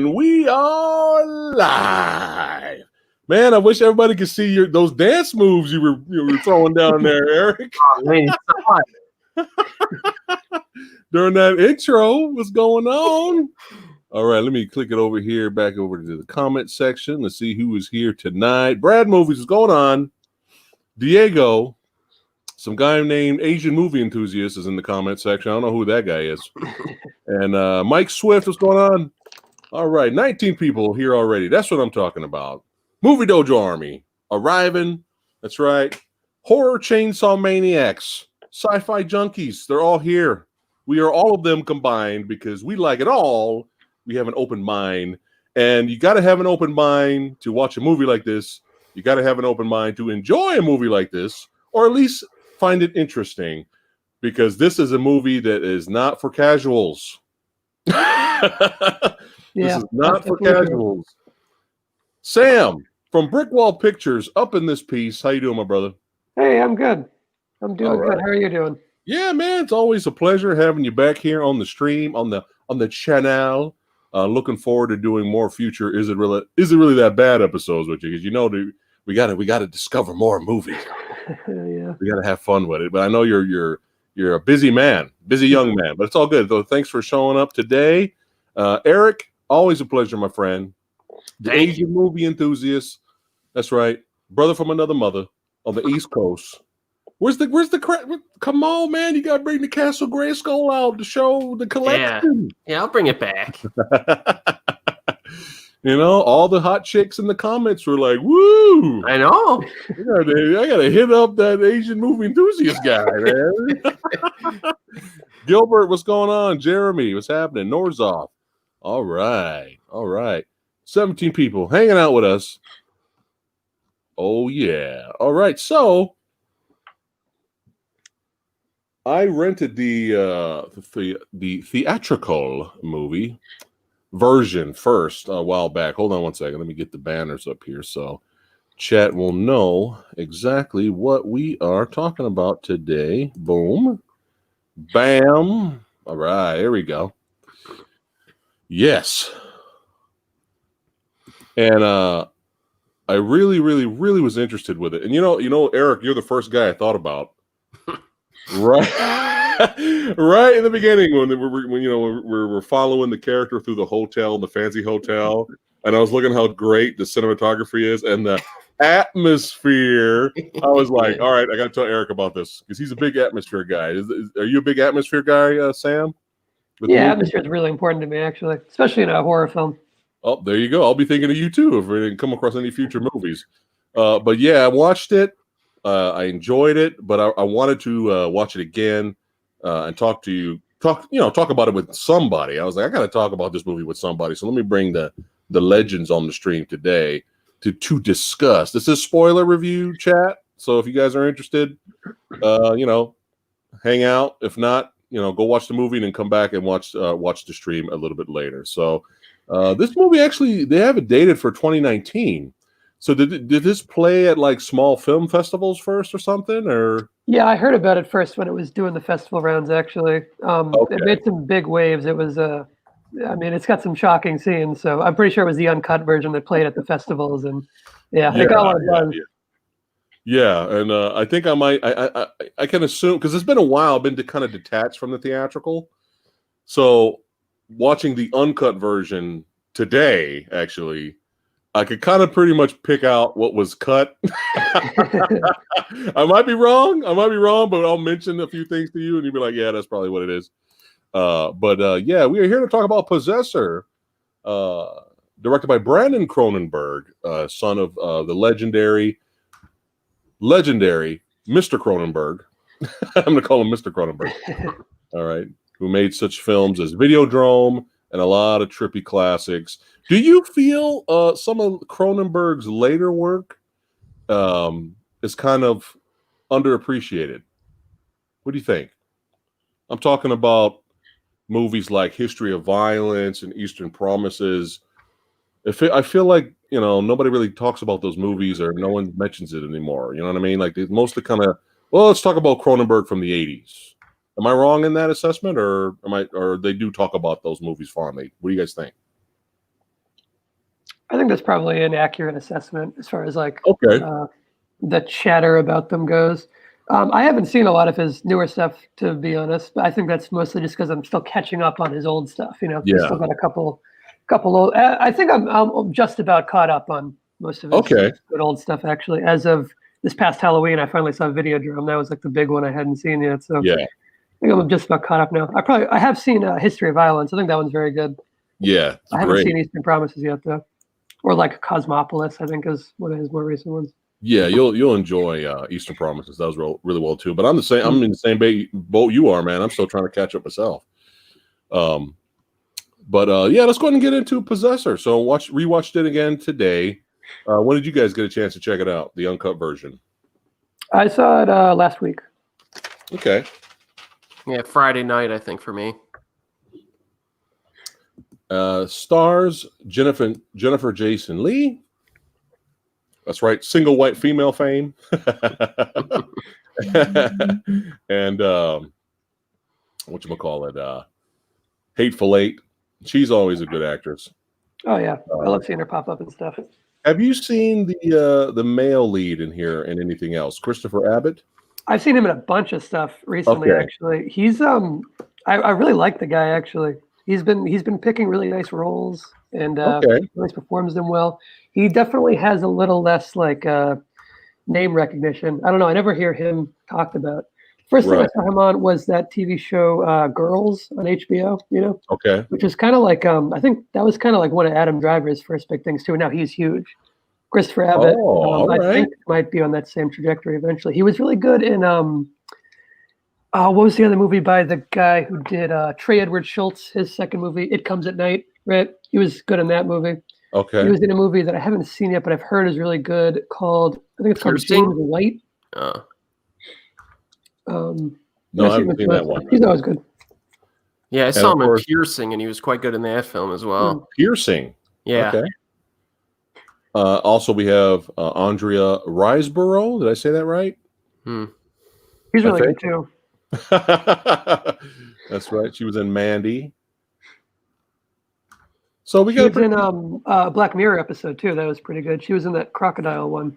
And we are live. Man, I wish everybody could see those dance moves you were throwing down there, Eric. During that intro, what's going on? All right, let me click it over here, back over to the comment section. Let's see who is here tonight. Brad Movies, what's going on? Diego, some guy named Asian Movie Enthusiast is in the comment section. I don't know who that guy is. And Mike Swift, what's going on? All right, 19 people here already. That's what I'm talking about. Movie Dojo Army arriving. That's right. Horror Chainsaw Maniacs, Sci-Fi Junkies. They're all here. We are all of them combined because we like it all. We have an open mind. And you got to have an open mind to watch a movie like this. You got to have an open mind to enjoy a movie like this, or at least find it interesting, because this is a movie that is not for casuals. This is not for casuals. Sam from Brickwall Pictures up in this piece. How you doing, my brother? Hey, I'm good. I'm doing good. How are you doing? Yeah, man, it's always a pleasure having you back here on the stream, on the channel. Looking forward to doing more future Is It Really That Bad episodes with you, because you know we got to discover more movies. Yeah. We got to have fun with it. But I know you're a busy man, busy young man, but it's all good. So thanks for showing up today. Eric, always a pleasure, my friend. The Asian movie enthusiast. That's right. Brother from another mother on the East Coast. Where's the come on, man. You got to bring the Castle Grayskull out to show the collection. Yeah, I'll bring it back. You know, all the hot chicks in the comments were like, woo. I know. I gotta hit up that Asian movie enthusiast guy, man. Gilbert, what's going on? Jeremy, what's happening? Norzov. All right. 17 people hanging out with us. Oh, yeah. All right. So I rented the theatrical movie version first a while back. Hold on one second. Let me get the banners up here so chat will know exactly what we are talking about today. Boom. Bam. All right. Here we go. Yes. And I really was interested with it. And you know, Eric, you're the first guy I thought about. Right in the beginning when we're following the character through the hotel, the fancy hotel, and I was looking how great the cinematography is and the atmosphere. I was like, all right, I got to tell Eric about this because he's a big atmosphere guy. Are you a big atmosphere guy, Sam? Yeah, atmosphere is really important to me, actually, especially in a horror film. Oh, there you go. I'll be thinking of you too if we didn't come across any future movies. But yeah, I watched it. I enjoyed it, but I wanted to watch it again and talk about it with somebody. I was like, I got to talk about this movie with somebody. So let me bring the legends on the stream today to discuss. This is spoiler review chat. So if you guys are interested, hang out. If not, go watch the movie and then come back and watch the stream a little bit later. So this movie actually, they have it dated for 2019. So did this play at like small film festivals first or something? Or yeah, I heard about it first when it was doing the festival rounds. Actually, It made some big waves. It was it's got some shocking scenes. So I'm pretty sure it was the uncut version that played at the festivals, and it got a lot of buzz. Yeah, and I think I might. I can assume because it's been a while. I've been kind of detached from the theatrical, so watching the uncut version today, actually, I could kind of pretty much pick out what was cut. I might be wrong, but I'll mention a few things to you, and you'll be like, "Yeah, that's probably what it is." But we are here to talk about Possessor, directed by Brandon Cronenberg, son of the legendary Mr. Cronenberg. I'm going to call him Mr. Cronenberg. All right, who made such films as Videodrome and a lot of trippy classics. Do you feel some of Cronenberg's later work is kind of underappreciated? What do you think? I'm talking about movies like History of Violence and Eastern Promises. I feel like, nobody really talks about those movies or no one mentions it anymore. You know what I mean? Like they mostly kind of, let's talk about Cronenberg from the 80s. Am I wrong in that assessment, or they do talk about those movies fondly? What do you guys think? think that's probably an accurate assessment as far as like Okay. The chatter about them goes. I haven't seen a lot of his newer stuff, to be honest, but I think that's mostly just because I'm still catching up on his old stuff. You know, he's still got a couple old. I think I'm just about caught up on most of his good old stuff. Actually, as of this past Halloween, I finally saw Videodrome. That was like the big one I hadn't seen yet. So yeah, I think I'm just about caught up now. I have seen History of Violence. I think that one's very good. Yeah, I haven't seen Eastern Promises yet though, or like Cosmopolis. I think is one of his more recent ones. Yeah, you'll enjoy Eastern Promises. That was really well too. But I'm in the same boat you are, man. I'm still trying to catch up myself. But yeah, let's go ahead and get into Possessor. So rewatched it again today. When did you guys get a chance to check it out? The uncut version. I saw it last week. Okay. Yeah, Friday night, I think, for me. Stars Jennifer Jason Leigh. That's right, single white female fame. And whatchamacallit, Hateful Eight. She's always a good actress. Oh yeah, I love seeing her pop up and stuff. Have you seen the male lead in here and anything else? Christopher Abbott? I've seen him in a bunch of stuff recently. Okay. Actually, he's I really like the guy. Actually, he's been picking really nice roles and always performs them well. He definitely has a little less like name recognition. I don't know. I never hear him talked about. First thing I saw him on was that TV show Girls on HBO. You know, which is kind of like I think that was kind of like one of Adam Driver's first big things too. Now he's huge. Christopher Abbott, I think, might be on that same trajectory eventually. He was really good in what was the other movie by the guy who did Trey Edward Schultz, his second movie, It Comes at Night, right? He was good in that movie. Okay. He was in a movie that I haven't seen yet, but I've heard is really good called, I think it's called James White. No, I haven't seen that one. He's always good. Yeah, I saw him in Piercing, and he was quite good in that film as well. Piercing? Yeah. Okay. Also, we have Andrea Riseborough. Did I say that right? He's really good too. That's right. She was in Mandy. So she was in Black Mirror episode too. That was pretty good. She was in that crocodile one.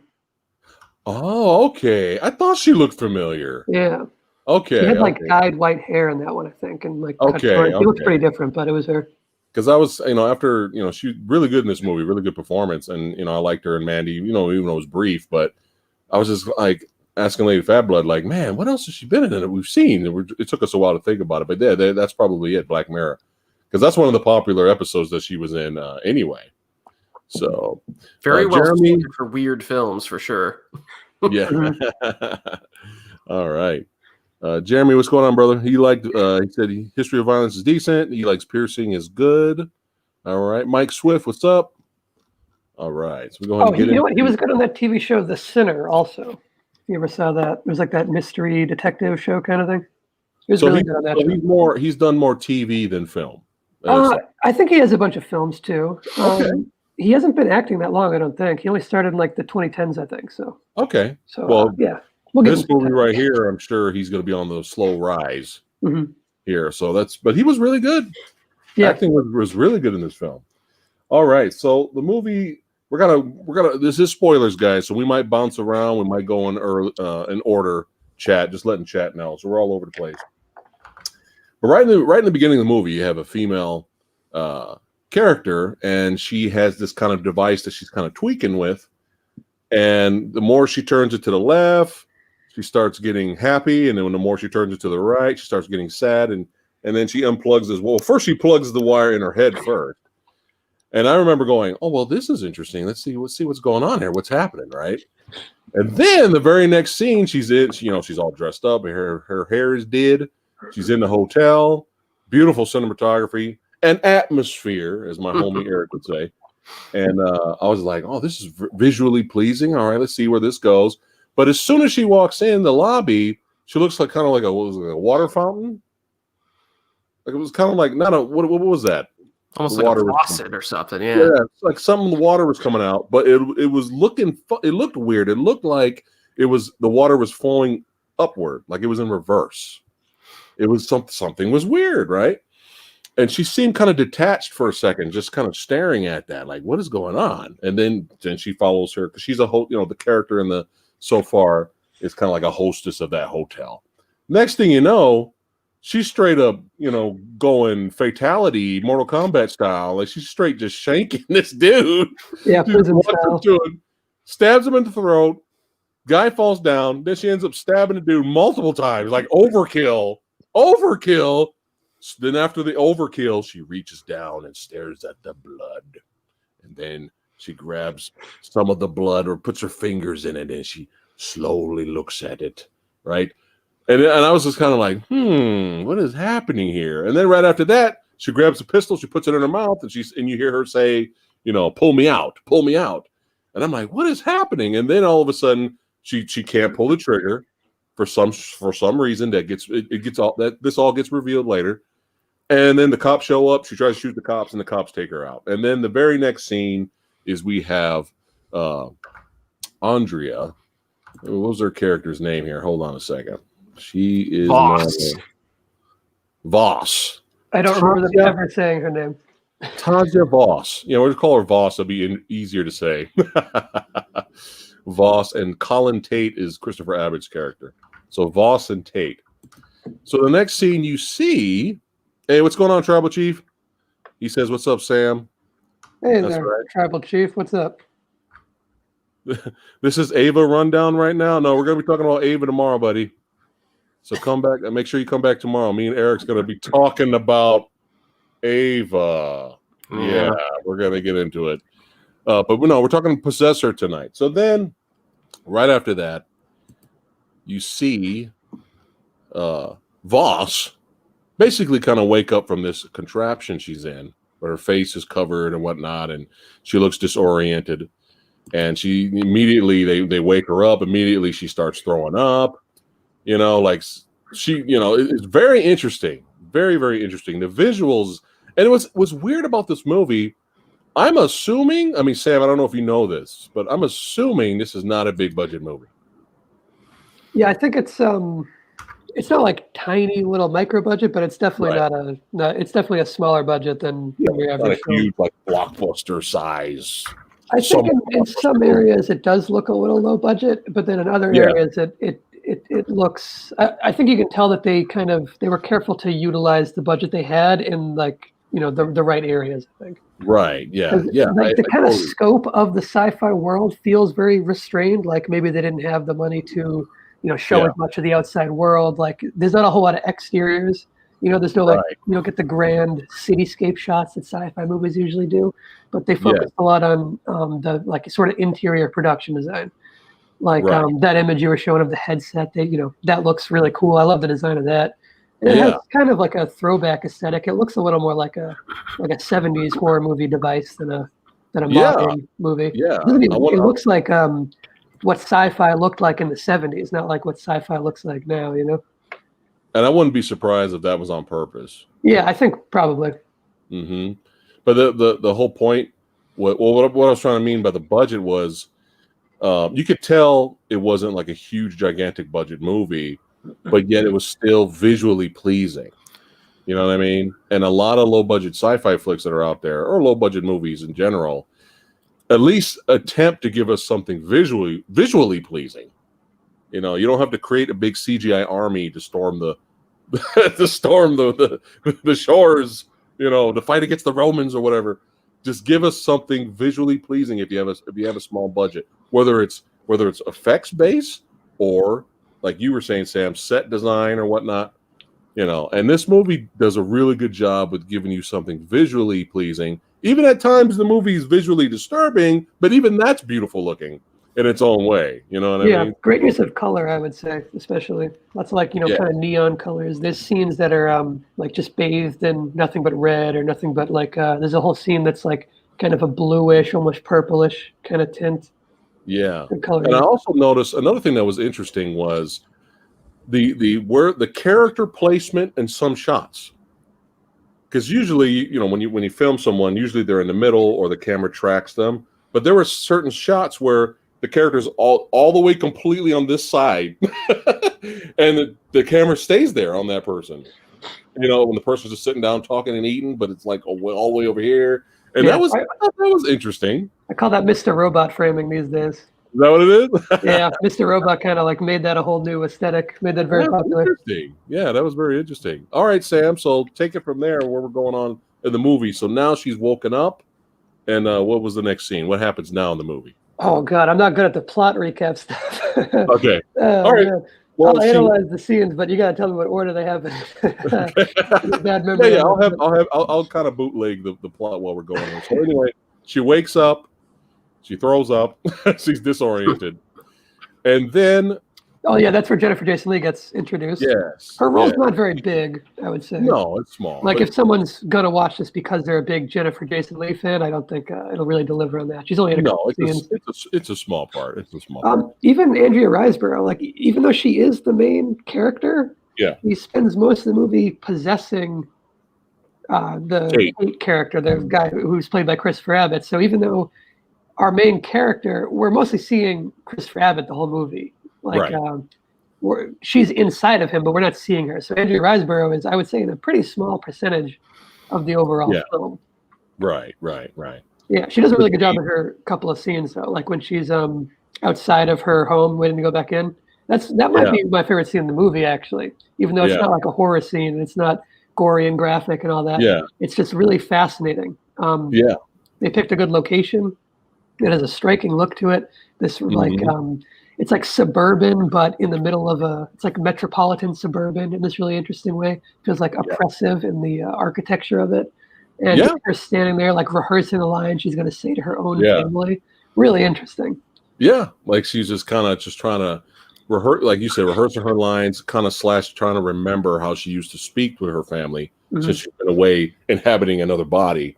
Oh, okay. I thought she looked familiar. Yeah. Okay. She had like dyed white hair in that one, I think, and like cut short. She looked pretty different, but it was her. Because I was, after, she was really good in this movie, really good performance. And, I liked her in Mandy, even though it was brief. But I was just like asking Lady Fat Blood, like, man, what else has she been in that we've seen? It took us a while to think about it. But yeah, that's probably it, Black Mirror. Because that's one of the popular episodes that she was in anyway. So very well suited for weird films, for sure. Yeah. All right. Jeremy, what's going on, brother? He said History of Violence is decent. He likes Piercing is good. All right. Mike Swift, what's up? All right. So we're going to get into he was good on that TV show, The Sinner, also. You ever saw that? It was like that mystery detective show kind of thing. He was really good on that show. He's done more TV than film. I think he has a bunch of films too. He hasn't been acting that long, I don't think. He only started in like the 2010s, I think. So okay. So well, yeah. This movie right here, I'm sure he's going to be on the slow rise here. So but he was really good. Yeah. Acting was really good in this film. All right. So the movie, we're gonna, this is spoilers, guys. So we might bounce around. We might go in order chat, just letting chat know. So we're all over the place. But right in the beginning of the movie, you have a female character, and she has this kind of device that she's kind of tweaking with. And the more she turns it to the left, she starts getting happy, and then when the more she turns it to the right, she starts getting sad, and then she unplugs as well. First, she plugs the wire in her head first, and I remember going, "Oh well, this is interesting. Let's see what's going on here. What's happening, right?" And then the very next scene, she's all dressed up, her hair is did. She's in the hotel, beautiful cinematography and atmosphere, as my homie Eric would say. And I was like, "Oh, this is visually pleasing. All right, let's see where this goes." But as soon as she walks in the lobby, she looks like kind of like a water fountain. Like it was kind of like what was that? Almost like a faucet or something. Yeah, it's like some of the water was coming out, but it was looking. It looked weird. It looked like the water was flowing upward, like it was in reverse. It was something was weird, right? And she seemed kind of detached for a second, just kind of staring at that, like, what is going on? And then she follows her because she's the character in the so far is kind of like a hostess of that hotel. Next thing you know, she's straight up, going fatality, Mortal Kombat style. Like she's straight just shanking this dude. Yeah, prison style. Stabs him in the throat. Guy falls down. Then she ends up stabbing the dude multiple times, like overkill. Then after the overkill, she reaches down and stares at the blood. And then she grabs some of the blood or puts her fingers in it and she slowly looks at it, right? And I was just kind of like, what is happening here? And then right after that, she grabs a pistol, she puts it in her mouth, and you hear her say, pull me out. And I'm like, what is happening? And then all of a sudden, she can't pull the trigger for some reason this all gets revealed later. And then the cops show up. She tries to shoot the cops, and the cops take her out. And then the very next scene is we have Andrea. What was her character's name here? Hold on a second. She is Voss. I don't remember them ever saying her name. Taja Voss. We'll just call her Voss. It'll be easier to say. Voss, and Colin Tate is Christopher Abbott's character. So Voss and Tate. So the next scene you see, hey, what's going on, Tribal Chief? He says, what's up, Sam? Hey there, right. Tribal Chief. What's up? This is Ava rundown right now. No, we're going to be talking about Ava tomorrow, buddy. So come back and make sure you come back tomorrow. Me and Eric's going to be talking about Ava. Yeah, we're going to get into it. But no, we're talking Possessor tonight. So then, right after that, you see Voss basically kind of wake up from this contraption she's in, where her face is covered and whatnot, and she looks disoriented. And she immediately, they wake her up. Immediately, she starts throwing up. It's very interesting. Very, very interesting. The visuals, and it was weird about this movie. I'm assuming, Sam, I don't know if you know this, but I'm assuming this is not a big budget movie. Yeah, I think it's not like tiny little micro budget, but it's definitely it's definitely a smaller budget than your average film. Huge, like blockbuster size. I think in some areas it does look a little low budget, but then in other areas it looks. I think you can tell that they were careful to utilize the budget they had in the right areas. I think. Right. Yeah. The kind of scope of the sci-fi world feels very restrained. Like maybe they didn't have the money to show as much of the outside world. Like there's not a whole lot of exteriors. There's no you don't get the grand cityscape shots that sci-fi movies usually do, but they focus a lot on the sort of interior production design. That image you were showing of the headset, that looks really cool. I love the design of that. And it has kind of like a throwback aesthetic. It looks a little more like a 70s horror movie device than a modern movie. Yeah. It looks like what sci-fi looked like in the 70s, not like what sci-fi looks like now, And I wouldn't be surprised if that was on purpose. Yeah, I think probably. Mm-hmm. But the whole point, what I was trying to mean by the budget was, you could tell it wasn't like a huge, gigantic budget movie, but yet it was still visually pleasing. You know what I mean? And a lot of low budget sci-fi flicks that are out there, or low budget movies in general, at least attempt to give us something visually pleasing. You don't have to create a big CGI army to storm the shores, to fight against the Romans or whatever. Just give us something visually pleasing if you have a small budget, whether it's effects based or, like you were saying, Sam, set design or whatnot. And this movie does a really good job with giving you something visually pleasing. Even at times the movie is visually disturbing, but even that's beautiful looking in its own way. You know what I mean? Yeah, great use of color, I would say, especially. Lots of kind of neon colors. There's scenes that are just bathed in nothing but red or nothing but there's a whole scene that's kind of a bluish, almost purplish kind of tint. Yeah. And I also noticed another thing that was interesting was the character placement in some shots. Because usually, when you film someone, usually they're in the middle or the camera tracks them. But there were certain shots where the character's all the way completely on this side, and the camera stays there on that person. You know, when the person's just sitting down talking and eating, but it's like all the way over here. And Yeah, I thought that was interesting. I call that Mr. Robot framing these days. Is that what it is? Yeah, Mr. Robot kind of like made that a whole new aesthetic, made that very popular. Interesting. Yeah, that was very interesting. All right, Sam. So take it from there where we're going on in the movie. So now she's woken up, and what was the next scene? What happens now in the movie? Oh God, I'm not good at the plot recap stuff. Okay. All right. Man. Well, I'll analyze the scenes, but you gotta tell me what order they happen. Bad memory. Yeah. I'll kind of bootleg the plot while we're going on. So anyway, she wakes up, she throws up, she's disoriented, and then. Oh yeah, that's where Jennifer Jason Leigh gets introduced. Yes. Her role's not very big, I would say. No, it's small. Like if someone's gonna watch this because they're a big Jennifer Jason Leigh fan, I don't think it'll really deliver on that. She's only in a couple scenes. It's a small part. It's a small part. Even Andrea Riseborough, like even though she is the main character, he spends most of the movie possessing the Tate character, the guy who's played by Christopher Abbott. So even though our main character, we're mostly seeing Christopher Abbott the whole movie. Like she's inside of him, but we're not seeing her. So Andrea Riseborough is, I would say, in a pretty small percentage of the overall film. Right. Yeah, she does a really good job in her couple of scenes though. Like when she's outside of her home waiting to go back in. That might be my favorite scene in the movie, actually. Even though it's not like a horror scene, and it's not gory and graphic and all that. Yeah. It's just really fascinating. They picked a good location. It has a striking look to it. This it's like suburban, but in the middle of it's like metropolitan suburban in this really interesting way. It feels like oppressive in the architecture of it. And her standing there, like rehearsing the line she's going to say to her own family. Really interesting. Yeah. Like she's just kind of trying to rehearse, like you said, rehearsing her lines, kind of / trying to remember how she used to speak to her family since she's been away inhabiting another body.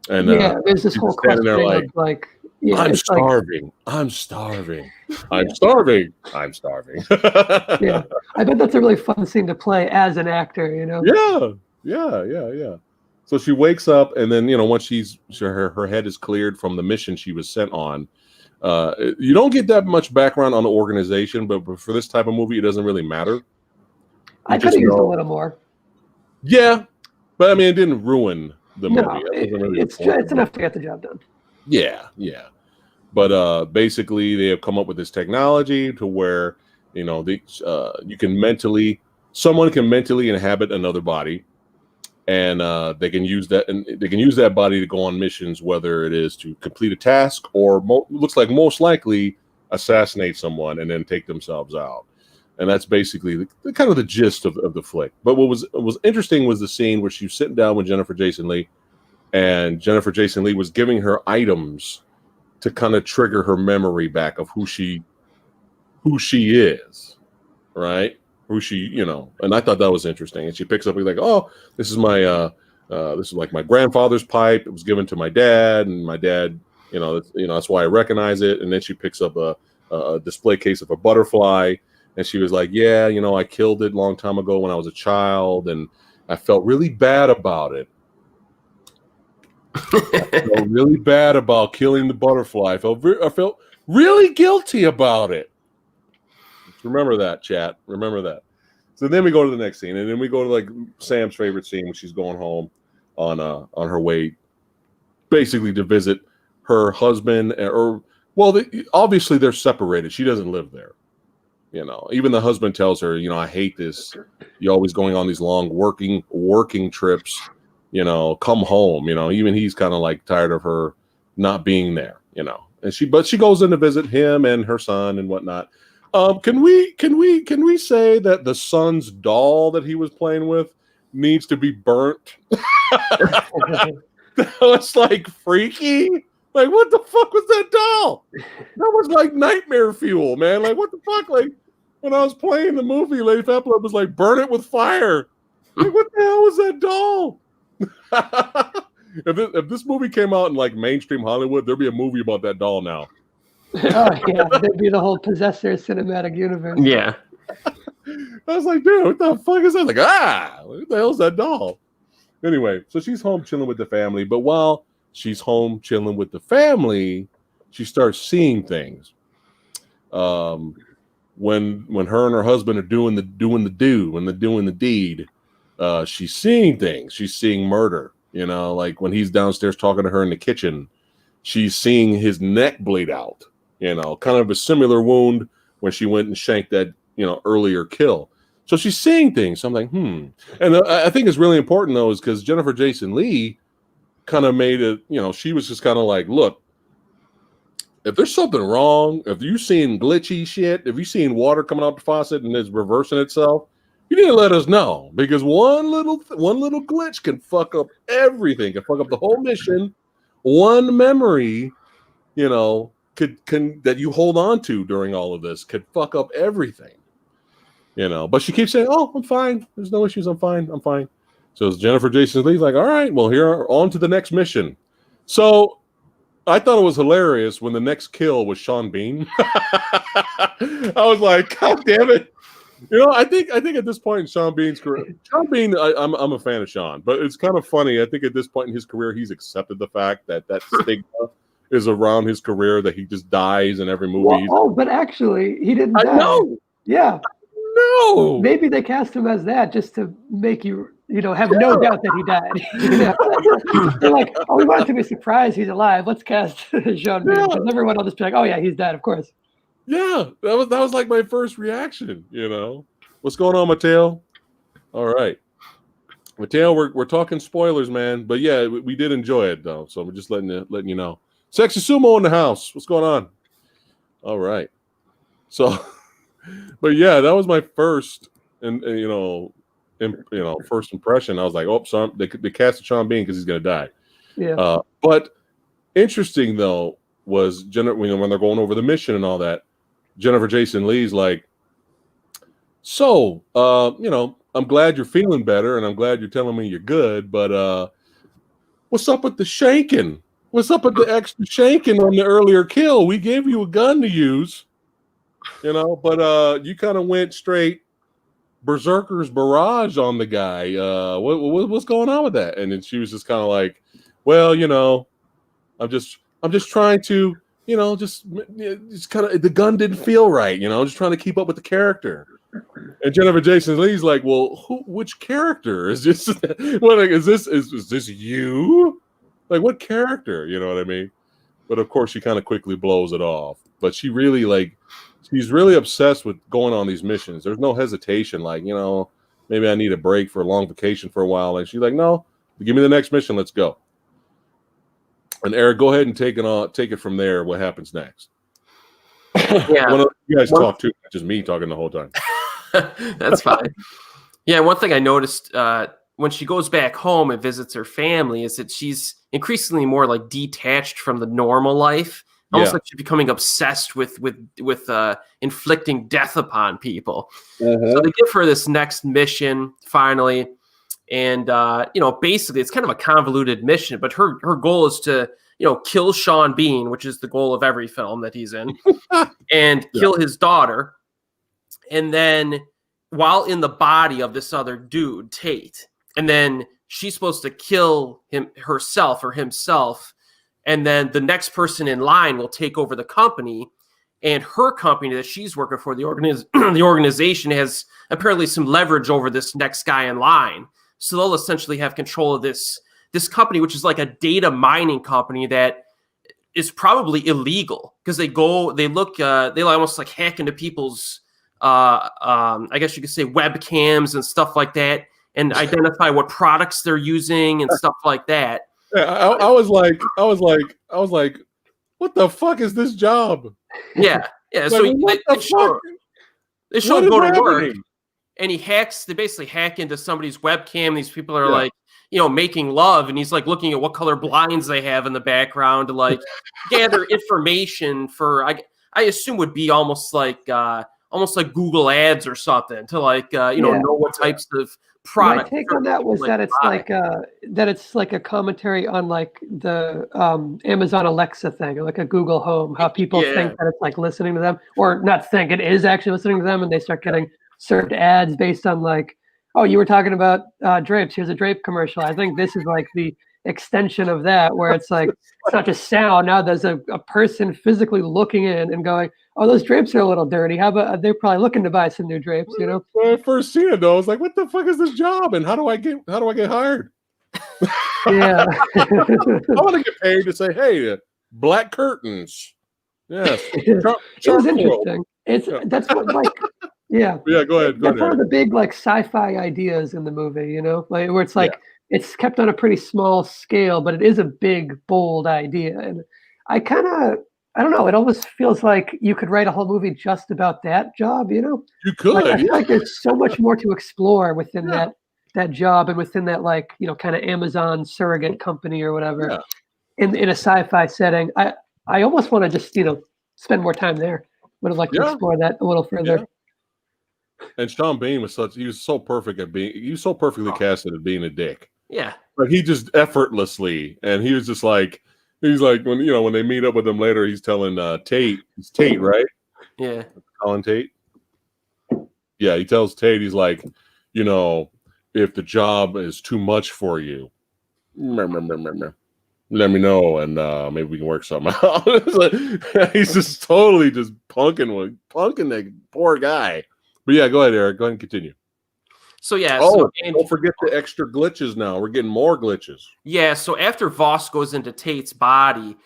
And there's this whole question there like I'm starving. I'm starving. I'm starving. I'm starving. Yeah. I bet that's a really fun scene to play as an actor, you know? Yeah. So she wakes up, and then, you know, once her head is cleared from the mission she was sent on, you don't get that much background on the organization, but for this type of movie, it doesn't really matter. I could have used a little more. Yeah. But I mean, it didn't ruin the movie. No, it's enough to get the job done. Yeah. But basically, they have come up with this technology to where, you know, someone can mentally inhabit another body, and they can use that body to go on missions, whether it is to complete a task or looks like most likely assassinate someone and then take themselves out. And that's basically kind of the gist of the flick. But what was interesting was the scene where she was sitting down with Jennifer Jason Leigh, and Jennifer Jason Leigh was giving her items to kind of trigger her memory back of who she is, right? Who she, you know, and I thought that was interesting. And she picks up, like, oh, this is like my grandfather's pipe. It was given to my dad, and my dad, that's why I recognize it. And then she picks up a display case of a butterfly, and she was like, yeah, you know, I killed it a long time ago when I was a child, and I felt really bad about it. I felt really bad about killing the butterfly. I felt really guilty about it. Remember that, chat. Remember that. So then we go to the next scene, and then we go to like Sam's favorite scene when she's going home on her way, basically to visit her husband. Obviously they're separated. She doesn't live there. You know, even the husband tells her, you know, I hate this. You're always going on these long working trips. You know, come home. You know, even he's kind of like tired of her not being there. You know, but she goes in to visit him and her son and whatnot. Can we say that the son's doll that he was playing with needs to be burnt? That was like freaky. Like, what the fuck was that doll? That was like nightmare fuel, man. Like, what the fuck? Like, when I was playing the movie, Lady Pepper was like, burn it with fire. Like, what the hell was that doll? If this movie came out in like mainstream Hollywood, there'd be a movie about that doll now. Oh yeah, that'd be the whole Possessor cinematic universe. Yeah. I was like, dude, what the fuck is that? Like, what the hell is that doll? Anyway, so she's home chilling with the family, but while she's home chilling with the family, she starts seeing things. When her and her husband are doing the deed, She's seeing things. She's seeing murder. You know, like when he's downstairs talking to her in the kitchen, she's seeing his neck bleed out. You know, kind of a similar wound when she went and shanked that, earlier kill. So she's seeing things. So I'm like, And I think it's really important, though, is because Jennifer Jason Leigh kind of made it, she was just kind of like, look, if there's something wrong, if you've seen glitchy shit, if you've seen water coming out the faucet and it's reversing itself, you need to let us know, because one little glitch can fuck up everything, can fuck up the whole mission. One memory, can that you hold on to during all of this could fuck up everything. But she keeps saying, "Oh, I'm fine. There's no issues. I'm fine. I'm fine." So Jennifer Jason Leigh's like, "All right, well, here on to the next mission." So I thought it was hilarious when the next kill was Sean Bean. I was like, God damn it. I think at this point in Sean Bean's career, I'm a fan of Sean, but it's kind of funny. I think at this point in his career, he's accepted the fact that stigma is around his career, that he just dies in every movie. Well, but actually, he didn't die. I know. Yeah. No. Maybe they cast him as that just to make you, have no doubt that he died. They're like, oh, we want to be surprised he's alive. Let's cast Sean Bean. Because everyone will just be like, oh yeah, he's dead, of course. Yeah, that was like my first reaction. What's going on, Mateo? All right, Mateo, we're talking spoilers, man. But yeah, we did enjoy it though, so we're just letting you know. Sexy Sumo in the house. What's going on? All right, so, but yeah, that was my first, and first impression. I was like, oh, so they cast Sean Bean because he's gonna die. Yeah. But interesting though was when they're going over the mission and all that. Jennifer Jason Leigh's like, so, I'm glad you're feeling better, and I'm glad you're telling me you're good, but what's up with the shanking? What's up with the extra shanking on the earlier kill? We gave you a gun to use, but you kind of went straight Berserker's Barrage on the guy. What's going on with that? And then she was just kind of like, well, I'm just trying to, just kind of, the gun didn't feel right, just trying to keep up with the character. And Jennifer Jason Leigh's like, well, which character is this? Is this you? Like, what character? You know what I mean? But of course, she kind of quickly blows it off. But she really she's really obsessed with going on these missions. There's no hesitation. Like, maybe I need a break for a long vacation for a while. And she's like, no, give me the next mission. Let's go. And Eric, go ahead and take it from there. What happens next? Yeah, you guys talk too, not just me talking the whole time. That's fine. Yeah, one thing I noticed when she goes back home and visits her family is that she's increasingly more like detached from the normal life, almost like she's becoming obsessed with inflicting death upon people. Uh-huh. So they give her this next mission finally. And, basically it's kind of a convoluted mission, but her goal is to, kill Sean Bean, which is the goal of every film that he's in, and kill his daughter. And then while in the body of this other dude, Tate, and then she's supposed to kill herself. And then the next person in line will take over the company, and her company that she's working for, the organization has apparently some leverage over this next guy in line. So they'll essentially have control of this company, which is like a data mining company that is probably illegal because they almost like hack into people's, I guess you could say, webcams and stuff like that, and identify what products they're using and stuff like that. Yeah, I was like, what the fuck is this job? Yeah. Like, so they show him go to work. And they basically hack into somebody's webcam. These people are like, making love. And he's like looking at what color blinds they have in the background to like gather information for, I assume would be almost like Google ads or something to like, know what types of products. My take on that was that it's like a commentary on like the Amazon Alexa thing, or like a Google Home, how people think that it's like listening to them, or not think it is actually listening to them, and they start getting served ads based on like, oh, you were talking about drapes. Here's a drape commercial. I think this is like the extension of that, where it's like it's not just sound. Now there's a person physically looking in and going, "Oh, those drapes are a little dirty. How about they're probably looking to buy some new drapes?" You know. When I first seen it, though, I was like, "What the fuck is this job? And how do I get hired?" Yeah. I want to get paid to say, "Hey, black curtains." Yes, It was interesting. That's what like. Yeah. Yeah, go ahead. That's one of the big like sci-fi ideas in the movie, you know, like where it's like it's kept on a pretty small scale, but it is a big, bold idea. And I don't know, it almost feels like you could write a whole movie just about that job, you know? You could. Like, I feel like there's so much more to explore within that job and within that like, you know, kind of Amazon surrogate company or whatever. In a sci-fi setting. I almost want to just, you know, spend more time there. Would have liked to explore that a little further. Yeah. And Sean Bean was so perfect at being, he was so perfectly casted at being a dick. Yeah. Like he just effortlessly, and he was just like, he's like, when, you know, when they meet up with him later, he's telling Tate, it's Tate, right? Yeah. Colin Tate. Yeah. He tells Tate, he's like, you know, if the job is too much for you, let me know, and maybe we can work something out. Like, he's just totally just punking that poor guy. But yeah, go ahead, Eric. Go ahead and continue. So yeah. Don't forget the extra glitches now. We're getting more glitches. Yeah. So after Voss goes into Tate's body,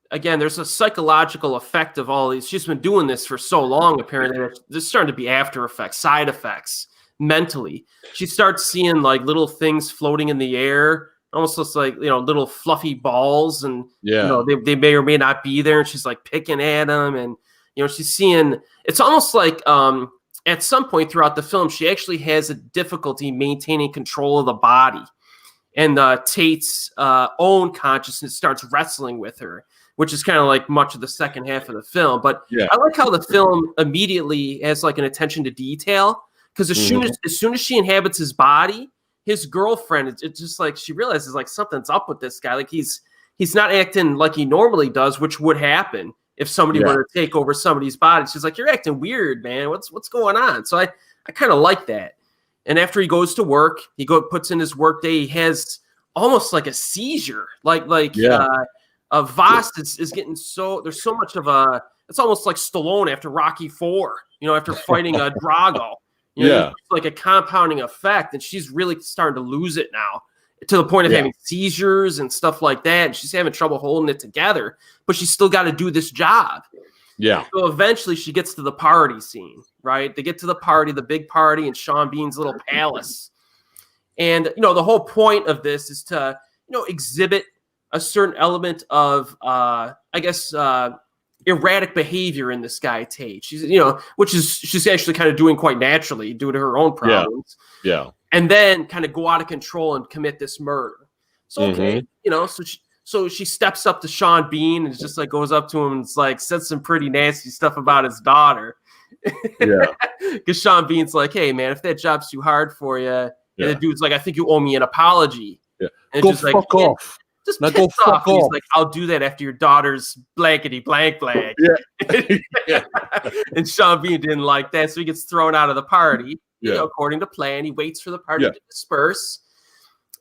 again, there's a psychological effect of all these. She's been doing this for so long, apparently. There's starting to be after effects, side effects mentally. She starts seeing like little things floating in the air. Almost looks like, you know, little fluffy balls, and you know, they may or may not be there, and she's like picking at them, and you know, she's seeing. It's almost like at some point throughout the film, she actually has a difficulty maintaining control of the body, and Tate's own consciousness starts wrestling with her, which is kind of like much of the second half of the film. But I like how the film immediately has like an attention to detail, because as soon as she inhabits his body, his girlfriend, it's just like she realizes like something's up with this guy. Like he's not acting like he normally does, which would happen if somebody were to take over somebody's body. She's like, "You're acting weird, man. What's going on?" So I kind of like that. And after he goes to work, puts in his work day. He has almost like a seizure. Voss is getting there's so much of it's almost like Stallone after Rocky IV, you know, after fighting Drago. You know, it's like a compounding effect, and she's really starting to lose it now, to the point of having seizures and stuff like that. And she's having trouble holding it together, but she's still got to do this job. Yeah. So eventually she gets to the party scene, right? They get to the party, the big party in Sean Bean's little palace. And, you know, the whole point of this is to, you know, exhibit a certain element of, erratic behavior in this guy Tate. She's, you know, she's actually kind of doing quite naturally due to her own problems. Yeah. And then kind of go out of control and commit this murder. So okay, you know, so she steps up to Sean Bean and just like goes up to him and it's like says some pretty nasty stuff about his daughter. Yeah. Because Sean Bean's like, "Hey man, if that job's too hard for you," and the dude's like, "I think you owe me an apology." Yeah. And go fuck off. Just now go fuck off. He's like, "I'll do that after your daughter's blankety blank blank." Yeah. And Sean Bean didn't like that, so he gets thrown out of the party. You know, according to plan, he waits for the party to disperse.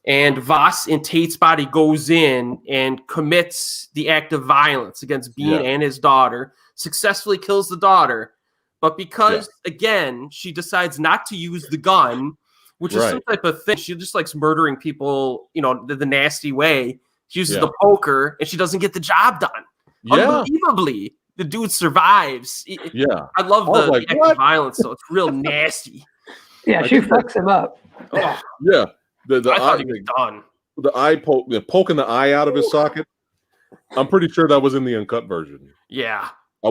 And Voss in Tate's body goes in and commits the act of violence against Bean and his daughter, successfully kills the daughter. But because, again, she decides not to use the gun, which is some type of thing. She just likes murdering people, you know, the nasty way. She uses the poker, and she doesn't get the job done. Yeah. Unbelievably, the dude survives. I love the act of violence, so it's real nasty. Yeah, she fucks him up. Oh. Yeah. I thought he was done. The eye poking the eye out of his socket. I'm pretty sure that was in the uncut version. Yeah. I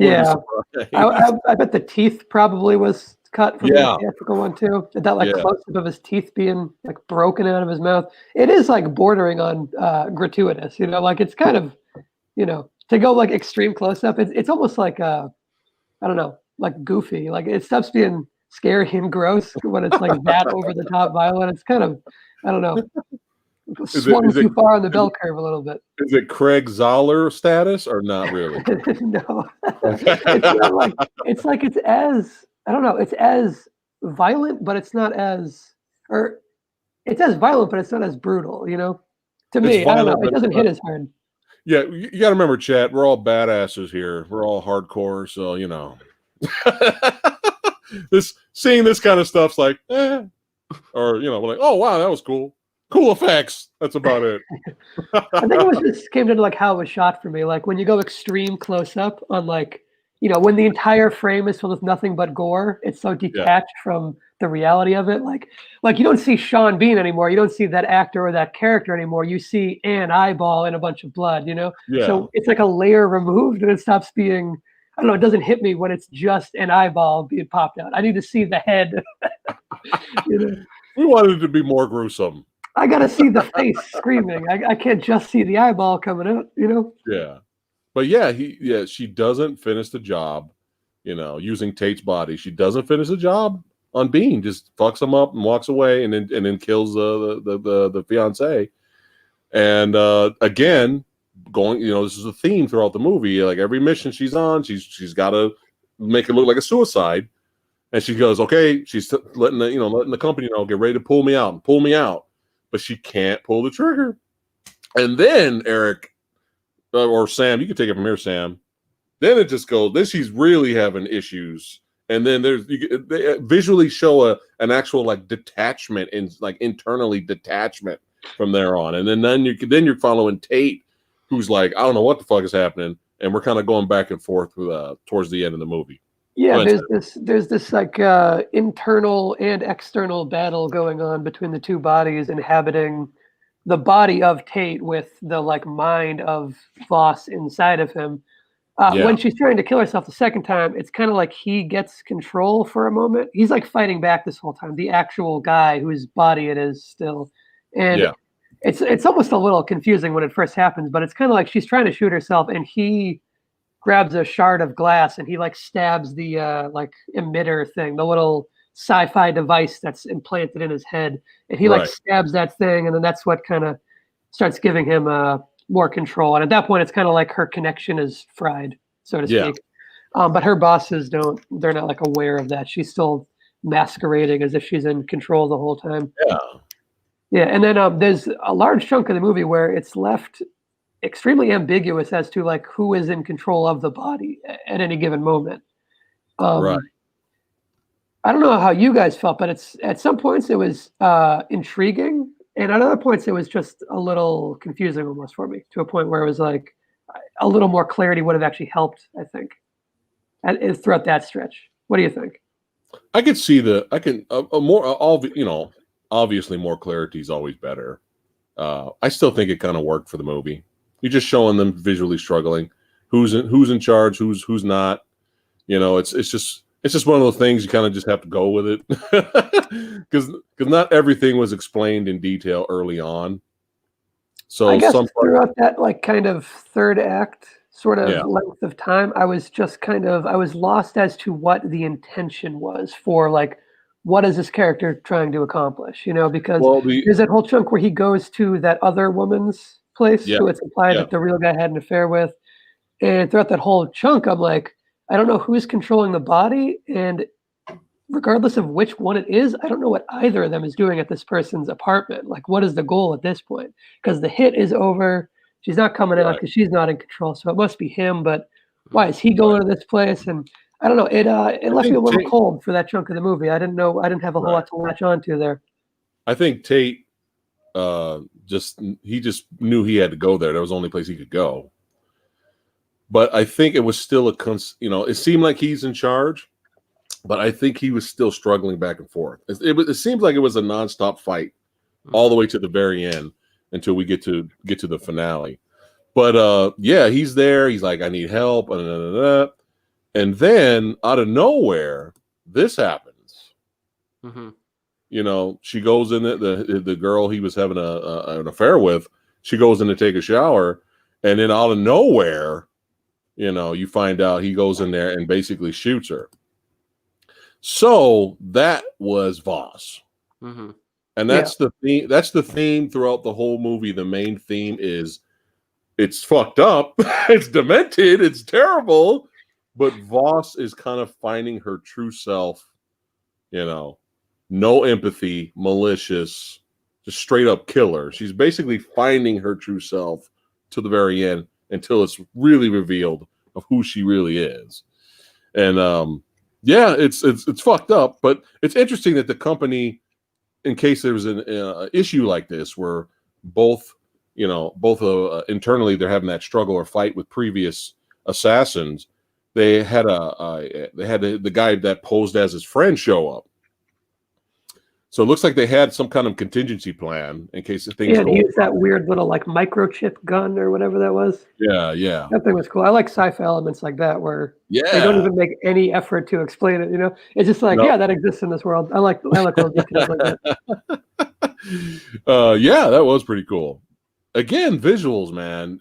bet the teeth probably was cut from the theatrical one too. That like close up of his teeth being like broken out of his mouth. It is like bordering on gratuitous, you know, like it's kind of, you know, to go like extreme close up. It's almost like I don't know, like goofy. Like it stops being scary and gross when it's like that over the top violent. It's kind of, I don't know, swung too far on the bell curve a little bit. Is it Craig Zoller status or not really? No, it's as, I don't know, it's as violent, but it's not as, or it's as violent, but it's not as brutal, you know? To me, I don't know. It doesn't hit as hard. Yeah, you got to remember, chat. We're all badasses here. We're all hardcore, so you know. Seeing this kind of stuff's like, or you know, like, oh wow, that was cool. Cool effects. That's about it. I think it was just came down to like how it was shot for me. Like when you go extreme close up on like, you know, when the entire frame is filled with nothing but gore, it's so detached from the reality of it. Like you don't see Sean Bean anymore. You don't see that actor or that character anymore. You see an eyeball and a bunch of blood, you know? Yeah. So it's like a layer removed and it stops being, I don't know, it doesn't hit me when it's just an eyeball being popped out. I need to see the head. You know? We wanted it to be more gruesome. I gotta see the face screaming. I can't just see the eyeball coming out, you know? Yeah. But yeah, she doesn't finish the job, you know, using Tate's body. She doesn't finish the job on Bean, just fucks him up and walks away and then kills the fiance. And again, going, you know, this is a theme throughout the movie. Like every mission she's on, she's gotta make it look like a suicide. And she goes, okay, she's letting the company know, get ready to pull me out. But she can't pull the trigger. And then Eric or Sam, you can take it from here, Sam. Then it just goes. Then she's really having issues. And then they visually show an actual like detachment and like internally detachment from there on. And then you're following Tate, who's like, I don't know what the fuck is happening. And we're kind of going back and forth towards the end of the movie. Yeah, there's this like internal and external battle going on between the two bodies inhabiting the body of Tate with the like mind of Voss inside of him. When she's trying to kill herself the second time, it's kind of like he gets control for a moment. He's like fighting back this whole time, the actual guy whose body it is still. And it's almost a little confusing when it first happens, but it's kind of like she's trying to shoot herself and he grabs a shard of glass and he like stabs the like emitter thing, the little sci-fi device that's implanted in his head, and he like stabs that thing, and then that's what kind of starts giving him more control. And at that point, it's kind of like her connection is fried, so to speak. But her bosses they're not like aware of that. She's still masquerading as if she's in control the whole time. Yeah. And then there's a large chunk of the movie where it's left extremely ambiguous as to like who is in control of the body at any given moment. I don't know how you guys felt, but it's at some points it was intriguing, and at other points it was just a little confusing almost for me, to a point where it was like a little more clarity would have actually helped, I think, throughout that stretch. What do you think? I could see obviously more clarity is always better. I still think it kind of worked for the movie. You're just showing them visually struggling, who's in charge, who's not. You know, it's just one of those things you kind of just have to go with it, because not everything was explained in detail early on. So I guess throughout that like kind of third act sort of length of time, I was lost as to what the intention was for like, what is this character trying to accomplish? You know, because there's that whole chunk where he goes to that other woman's place who it's implied that the real guy had an affair with. And throughout that whole chunk, I'm like, I don't know who's controlling the body. And regardless of which one it is, I don't know what either of them is doing at this person's apartment. Like, what is the goal at this point? Because the hit is over. She's not coming out because she's not in control. So it must be him. But why is he going to this place? And I don't know. It left me a little cold for that chunk of the movie. I didn't have a whole lot to latch onto there. I think Tate just knew he had to go there. That was the only place he could go. But I think it was still it seemed like he's in charge, but I think he was still struggling back and forth. It seems like it was a nonstop fight all the way to the very end until we get to the finale. But he's there. He's like, I need help. And then out of nowhere, this happens. Mm-hmm. You know, she goes in the girl he was having an affair with. She goes in to take a shower, and then out of nowhere, you know, you find out he goes in there and basically shoots her. So that was Voss. Mm-hmm. And that's the theme. That's the theme throughout the whole movie. The main theme is it's fucked up, it's demented, it's terrible, but Voss is kind of finding her true self. You know, no empathy, malicious, just straight up kill her. She's basically finding her true self to the very end until it's really revealed of who she really is. And yeah, it's fucked up, but it's interesting that the company, in case there was an issue like this where both internally they're having that struggle or fight with previous assassins, they had the guy that posed as his friend show up. So it looks like they had some kind of contingency plan in case things. Yeah, he used that weird little like microchip gun or whatever that was. Yeah. That thing was cool. I like sci-fi elements like that where Yeah, they don't even make any effort to explain it. It's just like, yeah, that exists in this world. I like little details like that. Yeah, that was pretty cool. Again, visuals, man.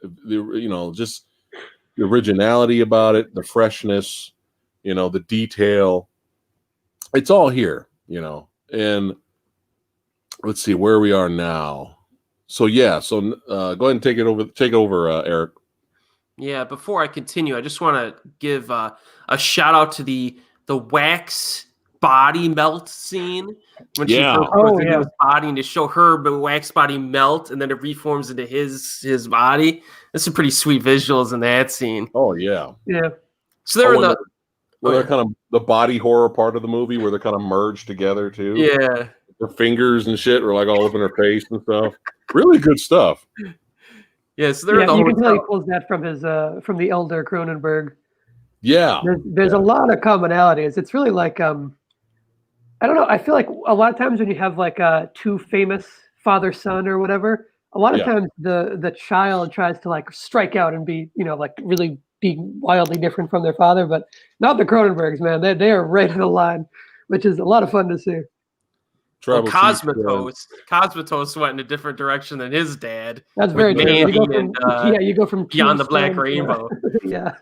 Just the originality about it, the freshness, the detail. It's all here, and let's see where we are now. So yeah, go ahead and take it over, Eric. Yeah, before I continue, I just want to give a shout out to the wax body melt scene when she first goes into his body, and to show her the wax body melt and then it reforms into his body. There's some pretty sweet visuals in that scene. Oh yeah. So they're they're kind of the body horror part of the movie where they're kind of merged together too. Yeah. Her fingers and shit were like all up in her face and stuff. Really good stuff. Yeah, so they're you can tell he pulls that from his from the elder Cronenberg. Yeah. There's a lot of commonalities. It's really like I don't know. I feel like a lot of times when you have like two famous father-son or whatever, a lot of times the child tries to like strike out and be, like really be wildly different from their father, but not the Cronenbergs, man. They are right in the line, which is a lot of fun to see. Cosmatos went in a different direction than his dad. That's very true. You go from Beyond the Black Rainbow. Yeah.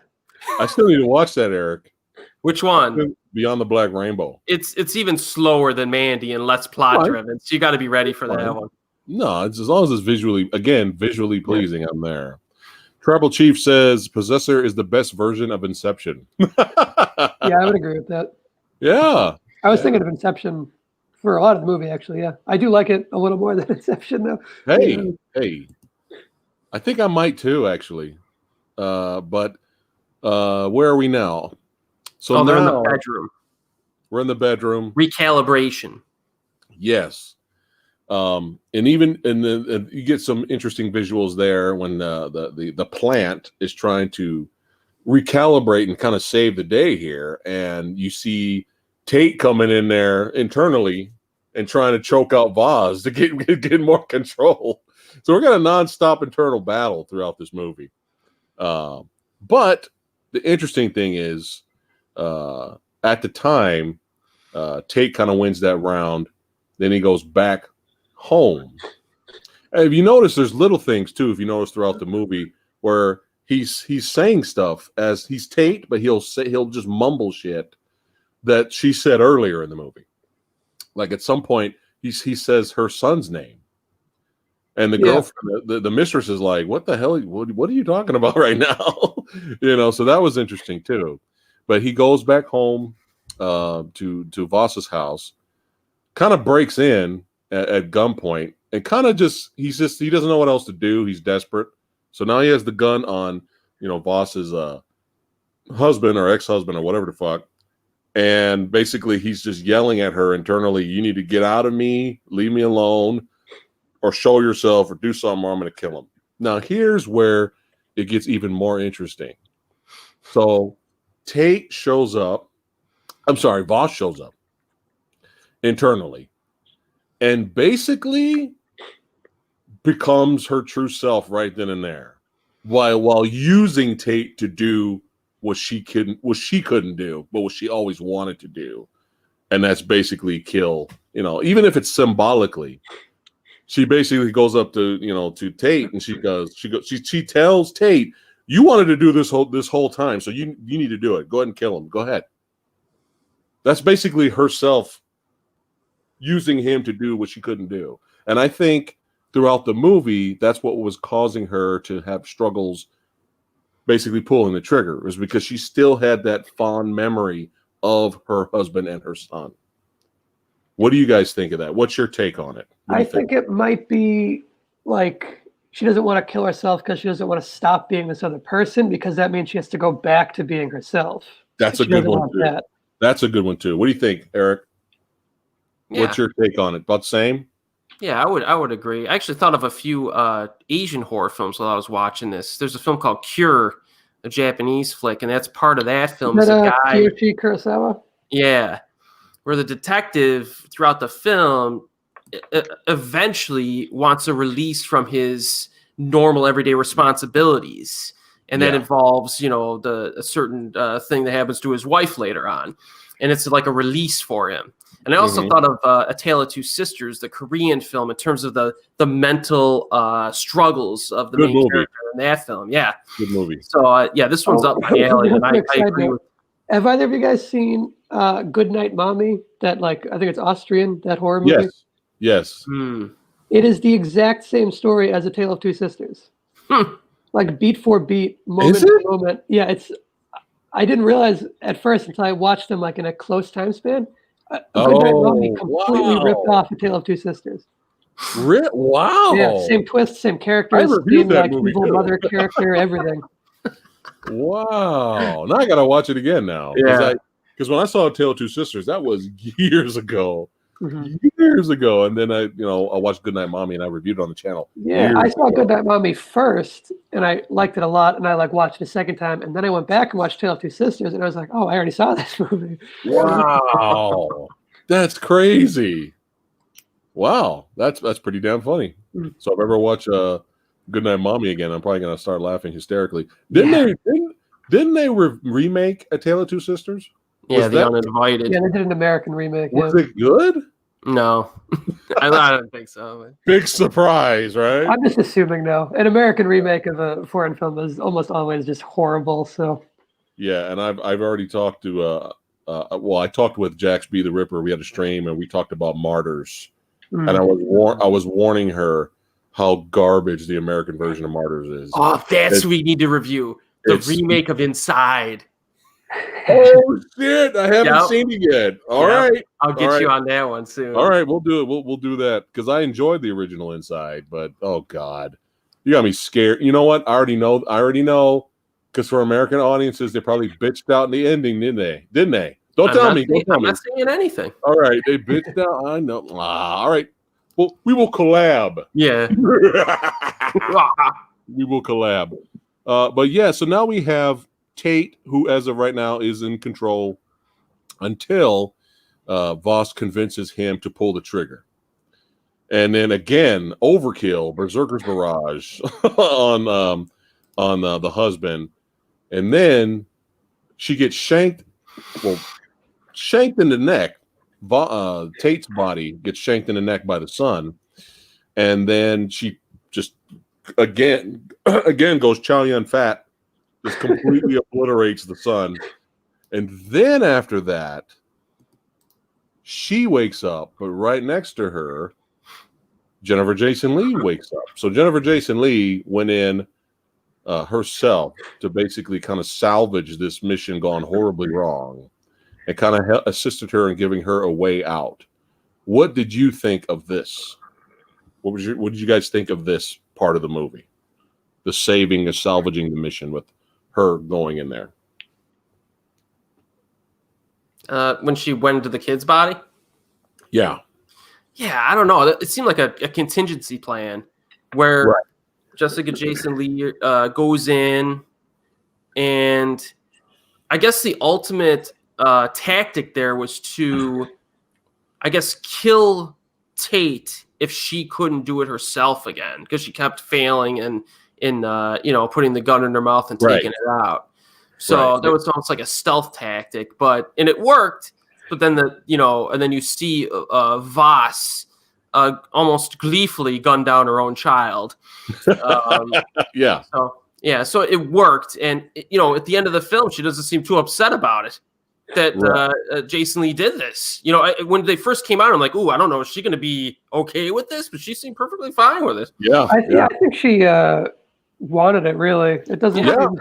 I still need to watch that, Eric. Which one? Beyond the Black Rainbow. It's even slower than Mandy and less plot driven. So you got to be ready for that one. No, it's as long as it's visually pleasing. I'm there. Tribal Chief says Possessor is the best version of Inception. Yeah, I would agree with that. Yeah. I was thinking of Inception for a lot of the movie, actually. Yeah, I do like it a little more than Inception, though. Hey, I think I might too, actually. But where are we now? So they're now in the bedroom. We're in the bedroom. Recalibration. Yes. And you get some interesting visuals there when the plant is trying to recalibrate and kind of save the day here, and you see Tate coming in there internally and trying to choke out Vaz to get more control. So we're got a nonstop internal battle throughout this movie. But the interesting thing is, at the time, Tate kind of wins that round. Then he goes back home. And if you notice, there's little things too. If you notice throughout the movie where he's saying stuff as he's Tate, but he'll just mumble shit that she said earlier in the movie. Like at some point, he says her son's name, and the girlfriend, the mistress, is like, "What the hell? What are you talking about right now?" So that was interesting too. But he goes back home to Voss's house, kind of breaks in at gunpoint, and kind of he doesn't know what else to do. He's desperate, so now he has the gun on Voss's husband or ex-husband or whatever the fuck. And basically, he's just yelling at her internally, "You need to get out of me, leave me alone, or show yourself, or do something, or I'm going to kill him." Now, here's where it gets even more interesting. So, Tate shows up. I'm sorry, Voss shows up internally, and basically becomes her true self right then and there, while using Tate to do what she couldn't do, but what she always wanted to do, and that's basically kill. Even if it's symbolically, she basically goes up to Tate, and she tells Tate, "You wanted to do this whole time, so you need to do it. Go ahead and kill him. Go ahead." That's basically herself using him to do what she couldn't do, and I think throughout the movie, that's what was causing her to have struggles. Basically pulling the trigger was because she still had that fond memory of her husband and her son. What do you guys think of that? What's your take on it? I think it might be like she doesn't want to kill herself because she doesn't want to stop being this other person, because that means she has to go back to being herself. That's a good one too. That's a good one too. What do you think, Eric? Yeah. What's your take on it? About the same? Yeah, I would agree. I actually thought of a few Asian horror films while I was watching this. There's a film called Cure, a Japanese flick, and that's part of that film. Is that Kiyoshi Kurosawa? Yeah, where the detective throughout the film eventually wants a release from his normal everyday responsibilities, and that involves, a certain thing that happens to his wife later on, and it's like a release for him. And I also thought of A Tale of Two Sisters, the Korean film, in terms of the mental struggles of the main character in that film. Yeah, good movie. So this one's up my alley, and I agree with. Have either of you guys seen Good Night Mommy? That I think it's Austrian, that horror movie. Yes. It is the exact same story as A Tale of Two Sisters. Like beat for beat, moment for moment. Yeah, I didn't realize at first until I watched them like in a close time span. Good Night Mommy completely ripped off A Tale of Two Sisters. Wow. Yeah, same twist, same characters, same evil mother character, everything. Wow. Now I gotta watch it again now. Because when I saw A Tale of Two Sisters, that was years ago. Years ago. And then I watched Good Night Mommy and I reviewed it on the channel. Yeah, I saw Good Night Mommy first and I liked it a lot, and I watched it a second time, and then I went back and watched Tale of Two Sisters and I was like, oh, I already saw this movie. Wow. That's crazy. Wow. That's pretty damn funny. So if I ever watch Good Night Mommy again, I'm probably gonna start laughing hysterically. Didn't they remake A Tale of Two Sisters? Yeah, The Uninvited. Yeah, they did an American remake. Was it good? No, I don't think so. Big surprise, right? I'm just assuming no. An American remake of a foreign film is almost always just horrible. So. Yeah, and I've already talked to I talked with Jax B. the Ripper. We had a stream and we talked about Martyrs, and I was warning her how garbage the American version of Martyrs is. Oh, that's what we need to review. The remake of Inside. Oh shit! I haven't seen it yet. All right, I'll get you on that one soon. All right, we'll do it. We'll do that because I enjoyed the original Inside, but oh god, you got me scared. You know what? I already know because for American audiences, they probably bitched out in the ending, didn't they? Don't tell me. I'm not saying anything. All right, they bitched out. I know. All right. Well, we will collab. Yeah. We will collab. But yeah, so now we have Tate, who as of right now is in control until Voss convinces him to pull the trigger. And then again, overkill, Berserker's Barrage on the husband. And then she gets shanked in the neck. Tate's body gets shanked in the neck by the son. And then she just again goes Chow Yun Fat. Just completely obliterates the son. And then after that, she wakes up, but right next to her, Jennifer Jason Leigh wakes up. So Jennifer Jason Leigh went in herself to basically kind of salvage this mission gone horribly wrong and kind of assisted her in giving her a way out. What did you think of this? What did you guys think of this part of the movie? The saving or salvaging the mission with her going in there. When she went into the kid's body? Yeah. Yeah, I don't know. It seemed like a contingency plan where Jessica Jason Leigh goes in, and I guess the ultimate tactic there was to, I guess, kill Tate if she couldn't do it herself again, because she kept failing and putting the gun in her mouth and taking it out. So that was almost like a stealth tactic, and it worked. But then and then you see Voss almost gleefully gun down her own child. Yeah. So it worked, and at the end of the film, she doesn't seem too upset about it that Jason Leigh did this. When they first came out, I'm like, ooh, I don't know, is she going to be okay with this? But she seemed perfectly fine with it. Yeah. I think she wanted it, really. It doesn't.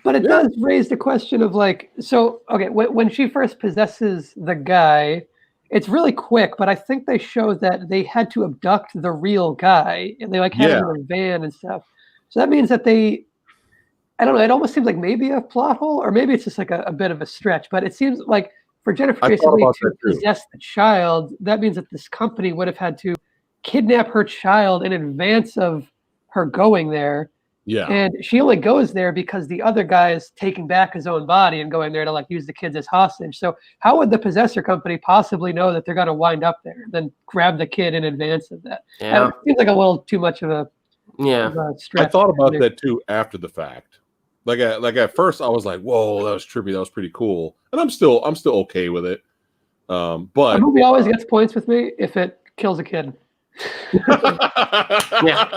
But it does raise the question of when she first possesses the guy, it's really quick, but I think they show that they had to abduct the real guy, and they like had him in a van and stuff. So that means that they, I don't know, it almost seems like maybe a plot hole, or maybe it's just like a bit of a stretch, but it seems like for Jennifer Jason Leigh to possess the child, that means that this company would have had to kidnap her child in advance of her going there. Yeah. And she only goes there because the other guy is taking back his own body and going there to like use the kids as hostage. So how would the possessor company possibly know that they're going to wind up there and then grab the kid in advance of that? Yeah. It seems like a little too much of a stretch. I thought about that too after the fact. Like at first I was like, whoa, that was trippy. That was pretty cool. And I'm still okay with it. But a movie always gets points with me if it kills a kid. Yeah.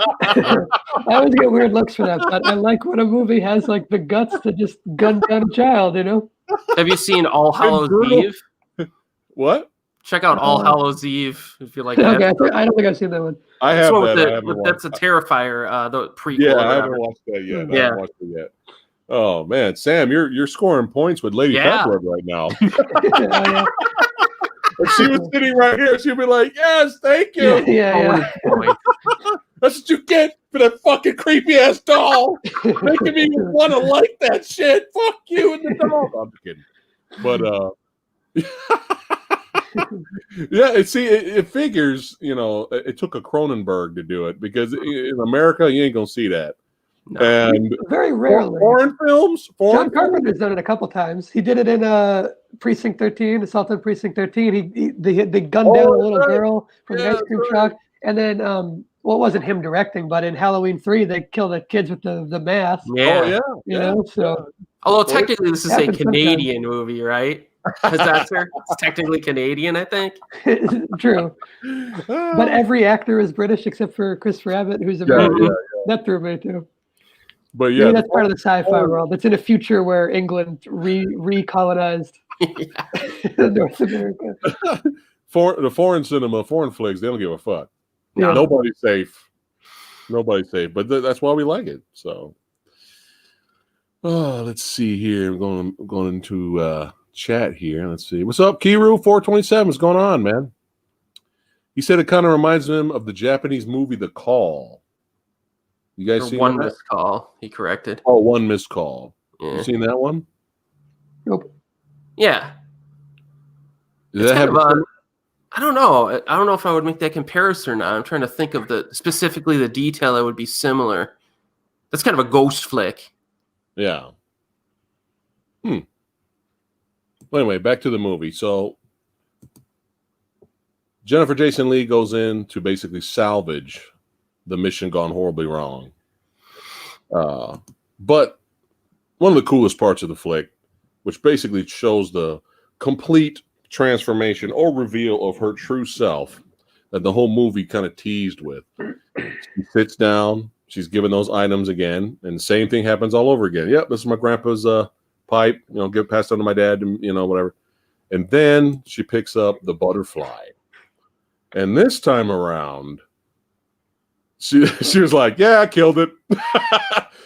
I always get weird looks for that, but I like when a movie has like the guts to just gun down a child, you know? Have you seen All Hallows Eve? What? Check out All Hallows Eve if you like Okay, that. I don't think I've seen that one. I have that's a Terrifier, the prequel. Yeah, I haven't watched that yet. I haven't watched it yet. Oh man, Sam, you're scoring points with Lady Pepper right now. If she was sitting right here, she'd be like, "Yes, thank you." Yeah. That's what you get for that fucking creepy ass doll, making me want to like that shit. Fuck you and the doll. No, I'm just kidding, but yeah. It figures. You know, it took a Cronenberg to do it because in America you ain't gonna see that. No. And very rarely foreign films. John Carpenter's done it a couple times. He did it in Precinct 13, Assault on Precinct 13. They gunned down a little girl from the ice cream truck, and then well, it wasn't him directing, but in Halloween 3, they kill the kids with the mask. Yeah, you know. So, although technically this is a Canadian movie, right? It's technically Canadian, I think. True, but every actor is British except for Christopher Abbott, who's American. That threw me too. But yeah, maybe that's part of the sci-fi world. It's in a future where England recolonized North America. The foreign cinema, foreign flicks, they don't give a fuck. Yeah. Nobody's safe. Nobody's safe. But that's why we like it. So, let's see here. I'm going into chat here. Let's see. What's up, Kiru427? What's going on, man? He said it kind of reminds him of the Japanese movie The Call. You guys seen one missed call? He corrected. Oh, One Missed Call. Yeah. You seen that one? Nope. Yeah. Did that have I don't know. I don't know if I would make that comparison or not. I'm trying to think of specifically the detail that would be similar. That's kind of a ghost flick. Yeah. Well, anyway, back to the movie. So Jennifer Jason Leigh goes in to basically salvage the mission gone horribly wrong. But one of the coolest parts of the flick, which basically shows the complete transformation or reveal of her true self that the whole movie kind of teased with. She sits down, she's given those items again, and the same thing happens all over again. Yep, this is my grandpa's pipe, get passed on to my dad, and whatever. And then she picks up the butterfly. And this time around, she was like, yeah, I killed it.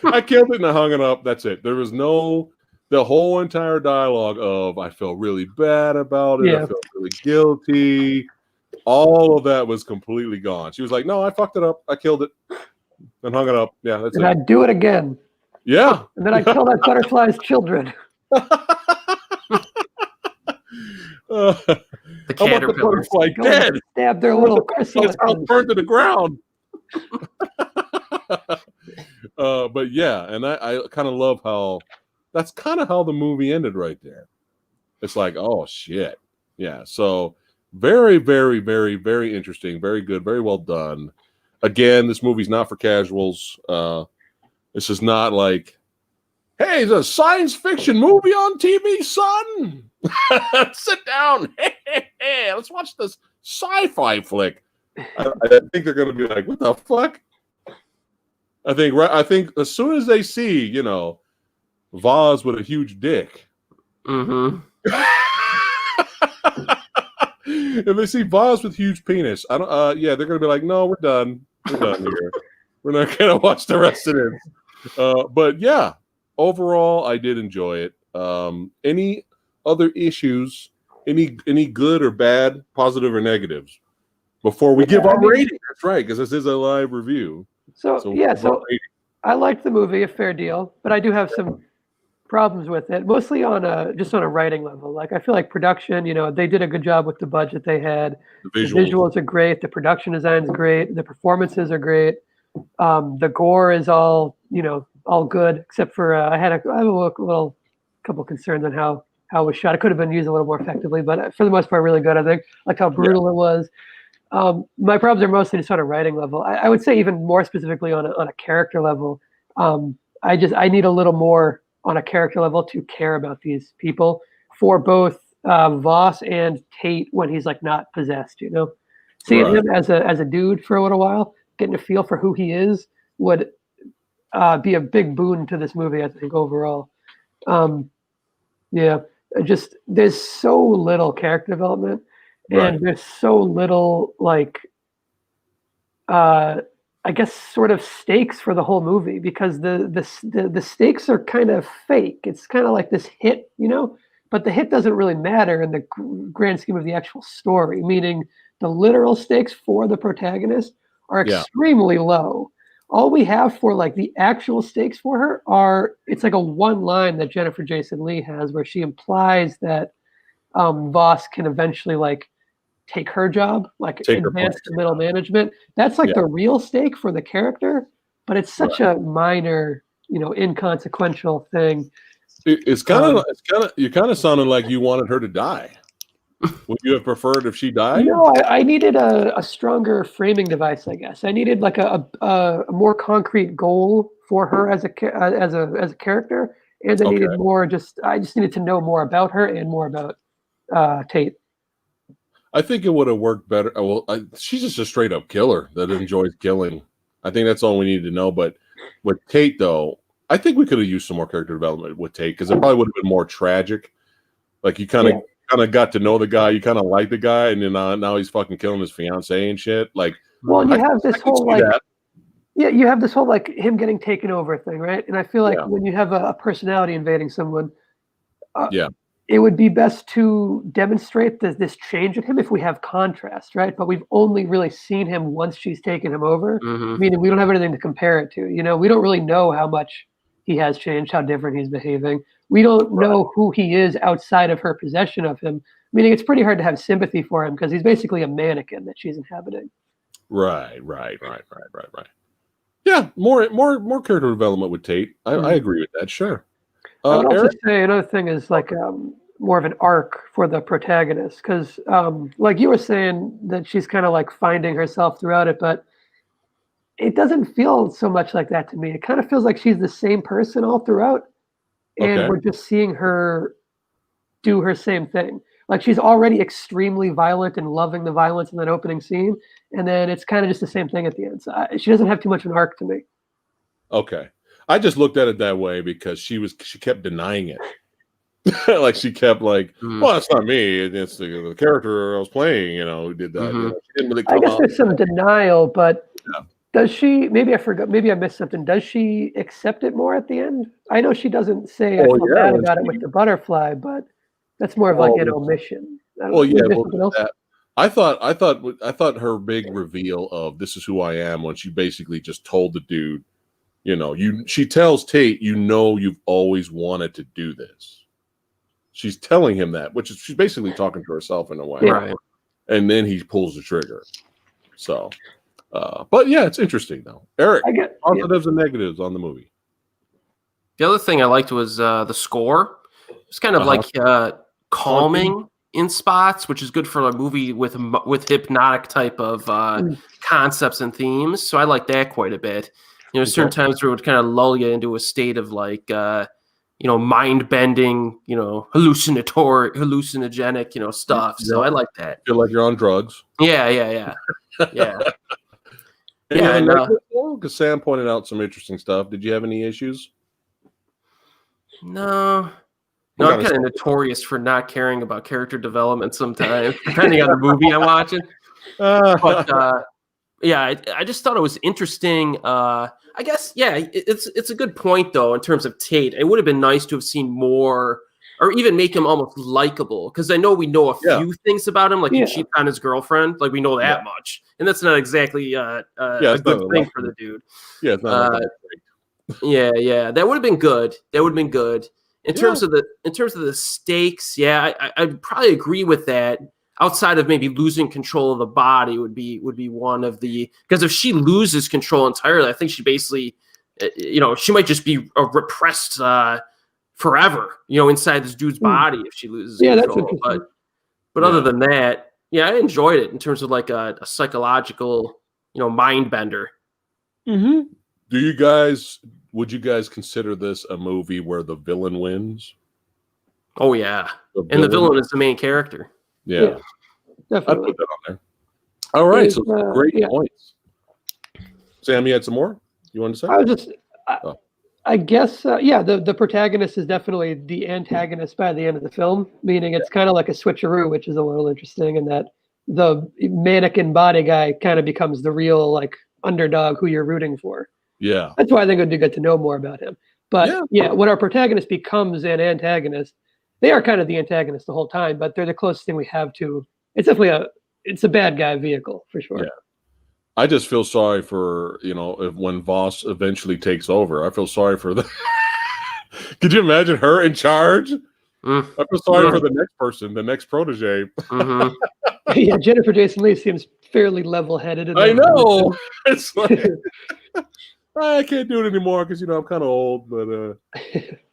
I killed it and I hung it up. That's it. There was the whole entire dialogue of I felt really bad about it. I felt really guilty. All of that was completely gone. She was like, no, I fucked it up. I killed it and hung it up. Yeah, that's it. And I'd do it again. Yeah. And then I'd kill that butterfly's children. The caterpillars. Butterfly dead. Stab their little chrysalis. Burned to the ground. But yeah, and I kind of love how that's kind of how the movie ended right there. It's like, oh shit. Yeah. So very, very, very, very interesting. Very good. Very well done. Again, this movie's not for casuals. This is not like, hey, it's a science fiction movie on TV, son. Sit down. Hey, let's watch this sci-fi flick. I think they're going to be like, what the fuck? I think as soon as they see, Vaz with a huge dick. Mm-hmm. If they see Vaz with huge penis, they're gonna be like, no, we're done. We're done here. We're not gonna watch the rest of this. But yeah, overall, I did enjoy it. Any other issues Any good or bad, positive or negatives before we give our rating? That's right, because this is a live review. So I liked the movie a fair deal, but I do have some problems with it, mostly on just on a writing level. Like I feel like production, they did a good job with the budget they had. The visuals are great. The production design is great. The performances are great. The gore is all good, except for I have a little couple concerns on how it was shot. It could have been used a little more effectively, but for the most part, really good. I think like how brutal it was. My problems are mostly just on a writing level. I would say even more specifically on a character level. I need a little more on a character level to care about these people for both Voss and Tate when he's like not possessed. Seeing him as a dude for a little while, getting a feel for who he is would be a big boon to this movie, I think, overall. Just there's so little character development, and there's so little I guess sort of stakes for the whole movie, because the stakes are kind of fake. It's kind of like this hit, but the hit doesn't really matter in the grand scheme of the actual story, meaning the literal stakes for the protagonist are extremely low. All we have for like the actual stakes for her it's like a one line that Jennifer Jason Leigh has where she implies that Voss can eventually like take her job, like advance to middle management. That's like the real stake for the character, but it's such a minor, inconsequential thing. It's kind of you kind of sounded like you wanted her to die. Would you have preferred if she died? No, I needed a stronger framing device, I guess. I needed like a more concrete goal for her as a character, and I needed more. I just needed to know more about her and more about Tate. I think it would have worked better. Well, she's just a straight up killer that enjoys killing. I think that's all we need to know. But with Tate, though, I think we could have used some more character development with Tate, because it probably would have been more tragic. Like you kind of got to know the guy, you kind of like the guy, and then now he's fucking killing his fiance and shit. Like, well, you have this whole you have this whole like him getting taken over thing, right? And I feel like when you have a personality invading someone, it would be best to demonstrate this change in him if we have contrast, right? But we've only really seen him once she's taken him over, meaning we don't have anything to compare it to. We don't really know how much he has changed, how different he's behaving. We don't know who he is outside of her possession of him, meaning it's pretty hard to have sympathy for him because he's basically a mannequin that she's inhabiting. Right. Yeah, more character development with Tate. I agree with that, sure. I would also say another thing is like more of an arc for the protagonist, because like you were saying that she's kind of like finding herself throughout it, but it doesn't feel so much like that to me. It kind of feels like she's the same person all throughout, and we're just seeing her do her same thing. Like she's already extremely violent and loving the violence in that opening scene, and then it's kind of just the same thing at the end. So she doesn't have too much of an arc to me. Okay. I just looked at it that way because she kept denying it. Like she kept like, well, it's not me. It's the character I was playing, who did that. She didn't really come I guess out. There's some denial, but does she, maybe I forgot, maybe I missed something. Does she accept it more at the end? I know she doesn't say I feel bad about it with the butterfly, but that's more of like an omission. I thought her big reveal of this is who I am when she basically just told the dude, she tells Tate, you've always wanted to do this. She's telling him that, which is she's basically talking to herself in a way. Right. And then he pulls the trigger. So, but yeah, it's interesting though. Eric, positives and negatives on the movie. The other thing I liked was the score. It's kind of like calming in spots, which is good for a movie with hypnotic type of concepts and themes. So I like that quite a bit. Certain times where it would kind of lull you into a state of like, mind-bending, hallucinogenic, stuff. So I like that. Feel like you're on drugs. Yeah. Because Sam pointed out some interesting stuff. Did you have any issues? No, I'm kind of notorious for not caring about character development sometimes, depending on the movie I'm watching. But I just thought it was interesting. I guess, it's a good point, though, in terms of Tate. It would have been nice to have seen more or even make him almost likable. Because I know we know a few things about him, like he cheats on his girlfriend, like we know that much, and that's not exactly a good thing for the dude. Yeah, it's not. Yeah, that would have been good. That would have been good. In terms of the stakes, I'd probably agree with that. Outside of maybe losing control of the body would be one of the, because if she loses control entirely, I think she basically, she might just be repressed forever, inside this dude's body if she loses control. That's interesting. But other than that, I enjoyed it in terms of like a psychological, mind bender. Mm-hmm. Would you guys consider this a movie where the villain wins? Oh yeah, and the villain is the main character. Yeah, definitely. I put that on there. All right, so great points. Sam, you had some more you wanted to say? I guess, the protagonist is definitely the antagonist by the end of the film, meaning it's kind of like a switcheroo, which is a little interesting, in that the mannequin body guy kind of becomes the real like underdog who you're rooting for. Yeah, that's why I think it would be good to know more about him. But when our protagonist becomes an antagonist, they are kind of the antagonist the whole time, but they're the closest thing we have to. It's definitely it's a bad guy vehicle for sure. Yeah. I just feel sorry for, when Voss eventually takes over. I feel sorry for the. Could you imagine her in charge? I feel sorry for the next person, the next protege. Yeah, Jennifer Jason Leigh seems fairly level-headed. I know. It's like I can't do it anymore because I'm kind of old. But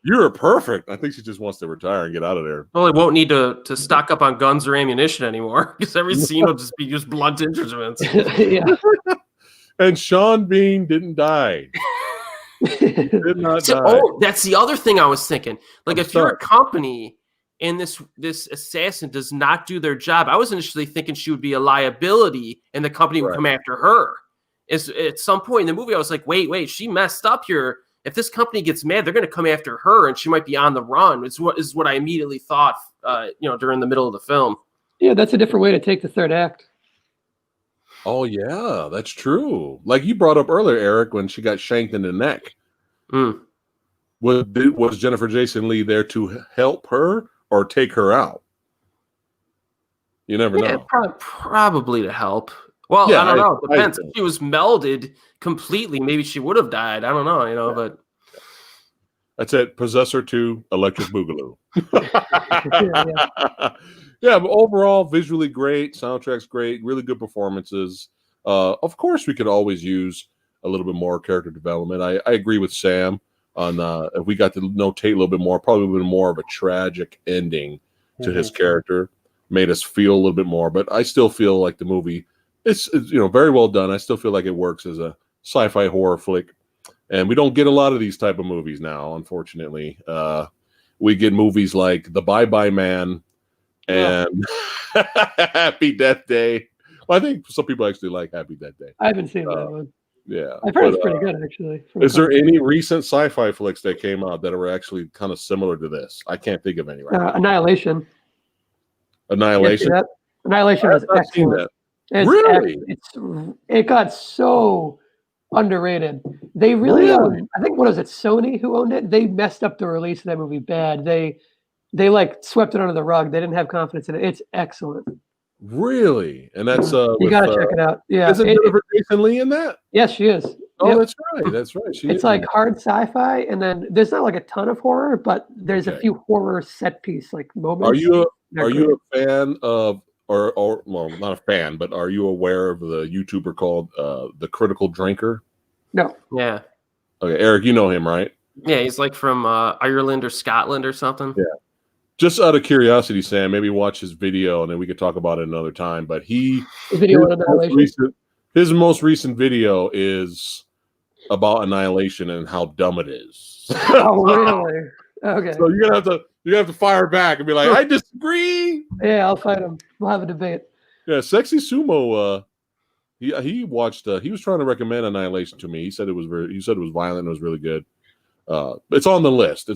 you're perfect. I think she just wants to retire and get out of there. Well, it won't need to stock up on guns or ammunition anymore because every scene will just be just blunt instruments. Yeah. And Sean Bean didn't die. Did not die. Oh, that's the other thing I was thinking. Like, if you're a company and this assassin does not do their job, I was initially thinking she would be a liability and the company would come after her. At some point in the movie, I was like, wait, she messed up here. If this company gets mad, they're going to come after her, and she might be on the run. Is what I immediately thought. During the middle of the film. Yeah, that's a different way to take the third act. Oh yeah, that's true. Like you brought up earlier, Eric, when she got shanked in the neck. Was Jennifer Jason Leigh there to help her or take her out? You never know. Probably to help. Well, I don't know. Depends. If she was melded completely, maybe she would have died. I don't know, but that's it. Possessor 2, Electric Boogaloo. Yeah, but overall, visually great, soundtrack's great, really good performances. Of course, we could always use a little bit more character development. I agree with Sam on if we got to know Tate a little bit more, probably a little bit more of a tragic ending to his character, made us feel a little bit more. But I still feel like the movie. It's very well done. I still feel like it works as a sci-fi horror flick, and we don't get a lot of these type of movies now. Unfortunately, we get movies like The Bye Bye Man and Happy Death Day. Well, I think some people actually like Happy Death Day. I haven't seen that one. Yeah, I've heard it's pretty good actually. Is there any recent sci-fi flicks that came out that are actually kind of similar to this? I can't think of any right now. Annihilation. Annihilation was excellent. Really? It got so underrated. They really, I think, what was it, Sony who owned it? They messed up the release of that movie bad. They like swept it under the rug. They didn't have confidence in it. It's excellent. Really? And that's you gotta check it out. Yeah. Isn't Jennifer Jason Leigh in that? Yes, she is. Oh, that's right. That's right. It's like hard sci-fi, and then there's not like a ton of horror, but there's a few horror set piece like moments. Are you a fan of or well, not a fan, but are you aware of the YouTuber called The Critical Drinker? No. Yeah. Okay, Eric, you know him, right? Yeah, he's like from Ireland or Scotland or something. Yeah. Just out of curiosity, Sam, maybe watch his video and then we could talk about it another time. But his most recent video is about Annihilation and how dumb it is. Oh, really? Okay. So you're gonna have to fire back and be like, I disagree. Yeah, I'll fight him. We'll have a debate. Yeah, Sexy Sumo. He watched. He was trying to recommend Annihilation to me. He said it was violent and it was really good. It's on the list.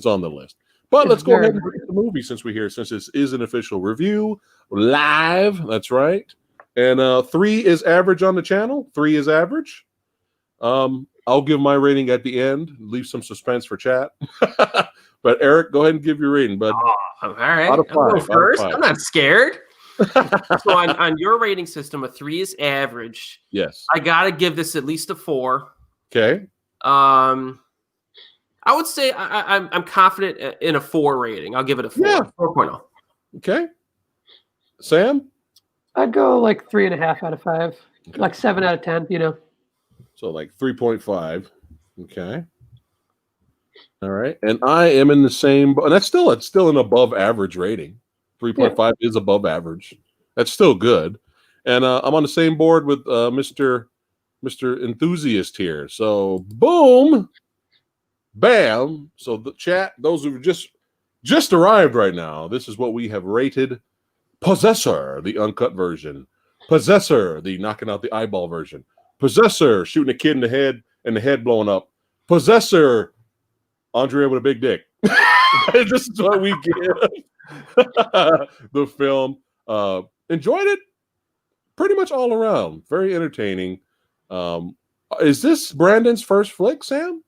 But let's go ahead and rate the movie since this is an official review live. That's right. And 3 is average on the channel. 3 is average. I'll give my rating at the end. Leave some suspense for chat. But Eric, go ahead and give your rating, bud. Oh, all right. Out of I'll go 5, first. I'm not scared. So on your rating system, a 3 is average. Yes. I gotta give this at least a 4. Okay. I would say I'm confident in a 4 rating. I'll give it a 4. Yeah. 4.0. Okay. Sam? I'd go like 3.5 out of 5, Okay. like 7 out of 10. You know. So like 3.5. Okay. All right. And I am in the same, and it's still an above average rating. 3.5 is above average. That's still good. And I'm on the same board with Mr. Enthusiast here. So boom, bam. So the chat, those who just arrived right now, this is what we have rated Possessor, the uncut version. Possessor, the knocking out the eyeball version. Possessor, shooting a kid in the head and the head blowing up. Possessor, Andrea with a big dick. This is what we give the film. Enjoyed it pretty much all around. Very entertaining. Is this Brandon's first flick, Sam?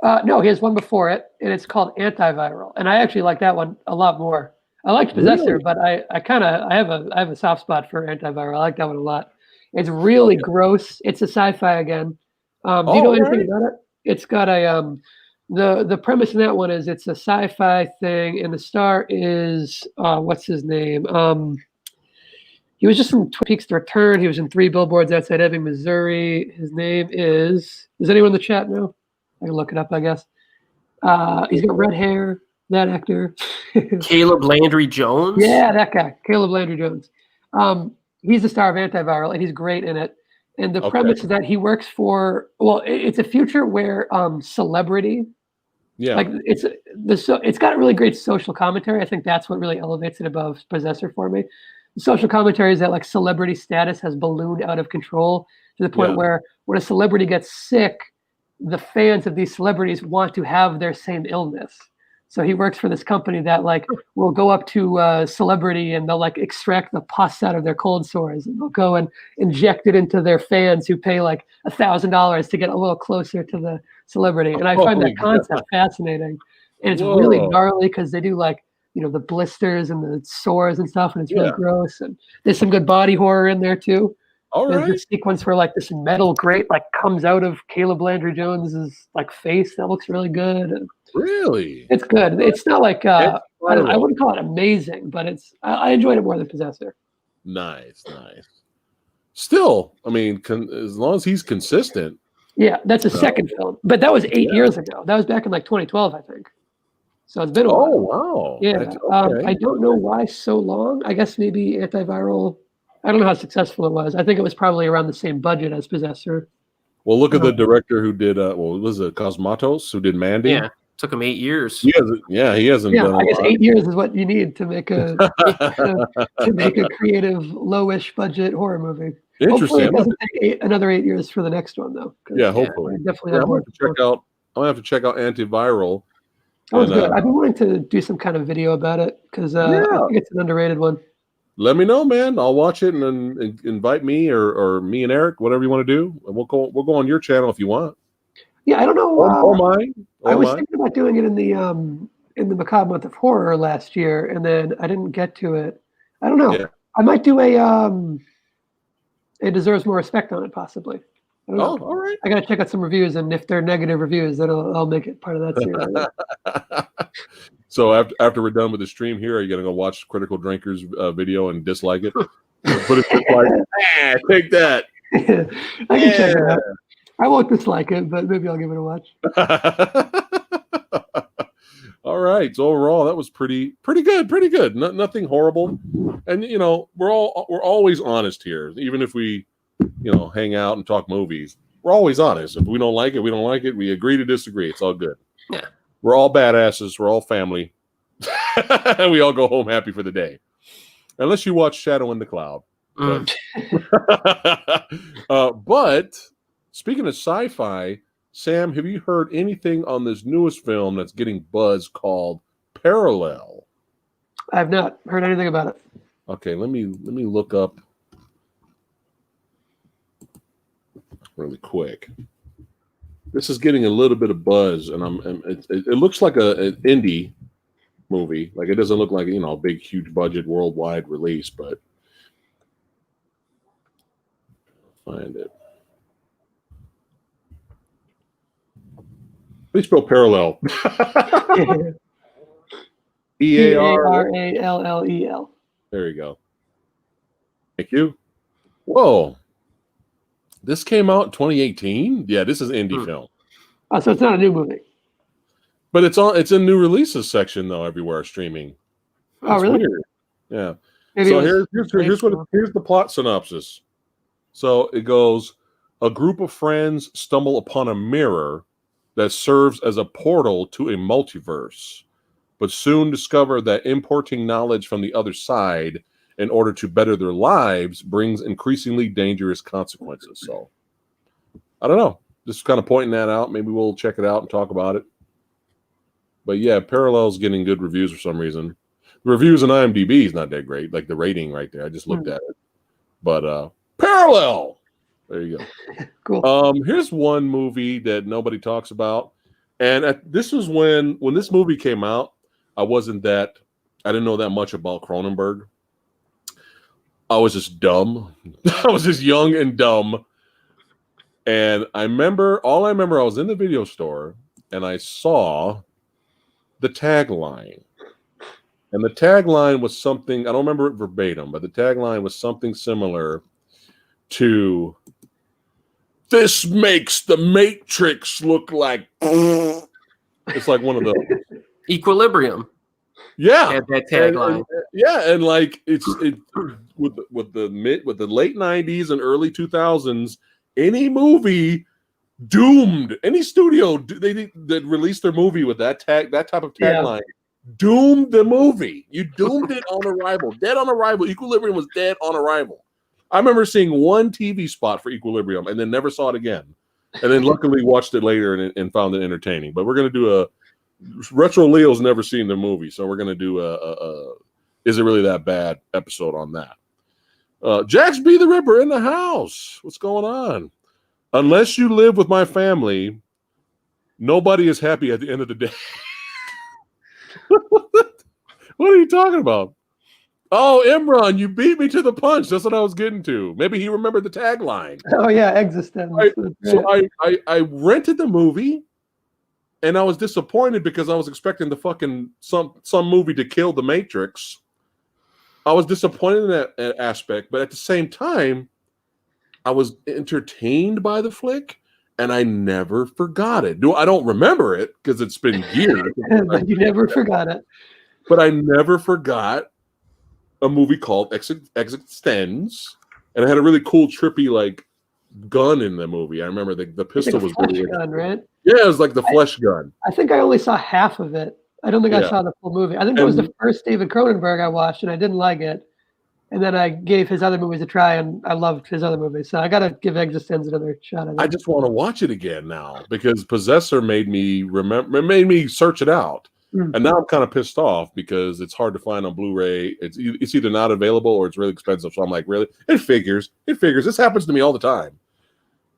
No, he has one before it, and it's called Antiviral. And I actually like that one a lot more. I liked Possessor, but I have a soft spot for Antiviral. I like that one a lot. It's really gross. It's a sci-fi again. Do you know anything about it? It's got a the premise in that one is it's a sci-fi thing, and the star is what's his name? He was just in Twin Peaks: The Return. He was in 3 Billboards Outside Ebbing, Missouri. His name is. Does anyone in the chat know? I can look it up, I guess. He's got red hair. That actor. Caleb Landry Jones. Yeah, that guy, Caleb Landry Jones. He's the star of Antiviral, and he's great in it. And the premise is that he works for. Well, it's a future where celebrity. Yeah. Like it's got a really great social commentary. I think that's what really elevates it above Possessor for me. The social commentary is that like celebrity status has ballooned out of control to the point where when a celebrity gets sick, the fans of these celebrities want to have their same illness. So he works for this company that like will go up to a celebrity and they'll like extract the pus out of their cold sores and they'll go and inject it into their fans who pay like $1,000 to get a little closer to the celebrity. And I find that concept fascinating. And it's really gnarly because they do like, you know, the blisters and the sores and stuff, and it's really gross. And there's some good body horror in there too. There's this sequence where like this metal grate like comes out of Caleb Landry Jones's like face that looks really good. And really, it's good. It's not like I wouldn't call it amazing, but I enjoyed it more than Possessor. Nice. Still, I mean, as long as he's consistent. Yeah, that's a second film, but that was 8 years ago. That was back in like 2012, I think. So it's been a while. Oh wow! Yeah, I don't know why so long. I guess maybe Antiviral. I don't know how successful it was. I think it was probably around the same budget as Possessor. Well, look at the director who did. Was it Cosmatos who did Mandy? Yeah, took him 8 years. He hasn't done. I guess 8 years is what you need to make a to make a creative, lowish budget horror movie. Interesting. Hopefully it doesn't take another 8 years for the next one, though. Yeah, hopefully. Definitely. I'm gonna have to check out Antiviral. That was good. I've been wanting to do some kind of video about it because I think it's an underrated one. Let me know, man. I'll watch it and then invite me or me and Eric, whatever you want to do. And we'll go on your channel if you want. Yeah, I don't know. Or mine. I was thinking about doing it in the Macabre Month of Horror last year, and then I didn't get to it. I don't know. Yeah. I might do It Deserves More Respect on it, possibly. I don't know. All right. I got to check out some reviews, and if they're negative reviews, then I'll make it part of that series. So after we're done with the stream here, are you going to go watch Critical Drinkers video and dislike it? Put it like, take that. I can check it out. I won't dislike it, but maybe I'll give it a watch. All right. So overall, that was pretty good. Nothing horrible. And you know, we're always honest here, even if we, you know, hang out and talk movies. We're always honest. If we don't like it, we don't like it. We agree to disagree. It's all good. Yeah. We're all badasses. We're all family. And we all go home happy for the day. Unless you watch Shadow in the Cloud. But speaking of sci-fi, Sam, have you heard anything on this newest film that's getting buzz called Parallel? I have not heard anything about it. Okay, let me look up really quick. This is getting a little bit of buzz, and it looks like an indie movie. Like, it doesn't look like, a big, huge budget worldwide release, but find it. Please spell parallel. P-A-R-A-L-L-E-L. There you go. Thank you. Whoa. This came out in 2018? Yeah, this is indie film. Oh, so it's not a new movie. But it's in new releases section though everywhere streaming. Oh, really? Weird. Yeah. Maybe so here's the plot synopsis. So it goes, a group of friends stumble upon a mirror that serves as a portal to a multiverse, but soon discover that importing knowledge from the other side in order to better their lives brings increasingly dangerous consequences. So I don't know. Just kind of pointing that out. Maybe we'll check it out and talk about it. But yeah, Parallel's getting good reviews for some reason. The reviews on IMDb is not that great. Like the rating right there. I just looked at it. But Parallel. There you go. Cool. Here's one movie that nobody talks about. And this was when this movie came out, I didn't know that much about Cronenberg. I was just dumb. I was just young and dumb. And I remember I was in the video store and I saw the tagline. And the tagline was something, I don't remember it verbatim, but the tagline was something similar to, "This makes the Matrix look like..." It's like one of those. Equilibrium. Yeah. Had that tagline. And like it with the late 90s and early 2000s, any movie doomed, any studio that released their movie with that type of tagline, doomed the movie. You doomed it on arrival. Dead on arrival. Equilibrium was dead on arrival. I remember seeing one TV spot for Equilibrium and then never saw it again. And then luckily watched it later and found it entertaining. But we're going to do Retro Leo's never seen the movie, so we're going to do Is It Really That Bad episode on that. Jax B. the Ripper in the house. What's going on? Unless you live with my family, nobody is happy at the end of the day. What are you talking about? Oh, Imran, you beat me to the punch. That's what I was getting to. Maybe he remembered the tagline. Oh yeah, Existence. So I rented the movie, and I was disappointed because I was expecting some movie to kill the Matrix. I was disappointed in that aspect, but at the same time, I was entertained by the flick, and I never forgot it. I don't remember it because it's been years. But you never forgot it. But I never forgot a movie called Existence, and it had a really cool, trippy like gun in the movie. I remember the pistol was really gun, right? Yeah, it was like the flesh gun. I think I only saw half of it. I don't think I saw the full movie. I think it was the first David Cronenberg I watched, and I didn't like it. And then I gave his other movies a try, and I loved his other movies. So I got to give Existence another shot. I just want to watch it again now because Possessor made me search it out. And now I'm kind of pissed off because it's hard to find on Blu-ray. It's either not available or it's really expensive. So I'm like, really? It figures. This happens to me all the time.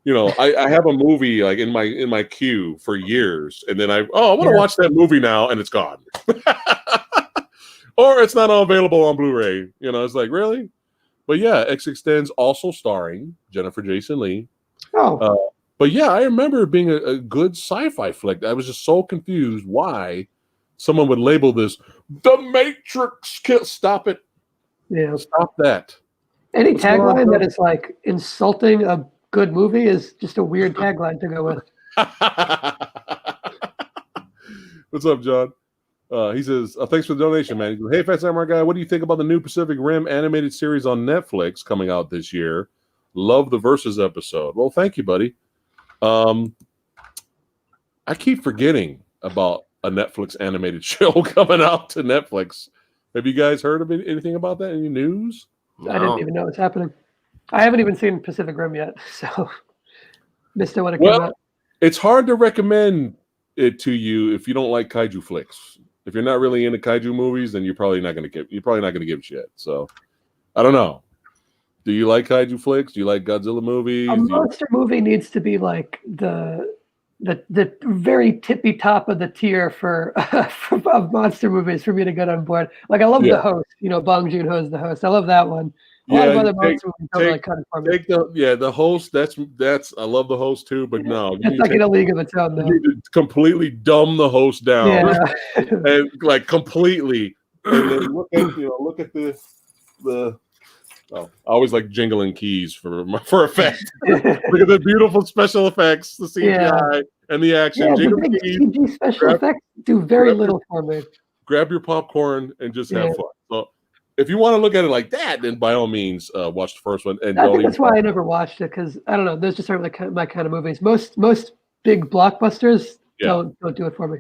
I have a movie like in my queue for years, and then I want to watch that movie now, and it's gone. Or it's not available on Blu-ray. It's like, really? But yeah, Existence also starring Jennifer Jason Leigh. Oh. But yeah, I remember it being a good sci-fi flick. I was just so confused why someone would label this The Matrix. Stop it. Yeah. Stop that. Any tagline that is like insulting a good movie is just a weird tagline to go with. What's up, John? He says, thanks for the donation, man. He goes, hey, Phat Samurai Guy, what do you think about the new Pacific Rim animated series on Netflix coming out this year? Love the Versus episode. Well, thank you, buddy. I keep forgetting about a Netflix animated show coming out to Netflix. Have you guys heard of anything about that? Any news? No. I didn't even know it's happening. I haven't even seen Pacific Rim yet, so missed it when it came out. It's hard to recommend it to you if you don't like kaiju flicks. If you're not really into kaiju movies, then you're probably not going to give a shit. So I don't know. Do you like kaiju flicks? Do you like Godzilla movies? A monster movie needs to be like the the very tippy top of the tier for of monster movies for me to get on board. Like I love The Host, Bong Joon-ho is The Host. I love that one. A lot of other monster movies don't really cut it for me. The Host. That's I love The Host too, but no, it's like in a league of its own. Though. You need to completely dumb The Host down, and like completely, and then look at the. Oh, I always like jingling keys for effect. Look at the beautiful special effects, the CGI, and the action. Yeah, the big CG special effects do very little for me. Grab your popcorn and just have fun. So, if you want to look at it like that, then by all means, watch the first one. And I think that's why I never watched it, because I don't know. Those just aren't my kind of movies. Most big blockbusters don't do it for me.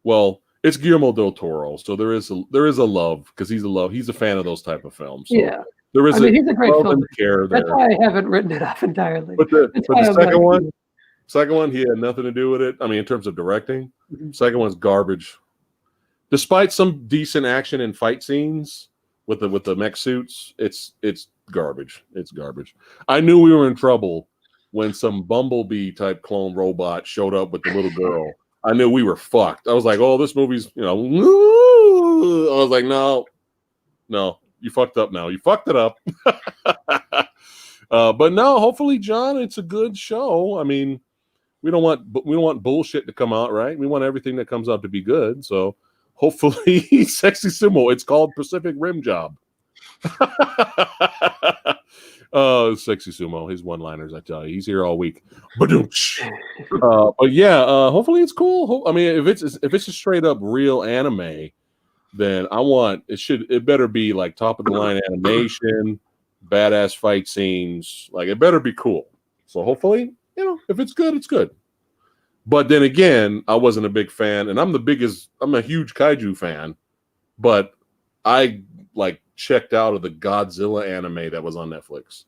Well, it's Guillermo del Toro, so there is a love, because he's a fan of those type of films. So. Yeah. There is he's a great film. That's why I haven't written it off entirely. But the second one, he had nothing to do with it. I mean, in terms of directing, second one's garbage. Despite some decent action and fight scenes with the mech suits, it's garbage. It's garbage. I knew we were in trouble when some Bumblebee type clone robot showed up with the little girl. I knew we were fucked. I was like, oh, this movie's, I was like, no. You fucked up now. You fucked it up. But no, hopefully, John, it's a good show. I mean, we don't want bullshit to come out, right? We want everything that comes out to be good. So hopefully, Sexy Sumo. It's called Pacific Rim Job. Sexy Sumo. His one-liners, I tell you, he's here all week. But yeah, hopefully it's cool. I mean, if it's a straight up real anime, then it better be like top of the line animation, badass fight scenes. Like it better be cool. So hopefully, if it's good, it's good. But then again, I wasn't a big fan, and I'm a huge kaiju fan, but I checked out of the Godzilla anime that was on Netflix.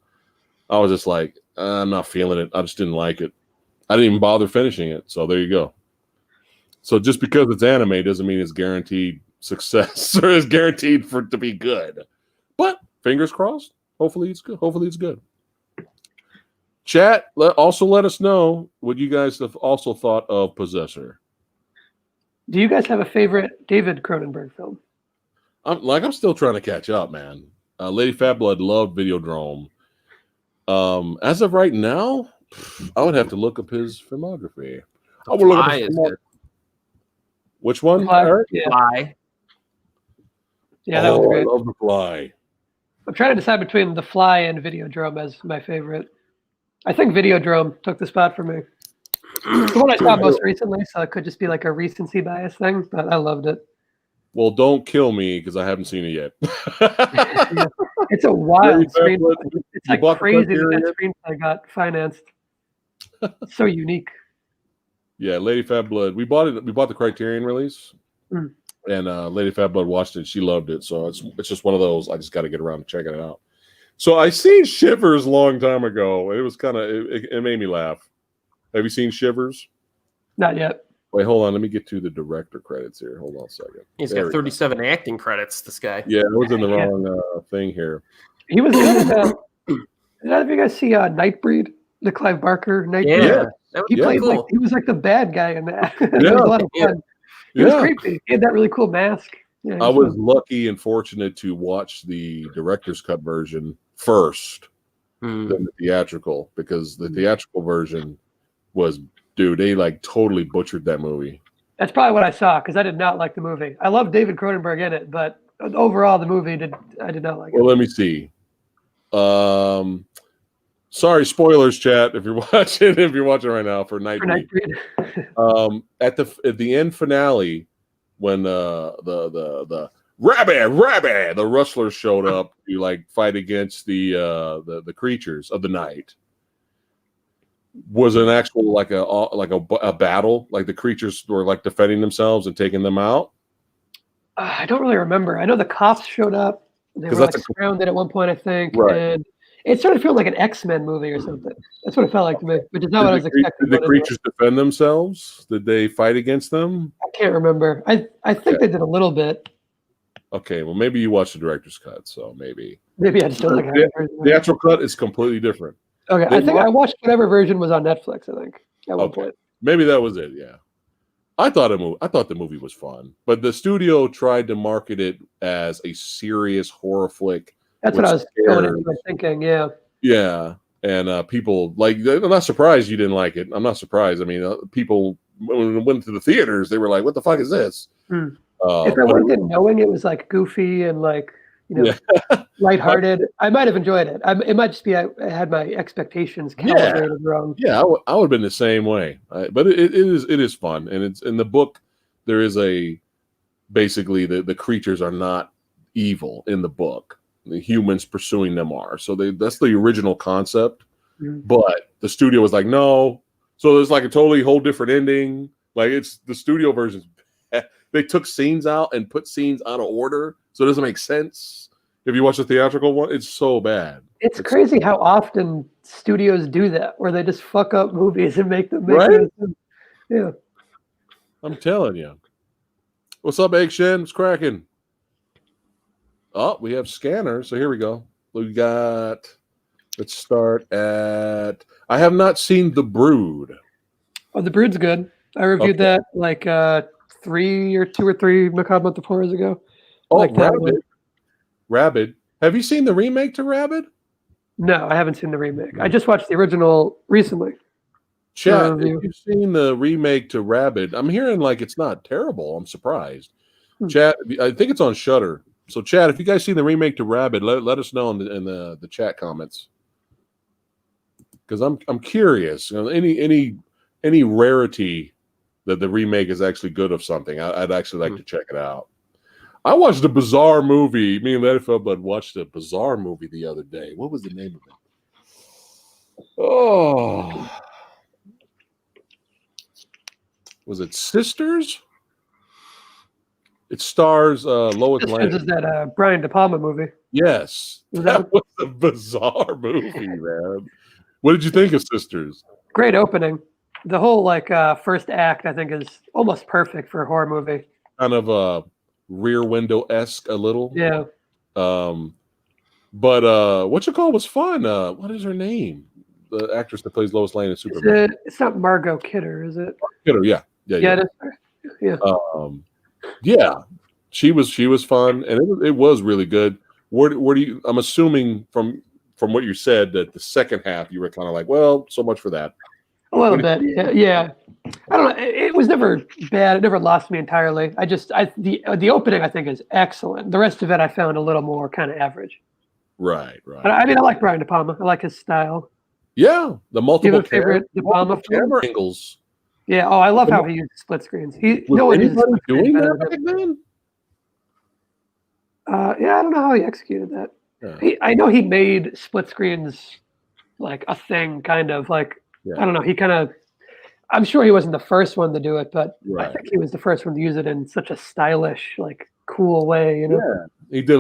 I was just like, I'm not feeling it. I just didn't like it. I didn't even bother finishing it. So there you go. So just because it's anime doesn't mean it's guaranteed success or is guaranteed for it to be good. But fingers crossed. Hopefully it's good. Chat, also let us know what you guys have also thought of Possessor. Do you guys have a favorite David Cronenberg film? I'm still trying to catch up, man. Lady Fat Blood loved Videodrome. As of right now, I would have to look up his filmography. I would look up his filmography. Which one? Fly. Yeah, that was great. I love The Fly. I'm trying to decide between The Fly and Videodrome as my favorite. I think Videodrome took the spot for me. It's the one I saw most recently, so it could just be like a recency bias thing, but I loved it. Well, don't kill me because I haven't seen it yet. It's a wild screenplay. It's like crazy that screenplay got financed. It's so unique. Yeah, Lady Fat Blood. We bought it. We bought the Criterion release, and Lady Fat Blood watched it. She loved it. So it's just one of those. I just got to get around to checking it out. So I seen Shivers a long time ago. It was kind of it made me laugh. Have you seen Shivers? Not yet. Wait, hold on. Let me get to the director credits here. Hold on a second. He's got 37 acting credits, this guy. Yeah, I was in the wrong thing here. He was good at did either of you guys see Nightbreed? The Clive Barker Nightbreed? Yeah. He played he was like the bad guy in that. It was a lot of fun. He was creepy. He had that really cool mask. Yeah, I was lucky and fortunate to watch the director's cut version first than the theatrical, because the theatrical version was, dude, they totally butchered that movie. That's probably what I saw, because I did not like the movie. I love David Cronenberg in it, but overall the movie I did not like it. Well, let me see. Sorry, spoilers, chat. If you're watching right now for Nightbreed. At the end finale, when the rabbit, the rustlers showed up to fight against the creatures of the night, was an actual a battle. Like the creatures were defending themselves and taking them out. I don't really remember. I know the cops showed up. They were surrounded at one point, I think. Right. And it started feeling like an X-Men movie or something. That's what it felt like to me, which is not what I was expecting. Did the creatures defend themselves? Did they fight against them? I can't remember. I think they did a little bit. Okay, well, maybe you watched the director's cut, so maybe I just don't like the actual cut is completely different. Okay, I think I watched whatever version was on Netflix. I think at one point. Maybe that was it. Yeah, I thought the movie was fun, but the studio tried to market it as a serious horror flick. That's what I was going into thinking. Yeah. Yeah, and people like. I'm not surprised you didn't like it. I'm not surprised. I mean, people when we went to the theaters, they were like, "What the fuck is this?" If I went in knowing it was like goofy and like lighthearted, I might have enjoyed it. It might just be I had my expectations calibrated wrong. Yeah, I would have been the same way. But it is fun, and it's in the book. There is basically the creatures are not evil in the book. The humans pursuing them are. So that's the original concept. But the studio was like, no. So there's like a totally whole different ending. Like it's the studio version. They took scenes out and put scenes out of order, so it doesn't make sense. If you watch the theatrical one, it's so bad. It's crazy how often studios do that, where they just fuck up movies and make them make right. Yeah, I'm telling you. What's up, Egg Shen? What's cracking? Oh, we have scanners. So here we go. We got. Let's start at. I have not seen The Brood. Oh, The Brood's good. I reviewed that like 2 or 3 Macabre Month of Horrors ago. Oh, like Rabid. Have you seen the remake to Rabid? No, I haven't seen the remake. I just watched the original recently. Chat, if you've seen the remake to Rabid, I'm hearing like it's not terrible. I'm surprised. Chat, I think it's on Shudder. So, Chad, if you guys seen the remake to Rabid, let us know in the chat comments. Because I'm curious. Any rarity that the remake is actually good of something, I'd actually like to check it out. I watched a bizarre movie. Me and Letterfeld watched a bizarre movie the other day. What was the name of it? Oh, was it Sisters? It stars Lois Lane. Is that Brian De Palma movie? Yes, that was a bizarre movie, man. What did you think of Sisters? Great opening. The whole first act, I think, is almost perfect for a horror movie. Kind of Rear Window-esque a little. Yeah. But what you call was fun. What is her name? The actress that plays Lois Lane in Superman. It's not Margot Kidder, is it? Kidder, yeah. Yeah. She was fun, and it was really good. Where do you? I'm assuming from what you said that the second half you were kind of like, well, so much for that. A little bit, yeah. I don't know. It was never bad. It never lost me entirely. The opening I think is excellent. The rest of it I found a little more kind of average. Right. But I mean, I like Brian De Palma. I like his style. Yeah, the multiple favorite De Palma camera angles. Yeah. Oh, I love how he used split screens. Was anybody doing that back then? Yeah, I don't know how he executed that. Yeah. I know he made split screens like a thing, kind of like. Yeah. I don't know. He kind of. I'm sure he wasn't the first one to do it, but I think he was the first one to use it in such a stylish, like cool way. You know. Yeah, he did a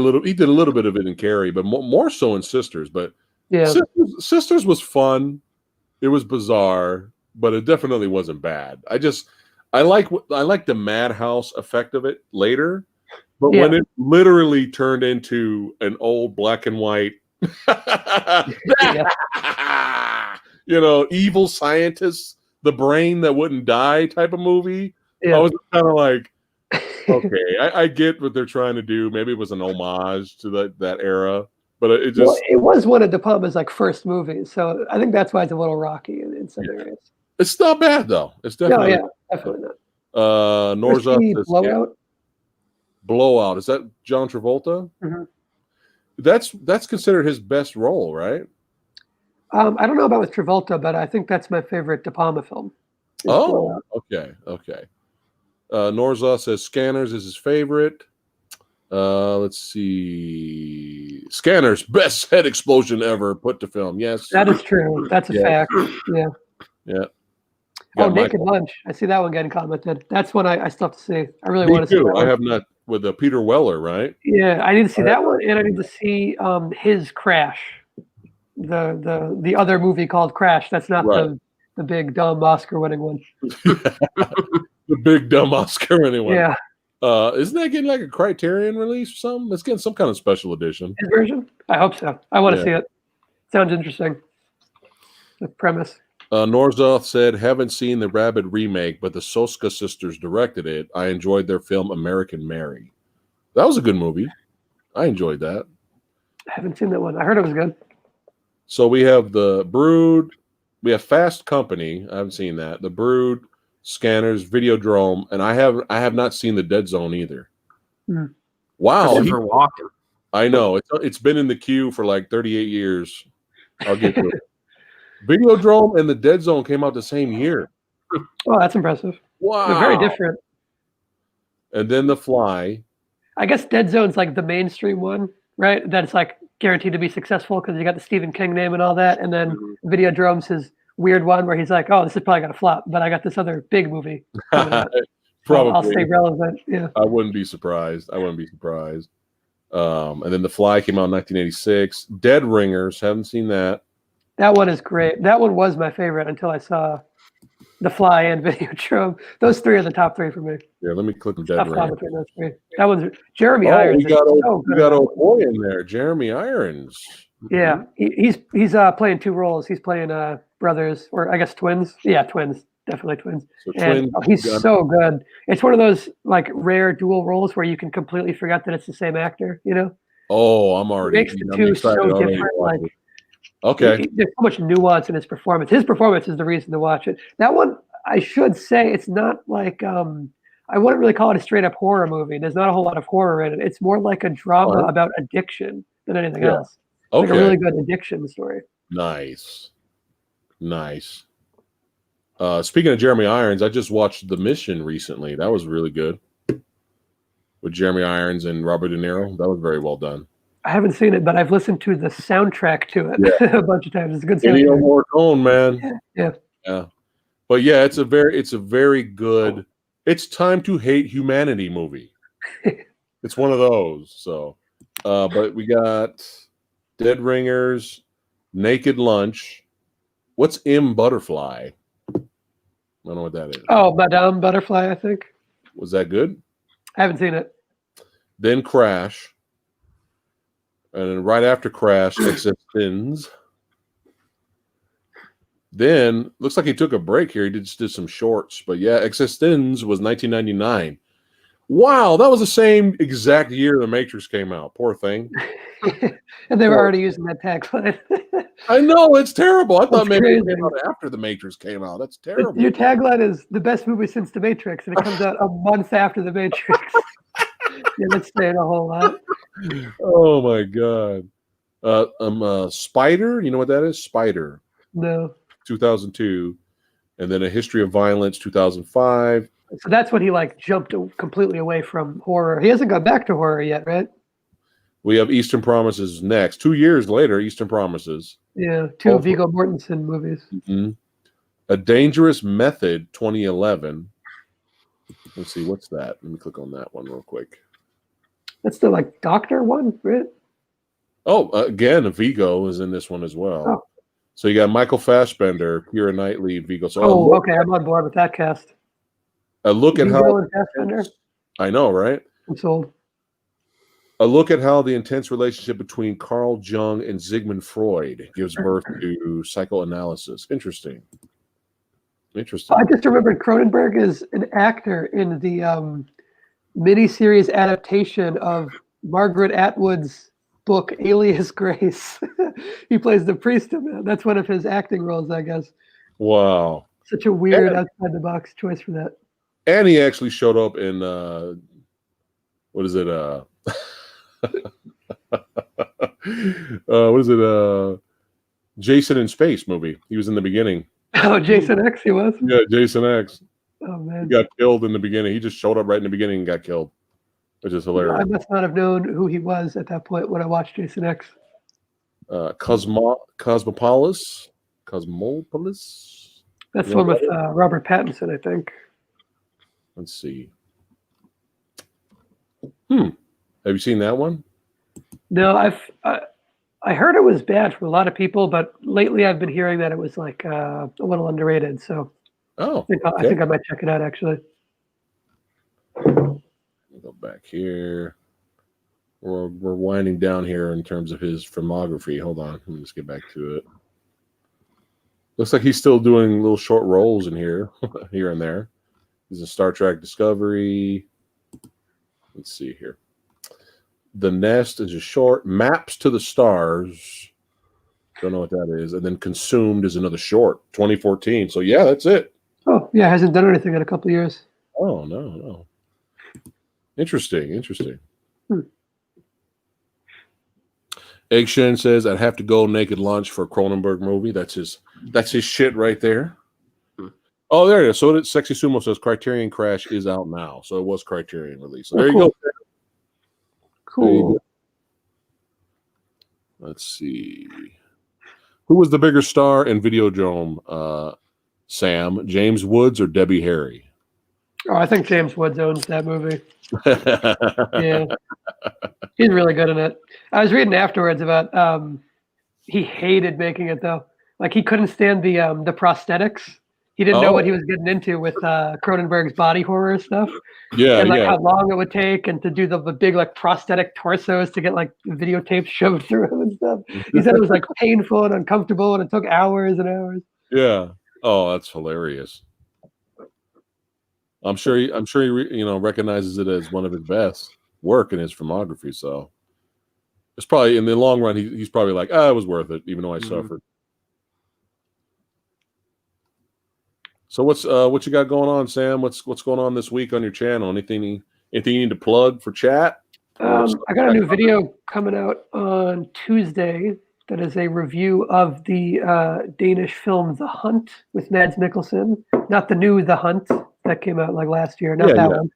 little bit of it in Carrie, but more so in Sisters. But yeah, Sisters was fun. It was bizarre, but it definitely wasn't bad. I like the madhouse effect of it later, but when it literally turned into an old black and white. Evil scientists, the brain that wouldn't die type of movie. I was kind of like, okay, I get what they're trying to do. Maybe it was an homage to that era, but it was one of De Palma's first movies, so I think that's why it's a little rocky in some areas. It's not bad though. It's definitely definitely not. Blowout. Blowout. Is that John Travolta? Mm-hmm. That's considered his best role, right? I don't know about with Travolta, but I think that's my favorite De Palma film. Oh, okay. Norza says Scanners is his favorite. Let's see. Scanners, best head explosion ever put to film. Yes. That is true. That's a fact. Yeah. Yeah. Oh, Naked Lunch. I see that one getting commented. That's one I still have to see. I really want to see that one. I have not, with Peter Weller, right? Yeah, I need to see that one, and I need to see his Crash. The other movie called Crash. That's not the big dumb Oscar-winning one. The big dumb Oscar-winning one. Yeah. Isn't that getting like a Criterion release or something? It's getting some kind of special edition. His version? I hope so. I want to see it. Sounds interesting. The premise. Norzoth said, haven't seen the Rabid remake, but the Soska sisters directed it. I enjoyed their film American Mary. That was a good movie. I enjoyed that. I haven't seen that one. I heard it was good. So we have The Brood. We have Fast Company. I haven't seen that. The Brood, Scanners, Videodrome, and I have not seen The Dead Zone either. Mm. Wow. Christopher Walken. I know. It's been in the queue for like 38 years. I'll get to it. Videodrome and The Dead Zone came out the same year. Oh, that's impressive. Wow. They're very different. And then The Fly. I guess Dead Zone's like the mainstream one, right? That's like guaranteed to be successful because you got the Stephen King name and all that. And then Videodrome's his weird one where he's like, oh, this is probably going to flop, but I got this other big movie coming out. Probably. I'll stay relevant. Yeah. I wouldn't be surprised. And then The Fly came out in 1986. Dead Ringers. Haven't seen that. That one is great. That one was my favorite until I saw The Fly and Videodrome. Those three are the top three for me. Yeah, let me click on Dead Ringers. Between those three. That one's Jeremy Irons. We got old boy in there, Jeremy Irons. Yeah, he's playing two roles. He's playing brothers, or I guess twins. Yeah, twins. Definitely twins. So and he's so good. It's one of those like rare dual roles where you can completely forget that it's the same actor. You know? Oh, I'm already. It makes the two so different. Like, okay. There's so much nuance in his performance. His performance is the reason to watch it. That one, I should say, it's not like I wouldn't really call it a straight up horror movie. There's not a whole lot of horror in it. It's more like a drama about addiction than anything else. Okay. Like a really good addiction story. Nice. Speaking of Jeremy Irons, I just watched The Mission recently. That was really good. With Jeremy Irons and Robert De Niro. That was very well done. I haven't seen it, but I've listened to the soundtrack to it a bunch of times. It's a good soundtrack. Ennio Morricone, man. Yeah. But yeah, it's a very good. It's time to hate humanity movie. It's one of those. So, but we got Dead Ringers, Naked Lunch. What's M Butterfly? I don't know what that is. Oh, Madame Butterfly, I think. Was that good? I haven't seen it. Then Crash. And then right after Crash, Existence. Then, looks like he took a break here. He just did some shorts. But yeah, Existence was 1999. Wow, that was the same exact year The Matrix came out. Poor thing. And they were already using that tagline. I know, it's terrible. I thought maybe crazy. it came out after The Matrix came out. That's terrible. Your tagline is the best movie since The Matrix, and it comes out a month after The Matrix. Yeah, that's saying a whole lot. Oh my god. Spider, you know what that is? Spider. No. 2002. And then A History of Violence, 2005. So that's when he like jumped completely away from horror. He hasn't gone back to horror yet, right? We have Eastern Promises next. 2 years later, Eastern Promises. Yeah, two Viggo Mortensen movies. Mm-hmm. A Dangerous Method, 2011. Let's see, what's that? Let me click on that one real quick. That's the like doctor one, right? Oh, again, Viggo is in this one as well. Oh. So you got Michael Fassbender, Keira Knightley, Viggo. So okay, I'm on board with that cast. A look at how Fassbender? I know, right? I'm sold. A look at how the intense relationship between Carl Jung and Sigmund Freud gives birth to psychoanalysis. Interesting. I just remembered Cronenberg is an actor in the miniseries adaptation of Margaret Atwood's book Alias Grace. He plays the priest in that. That's one of his acting roles, I guess. Wow. Such a weird outside the box choice for that. And he actually showed up in what is it? What is it? Jason in Space movie. He was in the beginning. Oh, Jason X, he was? Yeah, Jason X. Oh, man. He got killed in the beginning. He just showed up right in the beginning and got killed, which is hilarious. I must not have known who he was at that point when I watched Jason X. Cosmopolis. That's the one with Robert Pattinson, I think. Let's see. Have you seen that one? No, I heard it was bad from a lot of people, but lately I've been hearing that it was like a little underrated. So I think I might check it out actually. I'll go back here. We're winding down here in terms of his filmography. Hold on, let me just get back to it. Looks like he's still doing little short roles in here, here and there. He's in Star Trek Discovery. Let's see here. The Nest is a short. Maps to the Stars. Don't know what that is. And then Consumed is another short, 2014. So yeah, that's it. Oh yeah, hasn't done anything in a couple of years. Oh no. Interesting. Egg Shen says, I'd have to go Naked Lunch for a Cronenberg movie. That's his shit right there. Oh, there it is. So Sexy Sumo says Criterion Crash is out now. So it was Criterion release. So there you go. Cool. You go. Let's see. Who was the bigger star in Videodrome, Sam? James Woods or Debbie Harry? Oh, I think James Woods owns that movie. Yeah. He's really good in it. I was reading afterwards about he hated making it though. Like he couldn't stand the prosthetics. He didn't know what he was getting into with Cronenberg's body horror stuff. Yeah, and like how long it would take, and to do the big like prosthetic torsos to get like videotapes shoved through him and stuff. He said it was like painful and uncomfortable, and it took hours and hours. Yeah. Oh, that's hilarious. I'm sure he recognizes it as one of his best work in his filmography. So it's probably in the long run, he's probably like, it was worth it, even though I suffered. So what you got going on, Sam? What's going on this week on your channel? Anything you need to plug for chat? I got a new video coming out on Tuesday that is a review of the Danish film The Hunt with Mads Mikkelsen. Not the new The Hunt that came out like last year. Not that one.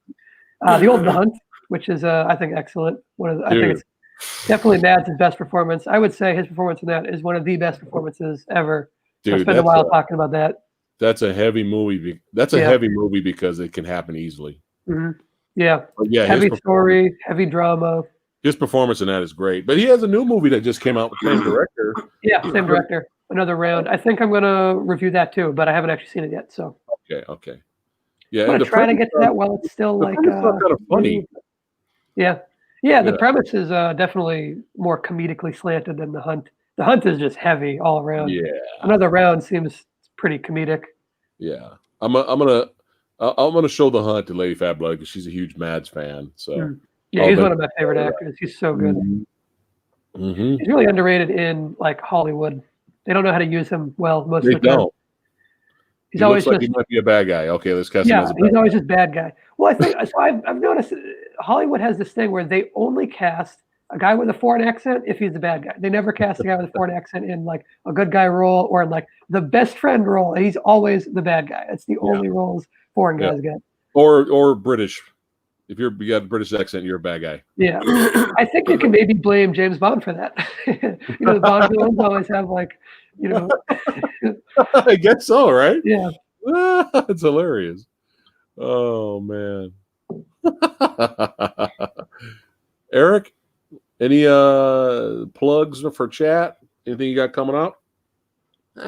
The old The Hunt, which is I think excellent. I think it's definitely Mads' best performance. I would say his performance in that is one of the best performances ever. Dude, I spent a while talking about that. That's a heavy movie. That's a heavy movie because it can happen easily. Mm-hmm. Yeah. But heavy story, heavy drama. His performance in that is great. But he has a new movie that just came out with the same director. Yeah, same director. Another Round. I think I'm going to review that too, but I haven't actually seen it yet. So. Okay. Yeah, I'm going to try to get to that while it's still like kind of funny. Yeah. The premise is definitely more comedically slanted than The Hunt. The Hunt is just heavy all around. Yeah. Another Round seems pretty comedic. Yeah. I'm gonna show The Hunt to Lady Fat Blood because she's a huge Mads fan. So yeah, he's one of my favorite actors. He's so good. Mm-hmm. He's really underrated in like Hollywood. They don't know how to use him well most of the time. He's always looks like he might be a bad guy. Okay, let's cast him as a bad guy. He's always just bad guy. Well, I think so. I've noticed Hollywood has this thing where they only cast a guy with a foreign accent if he's the bad guy. They never cast a guy with a foreign accent in like a good guy role or in like the best friend role. And he's always the bad guy. It's the only roles foreign guys get. Or British. If you got a British accent, you're a bad guy. Yeah. I think you can maybe blame James Bond for that. The Bond villains always have like, I guess so, right? Yeah. It's hilarious. Oh man. Eric, any plugs for chat? Anything you got coming up?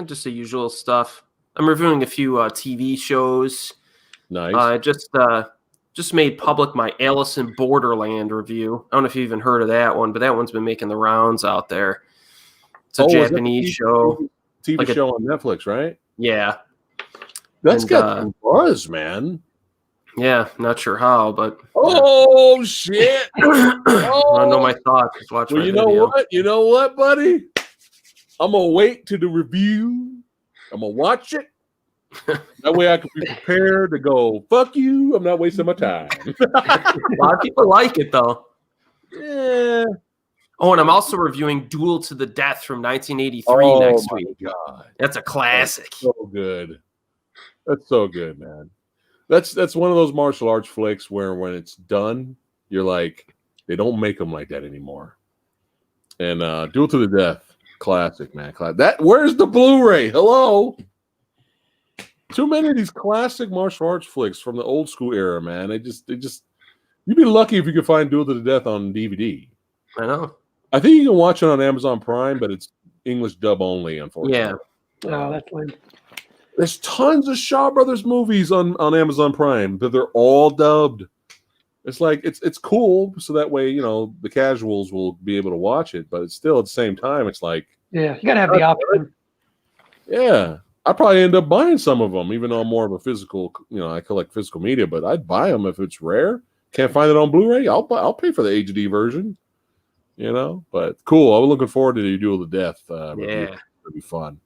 Just the usual stuff. I'm reviewing a few TV shows. Nice. I just made public my Alice in Borderland review. I don't know if you even heard of that one, but that one's been making the rounds out there. It's a Japanese show. TV show on Netflix, right? Yeah. That's got some buzz, man. Yeah, not sure how, but oh shit! I don't know my thoughts. Just watch well, you know what, buddy? I'm gonna wait to the review. I'm gonna watch it. That way I can be prepared to go. Fuck you! I'm not wasting my time. A lot of people like it though. Yeah. Oh, and I'm also reviewing Duel to the Death from 1983 next week. God. That's a classic. That's so good. That's so good, man. That's one of those martial arts flicks where when it's done, you're like, they don't make them like that anymore. And Duel to the Death, classic, man. Where's the Blu-ray? Hello. Too many of these classic martial arts flicks from the old school era, man. They just you'd be lucky if you could find Duel to the Death on DVD. I know. I think you can watch it on Amazon Prime, but it's English dub only, unfortunately. Yeah. Oh, that's lame. There's tons of Shaw Brothers movies on Amazon Prime, but they're all dubbed. It's like it's cool, so that way the casuals will be able to watch it. But it's still at the same time, it's like you gotta have the option. Yeah, I probably end up buying some of them, even though I'm more of a physical, I collect physical media, but I'd buy them if it's rare. Can't find it on Blu-ray, I'll pay for the HD version, But cool, I'm looking forward to the Duel to Death review. It'll be fun.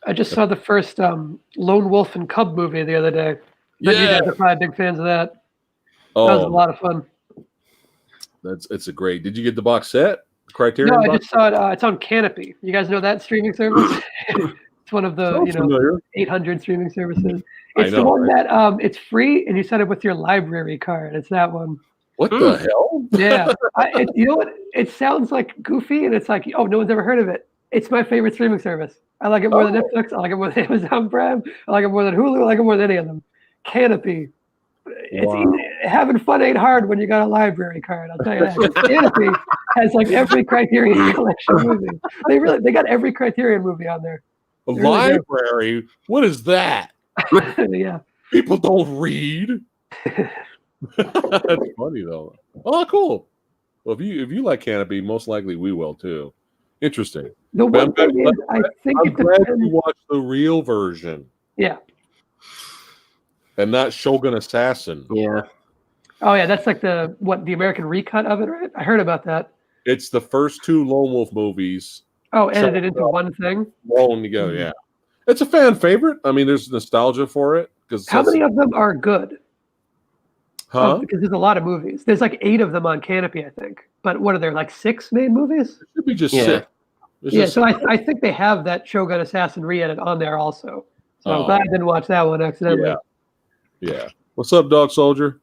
I just saw the first Lone Wolf and Cub movie the other day. But you guys are probably big fans of that. That was a lot of fun. It's a great. Did you get the box set? Criterion? No, I just saw it. It's on Canopy. You guys know that streaming service? It's one of the 800 streaming services. It's the one that it's free and you set it with your library card. It's that one. What the hell? Yeah. You know what? It sounds like goofy and it's like, oh, no one's ever heard of it. It's my favorite streaming service. I like it more than Netflix. I like it more than Amazon Prime. I like it more than Hulu. I like it more than any of them. Canopy. It's easy. Having fun ain't hard when you got a library card. I'll tell you that. Canopy has like every Criterion Collection movie. They got every Criterion movie on there. A library? What is that? Yeah. People don't read. That's funny though. Oh, cool. Well, if you like Canopy, most likely we will too. Interesting. The one thing is, I think I'm glad you watched the real version. Yeah. And not Shogun Assassin. Yeah. Oh yeah, that's like the American recut of it, right? I heard about that. It's the first two Lone Wolf movies. Oh, edited into one thing? Rolling together, yeah. It's a fan favorite. I mean, there's nostalgia for it. How many of them are good? Huh? Because there's a lot of movies. There's like 8 of them on Canopy, I think. But what are there, like 6 main movies? It should be just 6. So I think they have that Shogun Assassin re-edit on there also. So I'm glad I didn't watch that one accidentally. Yeah. What's up, Dog Soldier?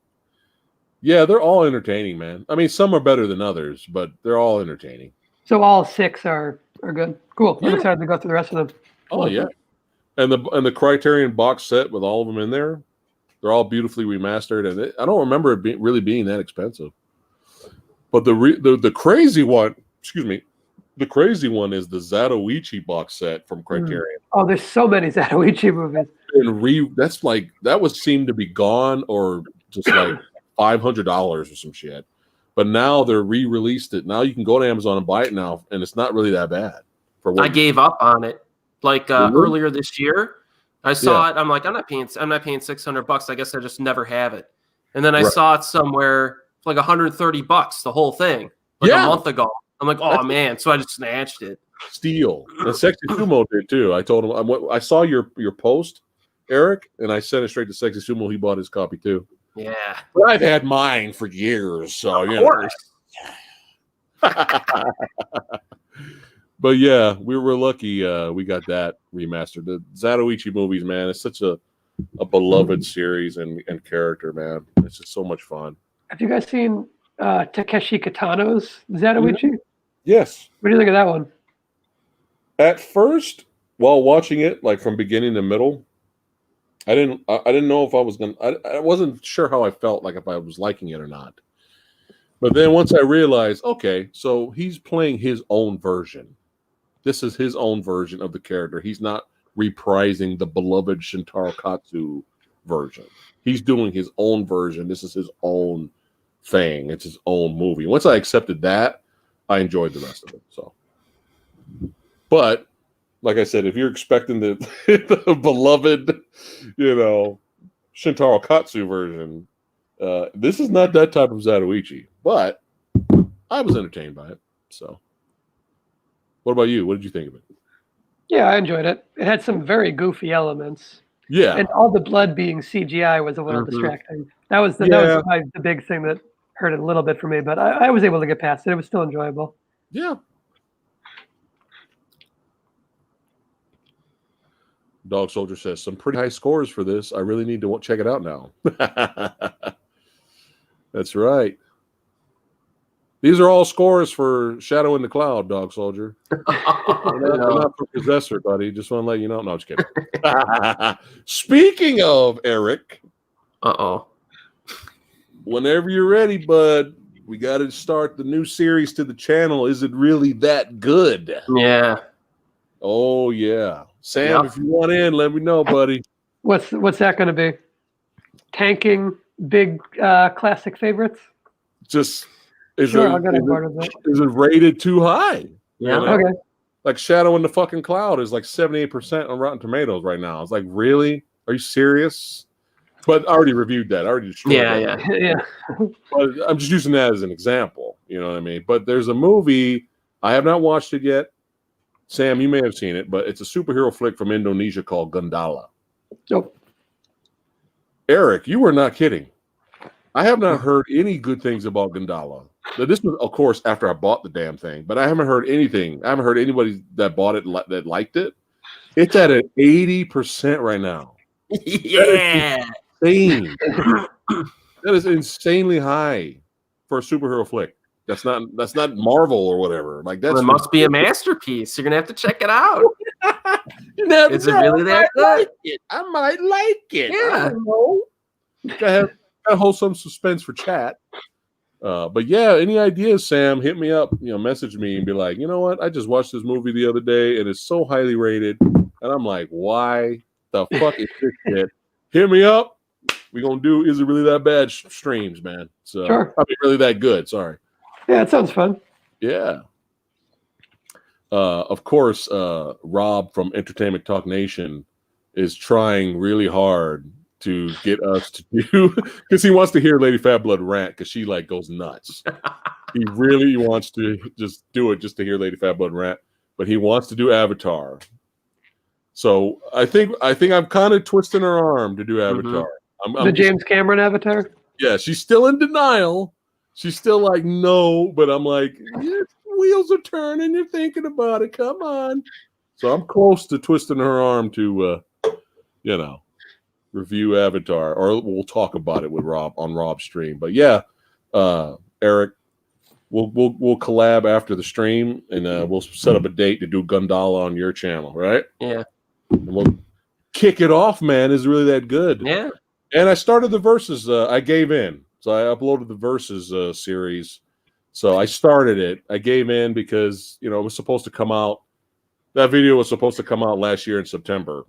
Yeah, they're all entertaining, man. I mean, some are better than others, but they're all entertaining. So all 6 are good. Cool. I'm excited to go through the rest of them. Oh yeah. And the Criterion box set with all of them in there, they're all beautifully remastered, and I don't remember it really being that expensive. But the crazy one, the crazy one is the Zatoichi box set from Criterion. Oh, there's so many Zatoichi movies. And that would seem to be gone or just like $500 or some shit. But now they're re-released it. Now you can go to Amazon and buy it now, and it's not really that bad. I gave up on it. Like earlier this year, I saw it. I'm like, I'm not paying $600. I guess I just never have it. And then I saw it somewhere for like $130, the whole thing, like a month ago. I'm like, oh man! So I just snatched it. Steal. And Sexy Sumo did too. I told him I saw your post, Eric, and I sent it straight to Sexy Sumo. He bought his copy too. Yeah, but I've had mine for years, so of course. But yeah, we were lucky. We got that remastered. The Zatoichi movies, man, it's such a beloved series and character, man. It's just so much fun. Have you guys seen Takeshi Kitano's Zatoichi? Yes. What do you think of that one? At first, while watching it, like from beginning to middle, I didn't know if I was gonna. I wasn't sure how I felt, like if I was liking it or not. But then once I realized, okay, so he's playing his own version. This is his own version of the character. He's not reprising the beloved Shintaro Katsu version. He's doing his own version. This is his own thing. It's his own movie. Once I accepted that, I enjoyed the rest of it. So, but like I said, if you're expecting the beloved, Shintaro Katsu version, this is not that type of Zatoichi. But I was entertained by it. So, what about you? What did you think of it? Yeah, I enjoyed it. It had some very goofy elements. Yeah, and all the blood being CGI was a little distracting. That was the big thing that hurt it a little bit for me. But I was able to get past it. It was still enjoyable. Yeah. Dog Soldier says some pretty high scores for this. I really need to check it out now. That's right. These are all scores for Shadow in the Cloud, Dog Soldier. They're not for Possessor, buddy. Just want to let you know. No, I'm just kidding. Speaking of Eric. Whenever you're ready, bud, we got to start the new series to the channel. Is it really that good? Yeah. Oh, yeah. Sam, if you want in, let me know, buddy. What's that going to be? Tanking big classic favorites? Just... I'll get a part of that. Is it rated too high? Yeah. Okay. Like Shadow in the fucking Cloud is like 78% on Rotten Tomatoes right now. It's like, really? Are you serious? But I already reviewed that. I already destroyed that. Yeah. But I'm just using that as an example. You know what I mean? But there's a movie, I have not watched it yet. Sam, you may have seen it, but it's a superhero flick from Indonesia called Gundala. Nope. Eric, you were not kidding. I have not heard any good things about Gundala. Now, this was, of course, after I bought the damn thing, but I haven't heard anything. I haven't heard anybody that bought it that liked it. It's at an 80% right now. Yeah. Insane. That is insanely high for a superhero flick. That's not Marvel or whatever. Like that's It must be a masterpiece. You're gonna have to check it out. Is it really that good? I might like it. Yeah. I don't know. Gotta hold some suspense for chat. But yeah, any ideas, Sam? Hit me up. Message me and be like, you know what? I just watched this movie the other day and it's so highly rated, and I'm like, why the fuck is this shit? Hit me up. We're gonna do Is It Really That Bad streams, man. So sure. I mean, really that good. Sorry. Yeah, it sounds fun. Yeah. Of course, Rob from Entertainment Talk Nation is trying really hard to get us to do, because he wants to hear Lady Fat Blood rant, because she like goes nuts. He really wants to just do it just to hear Lady Fat Blood rant, but he wants to do Avatar. So I think I'm kind of twisting her arm to do Avatar. The James Cameron Avatar? Yeah, she's still in denial. She's still like, no, but I'm like, yeah, wheels are turning. You're thinking about it. Come on. So I'm close to twisting her arm to, review Avatar, or we'll talk about it with Rob on Rob's stream. But yeah, Eric, we'll collab after the stream, and we'll set up a date to do Gundala on your channel, right? Yeah. And we'll kick it off, man. Is really that good? Yeah. And I started the Versus. I gave in. So I uploaded the Versus series. So I started it. I gave in because, it was supposed to come out. That video was supposed to come out last year in September.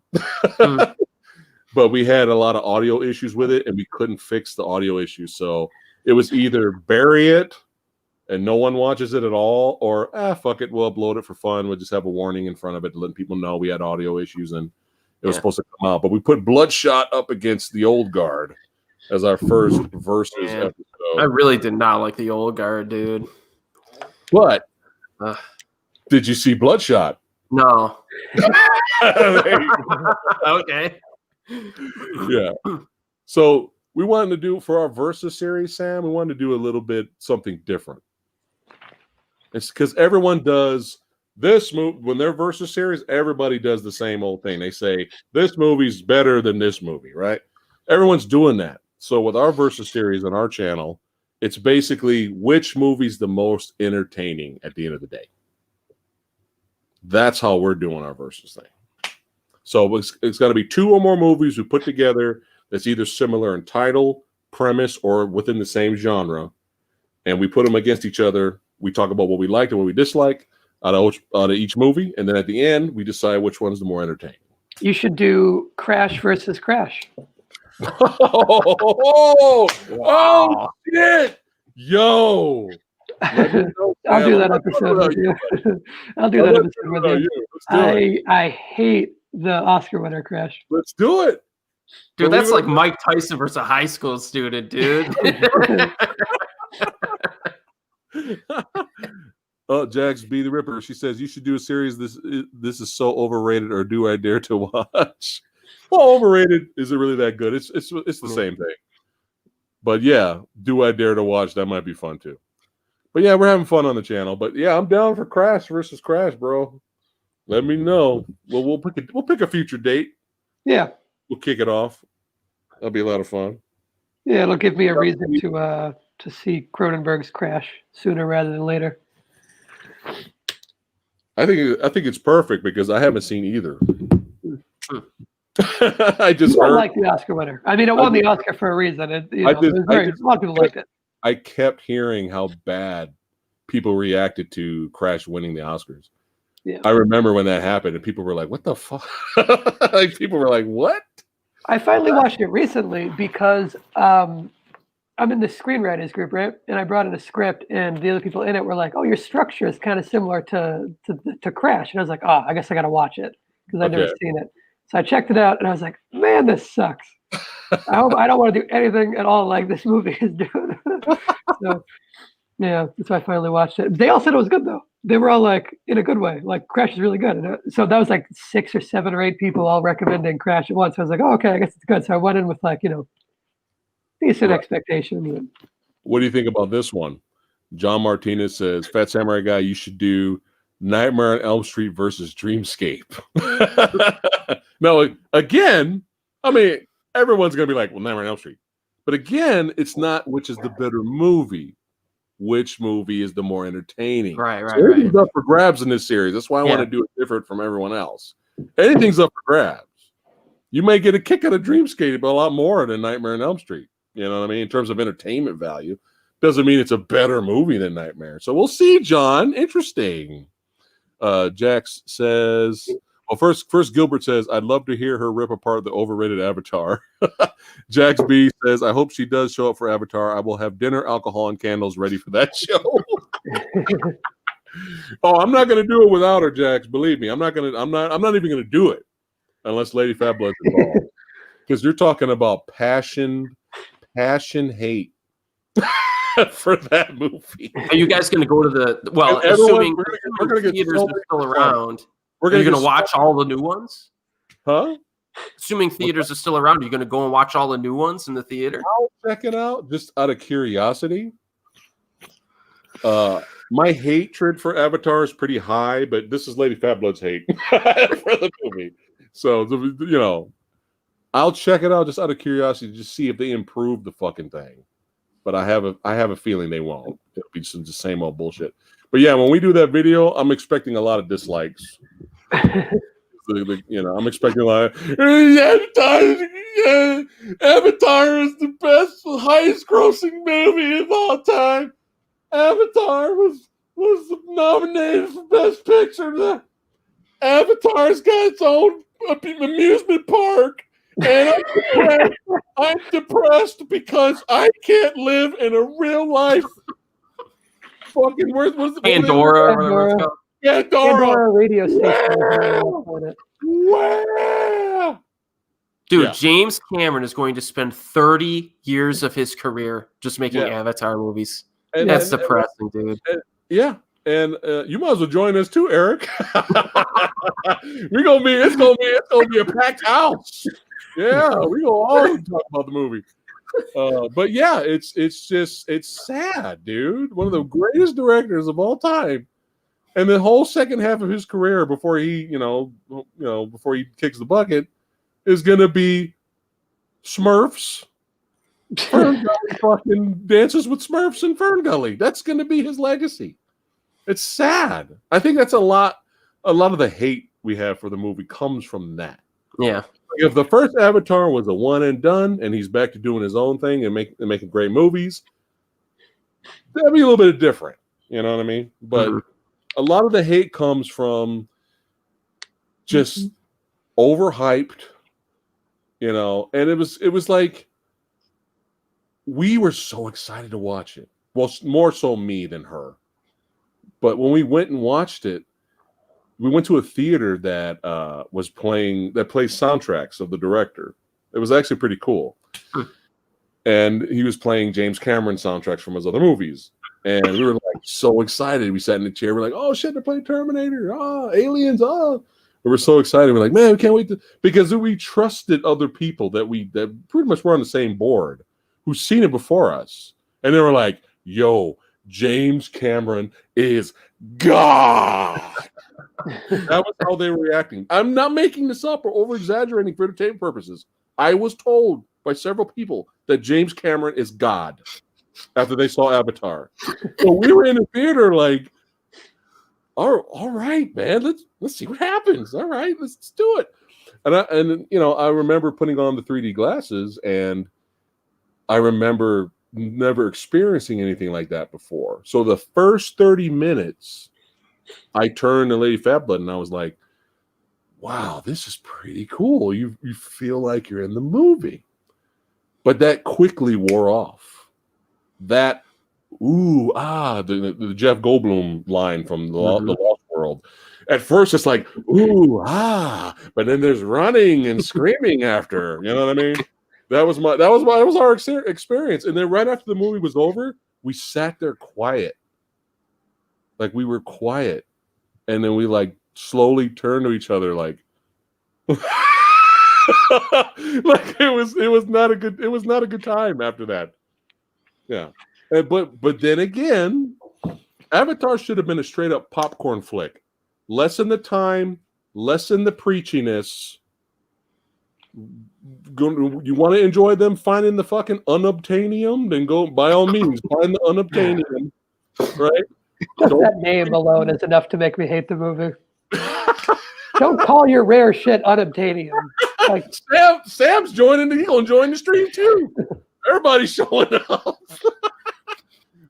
But we had a lot of audio issues with it, and we couldn't fix the audio issues. So it was either bury it and no one watches it at all, or fuck it, we'll upload it for fun. We'll just have a warning in front of it to let people know we had audio issues and it was supposed to come out. But we put Bloodshot up against the Old Guard as our first Versus episode. I really did not like the Old Guard, dude. But did you see Bloodshot? No. Okay. Yeah. So we wanted to do, for our Versus series, Sam, we wanted to do a little bit something different. It's because everyone does this movie, when they're Versus series, everybody does the same old thing. They say, this movie's better than this movie, right? Everyone's doing that. So with our Versus series on our channel, it's basically which movie's the most entertaining at the end of the day. That's how we're doing our Versus thing. So it's going to be 2 or more movies we put together that's either similar in title, premise, or within the same genre. And we put them against each other. We talk about what we liked and what we disliked out of each movie. And then at the end, we decide which one's the more entertaining. You should do Crash versus Crash. Oh, shit. Yo. I'll do that episode with you. I'll do that episode with you. I hate the Oscar winner Crash. Let's do it. Dude, that's like Mike Tyson versus a high school student, dude. Oh, Jax B the Ripper. She says you should do a series. This is so overrated, or do I dare to watch? Well, overrated. Is it really that good? It's the same thing. But yeah, do I dare to watch? That might be fun too. But yeah, we're having fun on the channel. But yeah, I'm down for Crash versus Crash, bro. Let me know. Well, we'll pick a future date. Yeah. We'll kick it off. That'll be a lot of fun. Yeah, it'll give me a reason to see Cronenberg's Crash sooner rather than later. I think it's perfect because I haven't seen either. I like the Oscar winner. I mean, it won the Oscar for a reason. A lot of people liked it. I kept hearing how bad people reacted to Crash winning the Oscars. Yeah. I remember when that happened, and people were like, "What the fuck?" Like people were like, "What?" I finally watched it recently because I I'm in the screenwriters group, right? And I brought in a script, and the other people in it were like, "Oh, your structure is kind of similar to Crash." And I was like, "Oh, I guess I got to watch it because I've never seen it." So I checked it out, and I was like, "Man, this sucks. I hope I don't want to do anything at all like this movie is doing." So yeah, that's why I finally watched it. They all said it was good though. They were all like, in a good way, like Crash is really good. And so that was like 6 or 7 or 8 people all recommending Crash at once. So I was like, oh, okay, I guess it's good. So I went in with like, decent expectation. What do you think about this one? John Martinez says, Fat Samurai Guy, you should do Nightmare on Elm Street versus Dreamscape. No, again, I mean, everyone's going to be like, well, Nightmare on Elm Street. But again, it's not which is the better movie. Which movie is the more entertaining? Right. Everything's up for grabs in this series. That's why I want to do it different from everyone else. Anything's up for grabs. You may get a kick out of Dreamscape a lot more than Nightmare on Elm Street. You know what I mean? In terms of entertainment value. Doesn't mean it's a better movie than Nightmare. So we'll see, John. Interesting. Jax says, well, first Gilbert says, I'd love to hear her rip apart the overrated Avatar. Jax B says, I hope she does show up for Avatar. I will have dinner, alcohol, and candles ready for that show. Oh, I'm not going to do it without her, Jax. Believe me, I'm not even going to do it unless Lady Fablood's involved. Because you're talking about passion, hate for that movie. Are you guys going to go to the? Well, assuming we're going to get theaters are still around. Are you going to watch all the new ones? Huh? Assuming theaters are still around, are you going to go and watch all the new ones in the theater? I'll check it out just out of curiosity. My hatred for Avatar is pretty high, but this is Lady Fablood's hate for the movie. So, I'll check it out just out of curiosity to just see if they improve the fucking thing. But I have a feeling they won't. It'll be just the same old bullshit. But yeah, when we do that video, I'm expecting a lot of dislikes. I'm expecting a lot of Avatar is the best, highest grossing movie of all time. Avatar was nominated for Best Picture. Avatar's got its own amusement park. And I'm depressed because I can't live in a real life fucking Pandora or whatever it's called. Pandora radio station. Wow. Dude, James Cameron is going to spend 30 years of his career just making Avatar movies. That's depressing, dude. And you might as well join us too, Eric. It's gonna be a packed house. Yeah, we gonna all talk about the movie. But yeah, it's sad, dude. One of the greatest directors of all time, and the whole second half of his career before he, before he kicks the bucket, is gonna be Smurfs. Fern Gully fucking dances with Smurfs in Fern Gully. That's gonna be his legacy. It's sad. I think that's a lot of the hate we have for the movie comes from that. Yeah. If the first Avatar was a one and done, and he's back to doing his own thing and making great movies, that'd be a little bit different. You know what I mean? But a lot of the hate comes from just overhyped, and it was like we were so excited to watch it. Well, more so me than her. But when we went and watched it, we went to a theater that plays soundtracks of the director. It was actually pretty cool. And he was playing James Cameron soundtracks from his other movies. And we were like so excited. We sat in the chair. We're like, oh shit, they're playing Terminator. Oh, Aliens. Oh. We were so excited. We're like, man, we can't wait because we trusted other people that pretty much were on the same board who've seen it before us. And they were like, yo, James Cameron is God. That was how they were reacting. I'm not making this up or over-exaggerating for entertainment purposes. I was told by several people that James Cameron is God after they saw Avatar. So we were in the theater like, all right, man, let's see what happens. All right, let's do it. And I remember putting on the 3D glasses, and I remember never experiencing anything like that before. So the first 30 minutes, I turned to Lady Fatblood and I was like, wow, this is pretty cool. You feel like you're in the movie. But that quickly wore off. that the Jeff Goldblum line from the Lost World. At first, it's like but then there's running and screaming after. You know what I mean? That was our experience. And then right after the movie was over, we sat there quiet, like we were quiet, and then we like slowly turned to each other, like, like it was not a good time after that. Yeah, but then again, Avatar should have been a straight up popcorn flick. Lessen the time, lessen the preachiness. You want to enjoy them finding the fucking unobtainium? Then go, by all means, find the unobtainium. Right? Just that name alone is enough to make me hate the movie. Don't call your rare shit unobtainium. Like Sam's joining. He's gonna join the stream too. Everybody's showing up.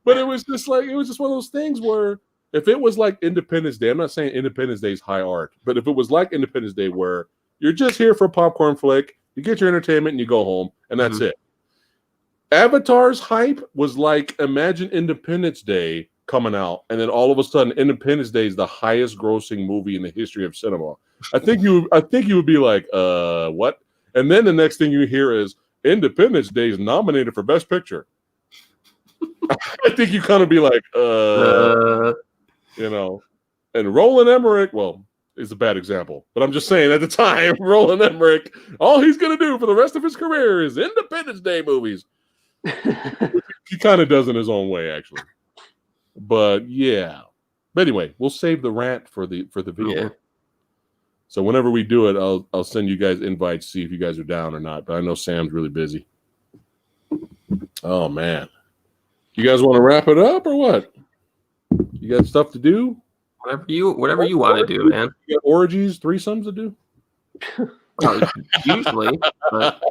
But it was just one of those things where if it was like Independence Day, I'm not saying Independence Day is high art, but if it was like Independence Day where you're just here for a popcorn flick, you get your entertainment and you go home, and that's it. Avatar's hype was like, imagine Independence Day coming out, and then all of a sudden Independence Day is the highest grossing movie in the history of cinema. I think you would be like, what? And then the next thing you hear is Independence Day is nominated for Best Picture. I think you kind of be like, you know. And Roland Emmerich, well, is a bad example, but I'm just saying at the time, Roland Emmerich, all he's going to do for the rest of his career is Independence Day movies. He kind of does in his own way, actually. But yeah. But anyway, we'll save the rant for the video. Yeah. So whenever we do it, I'll send you guys invites, see if you guys are down or not. But I know Sam's really busy. Oh man. You guys want to wrap it up or what? You got stuff to do? Whatever you want to do, man. You got orgies, threesomes to do? Well, usually, but...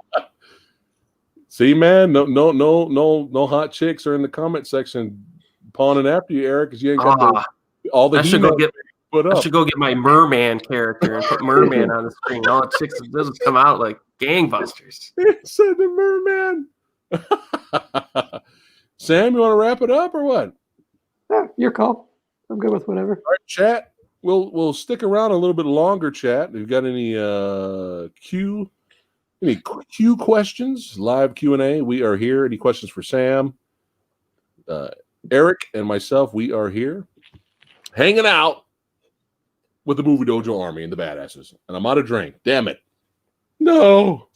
See, man, no hot chicks are in the comment section pawning after you, Eric, because you ain't got all the. I should go get my merman character and put merman on the screen. All the chicks doesn't come out like gangbusters. It said the merman. Sam, you want to wrap it up or what? Your call. I'm good with whatever. All right, chat. We'll stick around a little bit longer, chat. If you've got any Q questions, live Q&A, we are here. Any questions for Sam, Eric, and myself, we are here hanging out with the Movie Dojo Army and the badasses. And I'm out of drink. Damn it. No.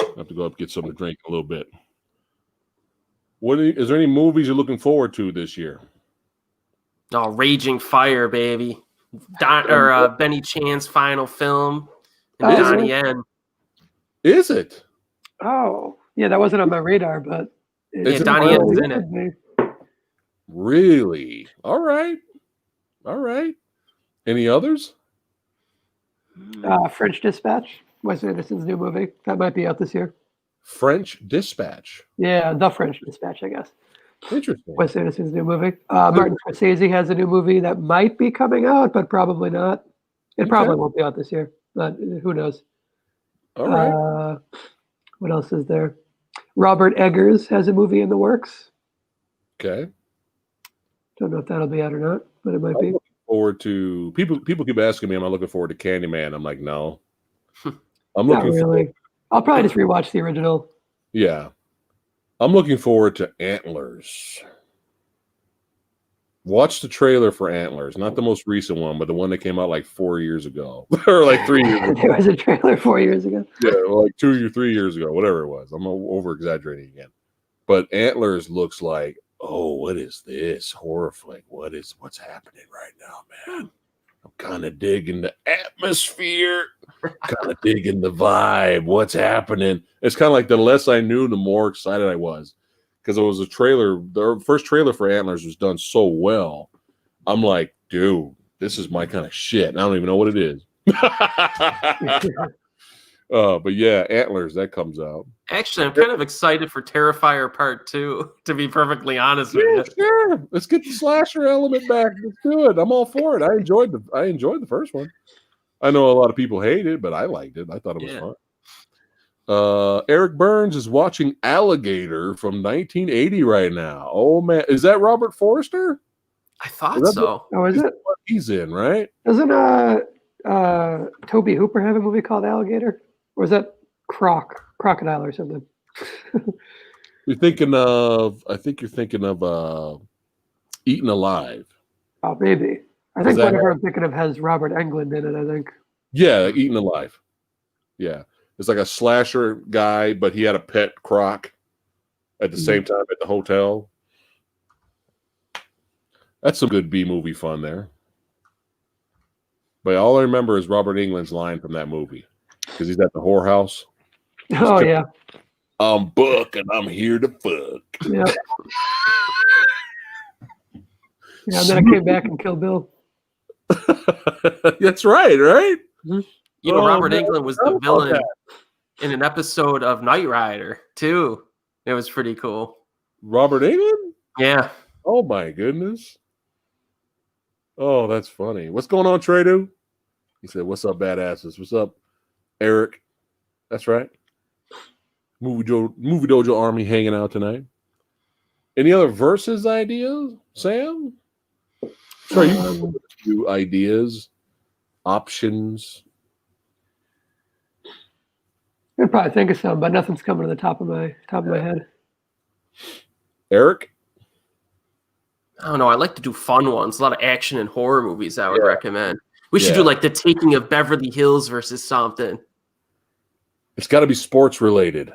I have to go up and get something to drink in a little bit. Is there any movies you're looking forward to this year? Oh, Raging Fire, baby. Benny Chan's final film. And Donnie Yen. Is it? Oh, yeah, that wasn't on my radar, but Donnie Yen's in it. Really? All right. Any others? French Dispatch, Wes Anderson's new movie. That might be out this year. French Dispatch. Yeah, The French Dispatch, I guess. Interesting. Wes Anderson's new movie. Martin Scorsese has a new movie that might be coming out, but probably not. It probably won't be out this year, but who knows? All right. What else is there? Robert Eggers has a movie in the works. Okay. Don't know if that'll be out or not, but it might be. Looking forward to people keep asking me, am I looking forward to Candyman? I'm like, no. I'm not really. I'll probably just rewatch the original. Yeah. I'm looking forward to Antlers. Watch the trailer for Antlers, not the most recent one, but the one that came out like 4 years ago or like 3 years ago. There was a trailer 4 years ago. Yeah, like 2 or 3 years ago, whatever it was. I'm over exaggerating again. But Antlers looks like, oh, what is this horror flick? What's happening right now, man? I'm kind of digging the atmosphere, kind of digging the vibe. What's happening? It's kind of like the less I knew, the more excited I was. Because it was a trailer. The first trailer for Antlers was done so well. I'm like, dude, this is my kind of shit. And I don't even know what it is. But yeah, Antlers, that comes out. Actually, I'm kind of excited for Terrifier Part 2, to be perfectly honest with you. Sure. Let's get the slasher element back. Let's do it. I'm all for it. I enjoyed the first one. I know a lot of people hate it, but I liked it. I thought it was fun. Eric Burns is watching Alligator from 1980 right now. Oh man, is that Robert Forster? I thought so. Oh, is it? What he's in, right? Doesn't Toby Hooper have a movie called Alligator? Or is that Crocodile or something? You're thinking of, I think you're thinking of Eaten Alive. Oh, maybe. I think whatever I'm thinking of has Robert Englund in it, I think. Yeah, Eaten Alive. Yeah. It's like a slasher guy, but he had a pet croc at the same time at the hotel. That's some good B-movie fun there. But all I remember is Robert Englund's line from that movie. Because he's at the whorehouse. Oh, yeah. I'm Buck and I'm here to fuck. Yeah. Yeah, and then I came back and killed Bill. That's right? You know, Robert Englund was the villain in an episode of Knight Rider, too. It was pretty cool. Robert Englund? Yeah. Oh, my goodness. Oh, that's funny. What's going on, Tradu? He said, what's up, badasses? What's up, Eric? That's right. Movie Dojo Army hanging out tonight. Any other versus ideas, Sam? Sorry, you have a few ideas, options. I'd probably think of some, but nothing's coming to the top of my head. Eric? I don't know. I like to do fun ones. A lot of action and horror movies I would recommend. We should do like The Taking of Beverly Hills versus something. It's got to be sports related.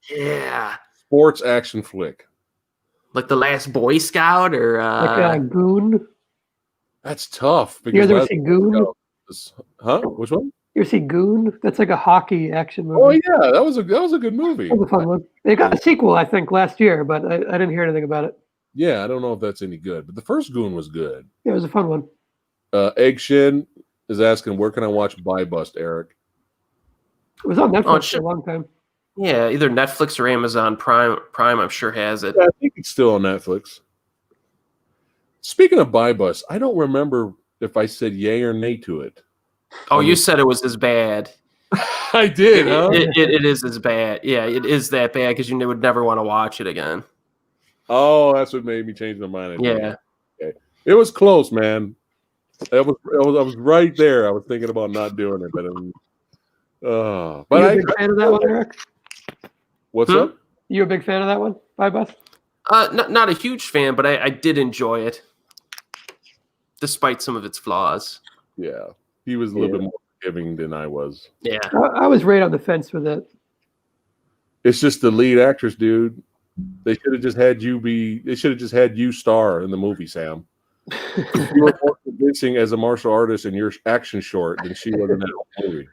Yeah. Sports action flick. Like The Last Boy Scout or... like Goon? That's tough. You guys ever see Goon? Huh? Which one? You ever see Goon? That's like a hockey action movie. Oh yeah, that was a good movie. That was a fun one. They got a sequel, I think, last year, but I didn't hear anything about it. Yeah, I don't know if that's any good, but the first Goon was good. Yeah, it was a fun one. Egg Shin is asking, where can I watch Buy Bust, Eric? It was on Netflix for a long time. Yeah, either Netflix or Amazon Prime. I'm sure has it. Yeah, I think it's still on Netflix. Speaking of Buy Bust, I don't remember if I said yay or nay to it. Oh, you said it was as bad. I did, huh? It is as bad. Yeah, it is that bad because you would never want to watch it again. Oh, that's what made me change my mind. Yeah. Okay. It was close, man. I was right there. I was thinking about not doing it, but Are you a big fan of that one, Eric? What's up? You a big fan of that one, Buy Bust? Not a huge fan, but I did enjoy it, despite some of its flaws. Yeah, he was a little bit more forgiving than I was. Yeah, I was right on the fence with it. It's just the lead actress, dude. They should have just had you They should have just had you star in the movie, Sam. You were more convincing as a martial artist in your action short than she was in that movie.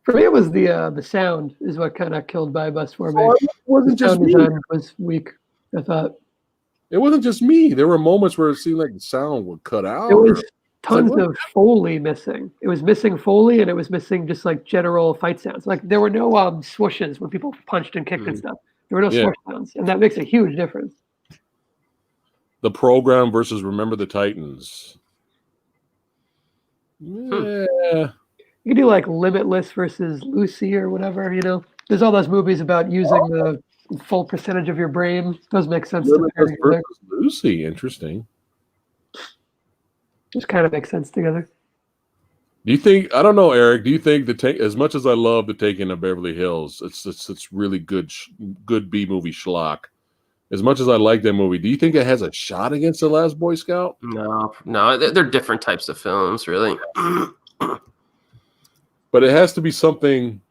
For me, it was the sound is what kind of killed Buy Bust for me. It wasn't just me. Design was weak, I thought. It wasn't just me. There were moments where it seemed like the sound would cut out. There was tons of Foley missing. It was missing Foley, and it was missing just like general fight sounds. Like there were no swooshes when people punched and kicked and stuff. There were no swoosh sounds, and that makes a huge difference. The Program versus Remember the Titans. Yeah. You could do like Limitless versus Lucy or whatever, you know. There's all those movies about using the full percentage of your brain. Those make sense. Limitless versus Lucy, interesting. Just kind of makes sense together. Do you think? I don't know, Eric. Do you think as much as I love The Taking of Beverly Hills, it's really good B movie schlock. As much as I like that movie, do you think it has a shot against The Last Boy Scout? No, they're different types of films, really. But it has to be something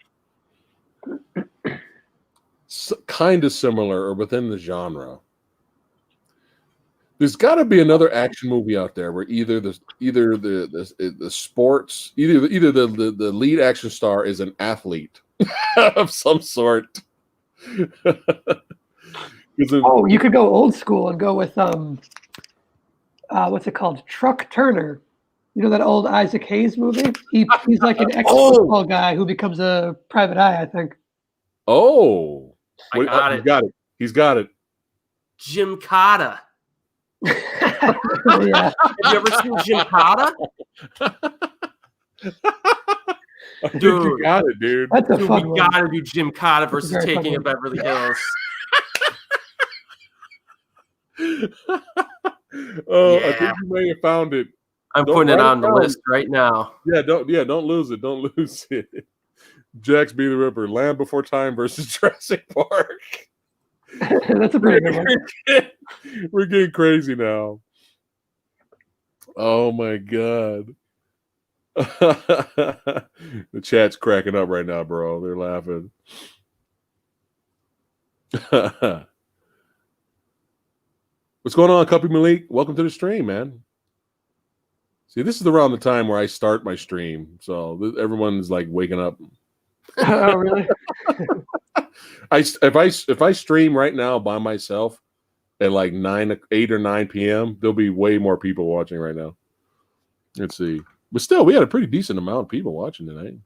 kind of similar or within the genre. There's got to be another action movie out there where either the lead action star is an athlete of some sort. You could go old school and go with what's it called? Truck Turner. You know that old Isaac Hayes movie? He's like an ex-football guy who becomes a private eye, I think. Oh. I got it. He's got it. Jim Cotta. Yeah. Have you ever seen Jim Cotta? I think you got it, dude. That's a Dude, fun we one. gotta do Jim Cotta versus very fun Taking of one. Beverly Hills. Oh, I Yeah. think you may have found it. I'm Don't putting it write on the down. list right now. Don't lose it. Don't lose it. Jax B. the Ripper, Land Before Time versus Jurassic Park. That's a pretty good one. We're getting crazy now. Oh my god. The chat's cracking up right now, bro. They're laughing. What's going on, Cuppy Malik? Welcome to the stream, man. See, this is around the time where I start my stream, so everyone's like waking up. Oh, really? If I stream right now by myself at like 8 or 9 p.m., there'll be way more people watching right now. Let's see, but still, we had a pretty decent amount of people watching tonight.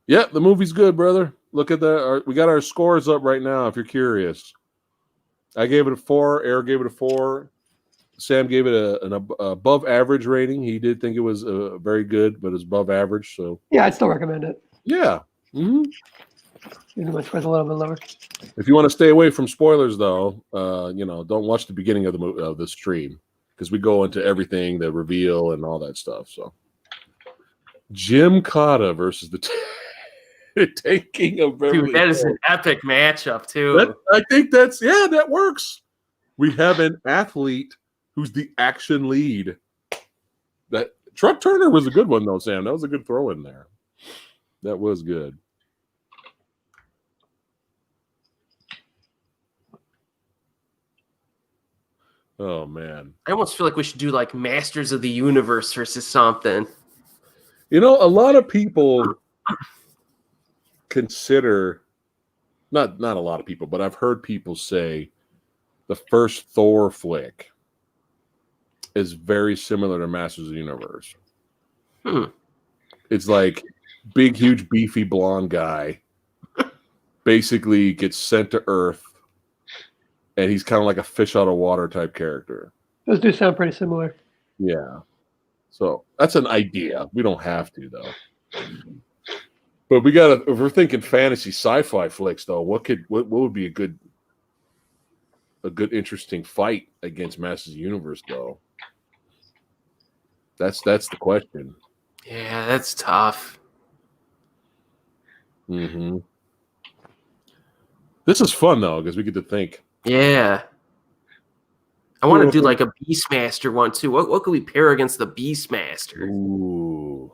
Yeah, the movie's good, brother. Look at that. We got our scores up right now. If you're curious, I gave it a 4. Eric gave it a 4. Sam gave it an above average rating. He did think it was very good, but it's above average. So yeah, I'd still recommend it. Yeah. Mm-hmm. Even much was a little bit lower. If you want to stay away from spoilers, though, don't watch the beginning of the stream because we go into everything, the reveal, and all that stuff. So, Jim Cotta versus the Taking of Beverly. Dude, that is an epic matchup too. I think that works. We have an athlete who's the action lead. That Truck Turner was a good one, though, Sam. That was a good throw in there. That was good. Oh, man. I almost feel like we should do like Masters of the Universe versus something. You know, a lot of people consider, not a lot of people, but I've heard people say the first Thor flick is very similar to Masters of the Universe. It's like big, huge, beefy, blonde guy basically gets sent to Earth, and he's kind of like a fish out of water type character. Those do sound pretty similar. Yeah. So that's an idea. We don't have to, though. But we gotta, if we're thinking fantasy sci-fi flicks, though, what would be a good interesting fight against Masters of the Universe, though? That's the question. Yeah, that's tough. Mm-hmm. This is fun though, because we get to think. Yeah. I want to do like a Beastmaster one too. What could we pair against the Beastmaster? Ooh.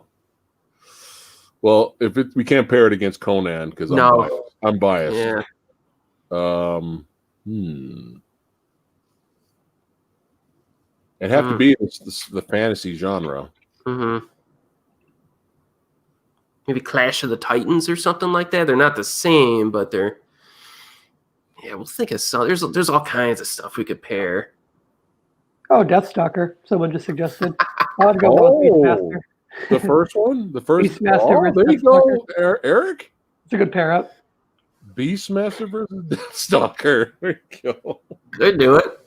Well, we can't pair it against Conan because I'm biased. Yeah. It'd have to be the fantasy genre. Mm-hmm. Maybe Clash of the Titans or something like that. They're not the same, but they're. Yeah, we'll think of some. There's all kinds of stuff we could pair. Oh, Deathstalker. Someone just suggested. I would go with Beastmaster. The first one? The first Beastmaster there you go, Eric. It's a good pair up. Beastmaster versus Deathstalker. There you go. Could do it.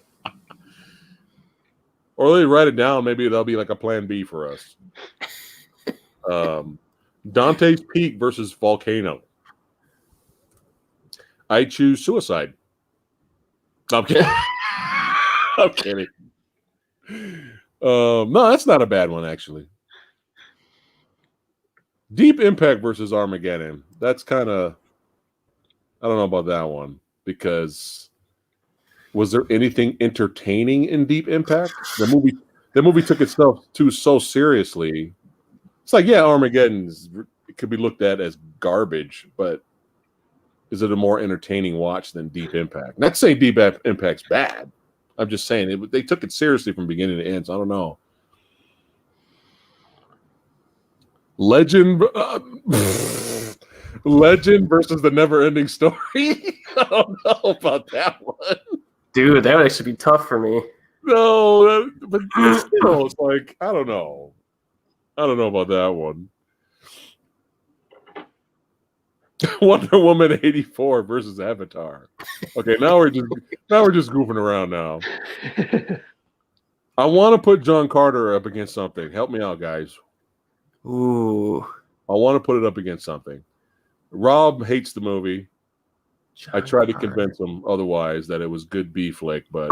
Or they write it down. Maybe that'll be like a plan B for us. Dante's Peak versus Volcano. I choose Suicide. No, I'm kidding. I'm kidding. No, that's not a bad one, actually. Deep Impact versus Armageddon. That's kind of... I don't know about that one, because was there anything entertaining in Deep Impact? The movie took itself so seriously. It's like, yeah, Armageddon could be looked at as garbage, but is it a more entertaining watch than Deep Impact? Not saying Deep Impact's bad. I'm just saying they took it seriously from beginning to end. So I don't know. Legend versus the Never-Ending Story. I don't know about that one. Dude, that would actually be tough for me. No, but still, it's like, I don't know. I don't know about that one. Wonder Woman 84 versus Avatar. Okay, now we're just goofing around now. I want to put John Carter up against something. Help me out, guys. Ooh. I want to put it up against something. Rob hates the movie. I tried to convince him otherwise that it was good B flick, but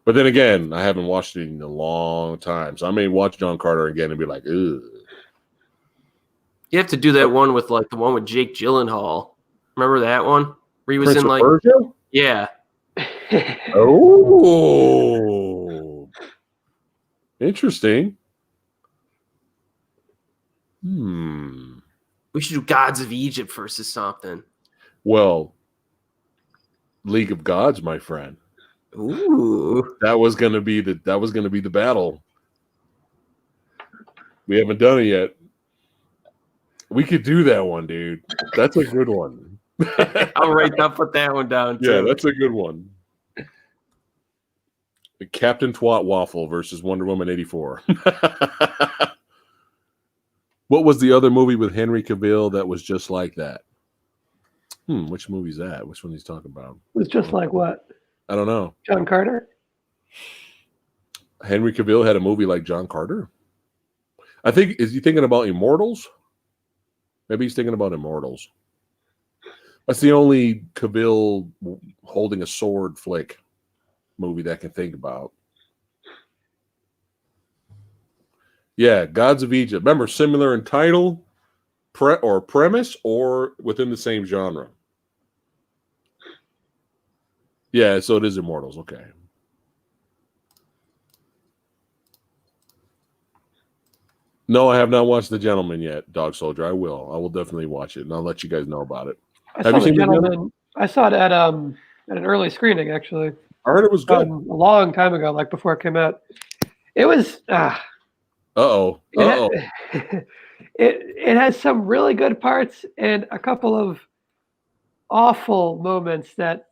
then again, I haven't watched it in a long time, so I may watch John Carter again and be like, ugh. You have to do that one with like the one with Jake Gyllenhaal. Remember that one where he was Prince in of like Persia? yeah. Oh, interesting. We should do Gods of Egypt versus something. Well, League of Gods, my friend. Ooh. That was gonna be the battle. We haven't done it yet. We could do that one, dude. That's a good one. I'll put that one down too. Yeah, that's a good one. The Captain Twat Waffle versus Wonder Woman 84. What was the other movie with Henry Cavill that was just like that? Which movie's that? Which one he's talking about? It was just like what? I don't know. John Carter? Henry Cavill had a movie like John Carter? I think, is he thinking about Immortals? Maybe he's thinking about Immortals. That's the only Cavill holding a sword flick movie that I can think about. Yeah, Gods of Egypt. Remember, similar in title, or premise, or within the same genre. Yeah, so it is Immortals. Okay. No, I have not watched The Gentleman yet, Dog Soldier. I will. I will definitely watch it, and I'll let you guys know about it. Have you seen The Gentleman? I saw it at an early screening, actually. I heard it was good. A long time ago, like before it came out. It was. It has some really good parts and a couple of awful moments that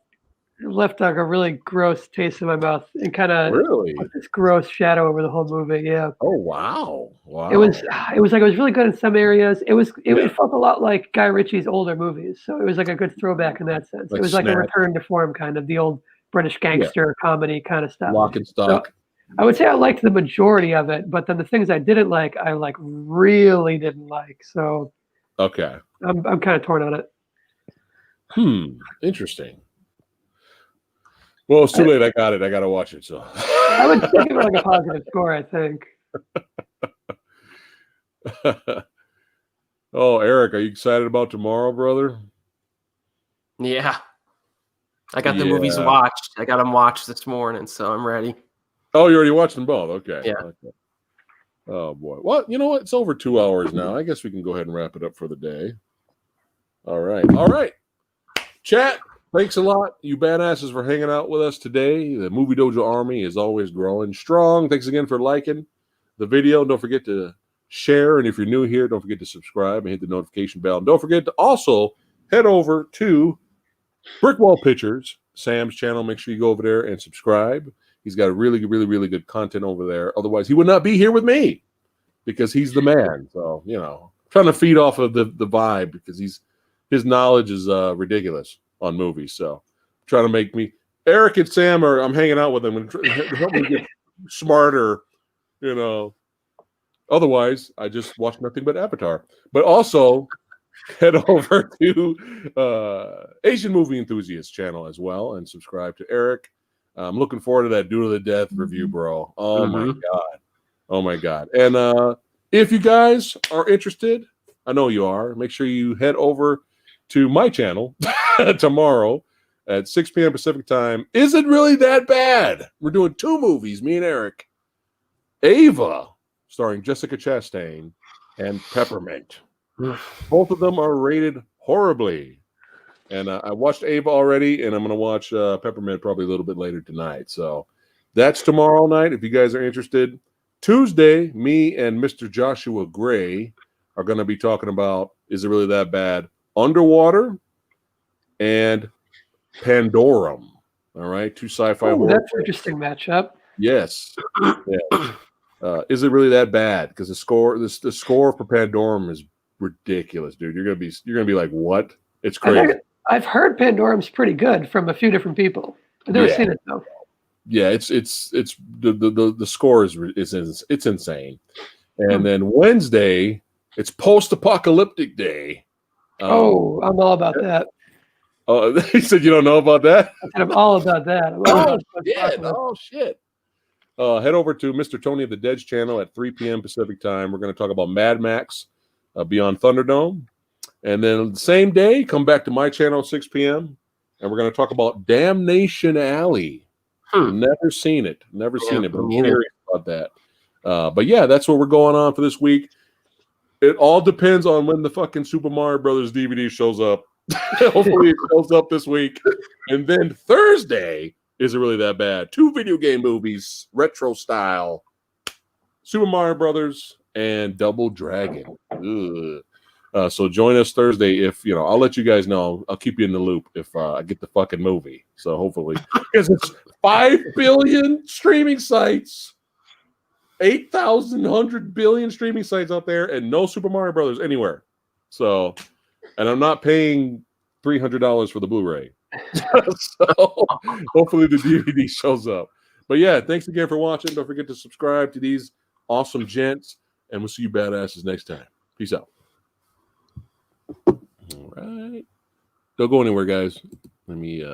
left like a really gross taste in my mouth and kind of put this gross shadow over the whole movie. Yeah. Oh wow! It was like it was really good in some areas. It felt a lot like Guy Ritchie's older movies, so it was like a good throwback in that sense. Like it was like a return to form, kind of the old British gangster comedy kind of stuff. Lock and Stock. So, I would say I liked the majority of it, but then the things I didn't like, I like really didn't like. So, okay, I'm kind of torn on it. Interesting. Well, it's too late. I got it. I got to watch it. So I would give it like a positive score, I think. Oh, Eric, are you excited about tomorrow, brother? Yeah, I got the movies watched. I got them watched this morning, so I'm ready. Oh, you already watched them both? Okay. Yeah. Okay. Oh boy. Well, you know what? It's over 2 hours now. I guess we can go ahead and wrap it up for the day. All right. All right. Chat. Thanks a lot, you badasses, for hanging out with us today. The Movie Dojo Army is always growing strong. Thanks again for liking the video. Don't forget to share. And if you're new here, don't forget to subscribe and hit the notification bell. And don't forget to also head over to Brickwall Pictures, Sam's channel. Make sure you go over there and subscribe. He's got really good content over there. Otherwise, he would not be here with me because he's the man. So, you know, trying to feed off of the vibe because his knowledge is ridiculous on movies. So trying to make me, Eric and Sam I'm hanging out with them and help me get smarter, you know. Otherwise, I just watch nothing but Avatar. But also head over to Asian Movie Enthusiast channel as well and subscribe to Eric. I'm looking forward to that Duel to the Death review, bro. Oh my God. Oh my God. And if you guys are interested, I know you are, make sure you head over to my channel tomorrow at 6 p.m. Pacific time. Is it really that bad? We're doing 2 movies, me and Eric. Ava, starring Jessica Chastain, and Peppermint. Both of them are rated horribly. And I watched Ava already, and I'm going to watch Peppermint probably a little bit later tonight. So that's tomorrow night if you guys are interested. Tuesday, me and Mr. Joshua Gray are going to be talking about Is It Really That Bad? Underwater and Pandorum. All right, 2 sci-fi horror. That's an interesting matchup. Yes. Yeah. Is it really that bad? Because the score for Pandorum is ridiculous, dude. You're gonna be like, what? It's crazy. I've heard Pandorum's pretty good from a few different people. I've never seen it though. Yeah, it's the score is insane. And then Wednesday It's post-apocalyptic day. I'm all about that. Oh, he said you don't know about that? I'm all about that. Oh, shit. Head over to Mr. Tony of the Dead's channel at 3 p.m. Pacific time. We're going to talk about Mad Max Beyond Thunderdome. And then the same day, come back to my channel at 6 p.m. And we're going to talk about Damnation Alley. Never seen it. Never seen it, but I'm curious about that. But yeah, that's what we're going on for this week. It all depends on when the fucking Super Mario Brothers DVD shows up. Hopefully it shows up this week. And then Thursday isn't really that bad. 2 video game movies, retro style. Super Mario Brothers and Double Dragon. So join us Thursday. If I'll let you guys know. I'll keep you in the loop if I get the fucking movie. So hopefully, because it's 5 billion streaming sites, 8,100 billion streaming sites out there, and no Super Mario Brothers anywhere. So, and I'm not paying $300 for the Blu-ray. So hopefully the DVD shows up. But yeah, thanks again for watching. Don't forget to subscribe to these awesome gents, and we'll see you badasses next time. Peace out. All right. Don't go anywhere, guys. Let me